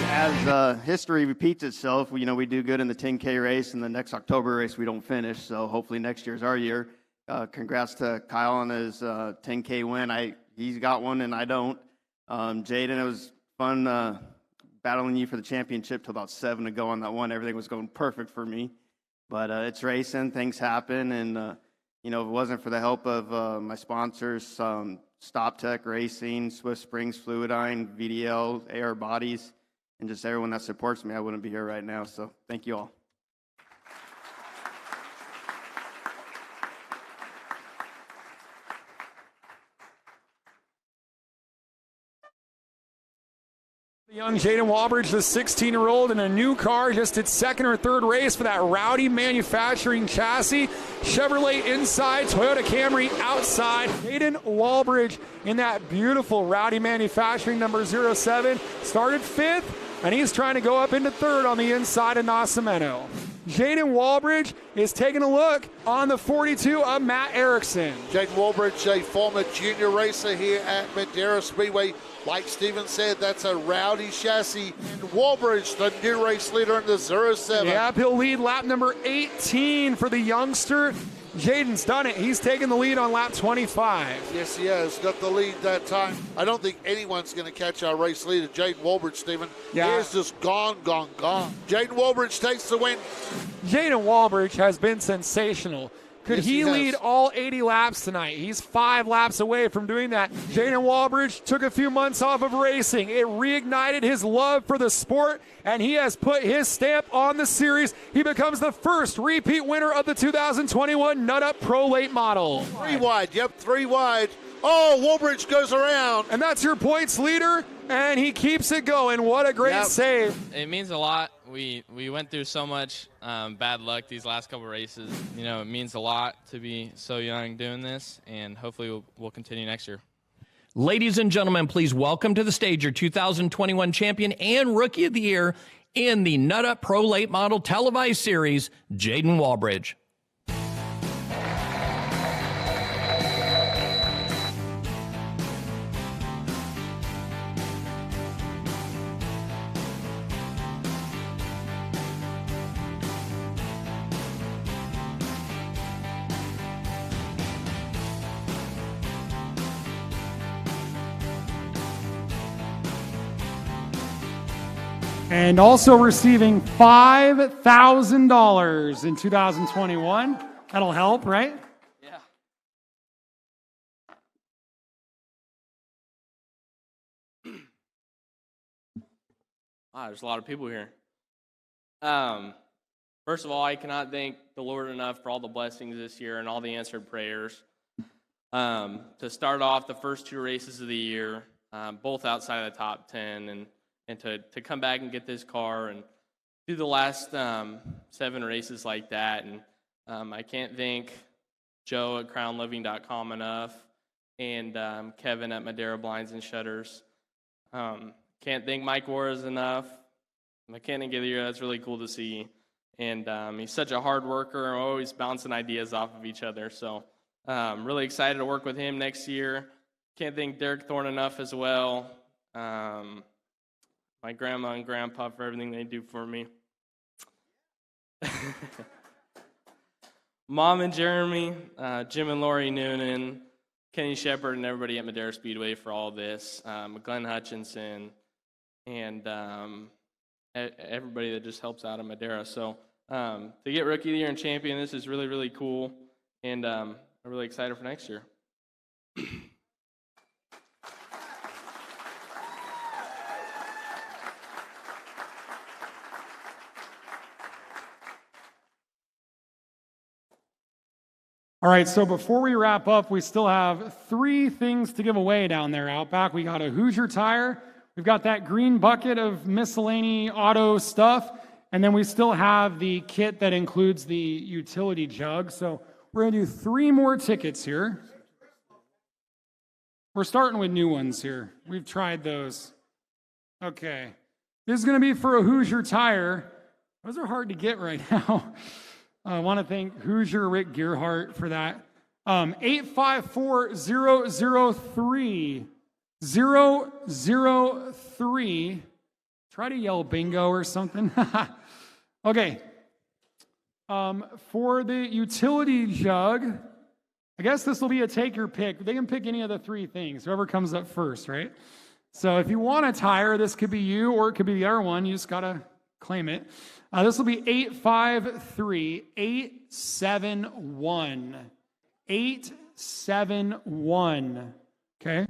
Speaker 2: As history repeats itself, we do good in the 10K race, and the next October race we don't finish. So hopefully next year's our year. Congrats to Kyle on his 10K win. He's got one and I don't. Jaden, it was fun battling you for the championship till about 7 to go on that one. Everything was going perfect for me, but it's racing. Things happen, and if it wasn't for the help of my sponsors, Stop Tech Racing, Swift Springs Fluidine, VDL, AR Bodies, and just everyone that supports me, I wouldn't be here right now. So thank you all.
Speaker 14: Young Jaden Wallbridge, the 16-year-old, in a new car, just its second or third race for that Rowdy Manufacturing chassis. Chevrolet inside, Toyota Camry outside. Jaden Wallbridge in that beautiful Rowdy Manufacturing number 07. Started 5th, and he's trying to go up into 3rd on the inside of Nascimento. Jaden Wallbridge is taking a look on the 42 of Matt Erickson.
Speaker 9: Jaden Wallbridge, a former junior racer here at Madera Speedway. Like Steven said, that's a Rowdy chassis. And Wallbridge, the new race leader in the 07.
Speaker 14: Yep, he'll lead lap number 18 for the youngster. Jaden's done it. He's taken the lead on lap 25.
Speaker 9: Yes, he has. Got the lead that time. I don't think anyone's going to catch our race leader, Jaden Wallbridge, Steven.
Speaker 14: Yeah.
Speaker 9: He is just gone. Jaden Wallbridge takes the win.
Speaker 14: Jaden Wallbridge has been sensational. Could
Speaker 9: Yes,
Speaker 14: he
Speaker 9: he has.
Speaker 14: lead all 80 laps tonight? He's 5 laps away from doing that. Jaden Wallbridge took a few months off of racing. It reignited his love for the sport, and he has put his stamp on the series. He becomes the first repeat winner of the 2021 Nut Up Pro Late Model.
Speaker 9: 3 wide. Yep, 3 wide. Oh, Wallbridge goes around.
Speaker 14: And that's your points leader, and he keeps it going. What a great save.
Speaker 12: It means a lot. We went through so much bad luck these last couple races. It means a lot to be so young doing this, and hopefully we'll continue next year.
Speaker 1: Ladies and gentlemen, please welcome to the stage your 2021 champion and Rookie of the Year in the Nut Up Pro Late Model Televised Series, Jaden Wallbridge.
Speaker 7: And also receiving $5,000 in 2021. That'll help, right?
Speaker 12: Yeah. Wow, there's a lot of people here. First of all, I cannot thank the Lord enough for all the blessings this year and all the answered prayers. To start off the first 2 races of the year, both outside of the top 10, and to come back and get this car and do the last 7 races like that. And I can't thank Joe at crownliving.com enough, and Kevin at Madera Blinds and Shutters. Can't thank Mike Juarez enough. Mechanic of the year, that's really cool to see. And he's such a hard worker, and always bouncing ideas off of each other. So really excited to work with him next year. Can't thank Derek Thorne enough as well. My grandma and grandpa for everything they do for me. Mom and Jeremy, Jim and Lori Noonan, Kenny Shepard, and everybody at Madera Speedway for all this. Glenn Hutchinson, and everybody that just helps out in Madera. So to get Rookie of the Year and Champion, this is really, really cool, and I'm really excited for next year.
Speaker 7: All right, so before we wrap up, we still have 3 things to give away down there out back. We got a Hoosier tire, we've got that green bucket of miscellany auto stuff, and then we still have the kit that includes the utility jug. So we're going to do 3 more tickets here. We're starting with new ones here. We've tried those. Okay. This is going to be for a Hoosier tire. Those are hard to get right now. I want to thank Hoosier Rick Gearhart for that. 854-003. 003. Try to yell bingo or something. Okay. For the utility jug, I guess this will be a take your pick. They can pick any of the 3 things, whoever comes up first, right? So if you want a tire, this could be you or it could be the other one. You just got to claim it. This will be 853-871. 871. Okay?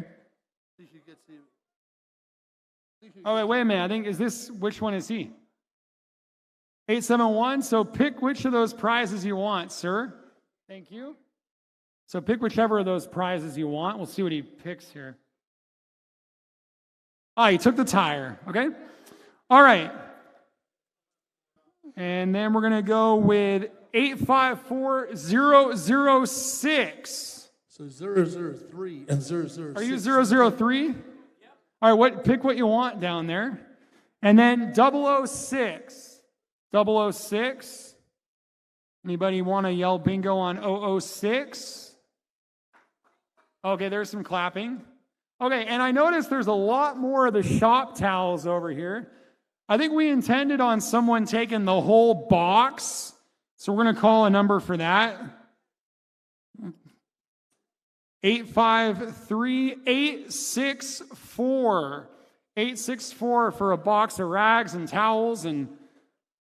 Speaker 7: Oh, wait a minute. I think, which one is he? 871. So pick which of those prizes you want, sir. Thank you. So pick whichever of those prizes you want. We'll see what he picks here. He took the tire. Okay? All right. And then we're going to go with 854-006.
Speaker 6: So 003 and 006.
Speaker 7: Are you 003? Yep. All right, pick what you want down there. And then 006. 006. Anybody want to yell bingo on 006? Okay, there's some clapping. Okay, and I noticed there's a lot more of the shop towels over here. I think we intended on someone taking the whole box, so we're going to call a number for that. 853-864. 864 for a box of rags and towels and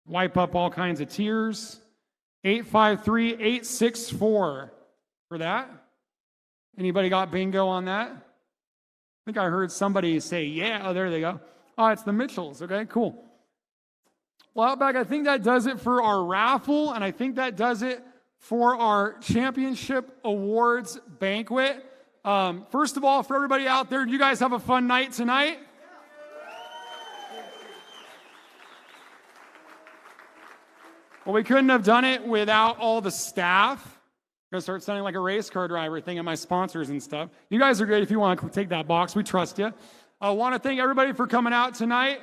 Speaker 7: wipe up all kinds of tears. 853-864 for that. Anybody got bingo on that? I think I heard somebody say, yeah. Oh, there they go. Oh, it's the Mitchells. Okay, cool. Well, Outback, I think that does it for our raffle, and I think that does it for our championship awards banquet. First of all, for everybody out there, did you guys have a fun night tonight? Well, we couldn't have done it without all the staff. I'm going to start sounding like a race car driver thing at my sponsors and stuff. You guys are good if you want to take that box. We trust you. I want to thank everybody for coming out tonight.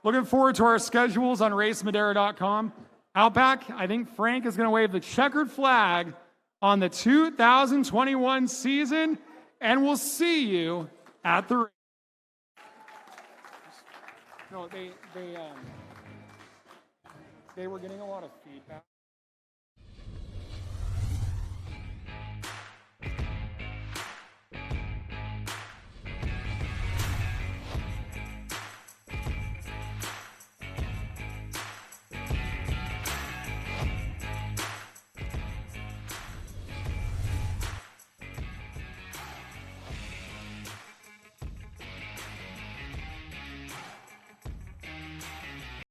Speaker 7: Looking forward to our schedules on racemadera.com. Outback, I think Frank is going to wave the checkered flag on the 2021 season, and we'll see you at the race. No, they were getting a lot of feedback.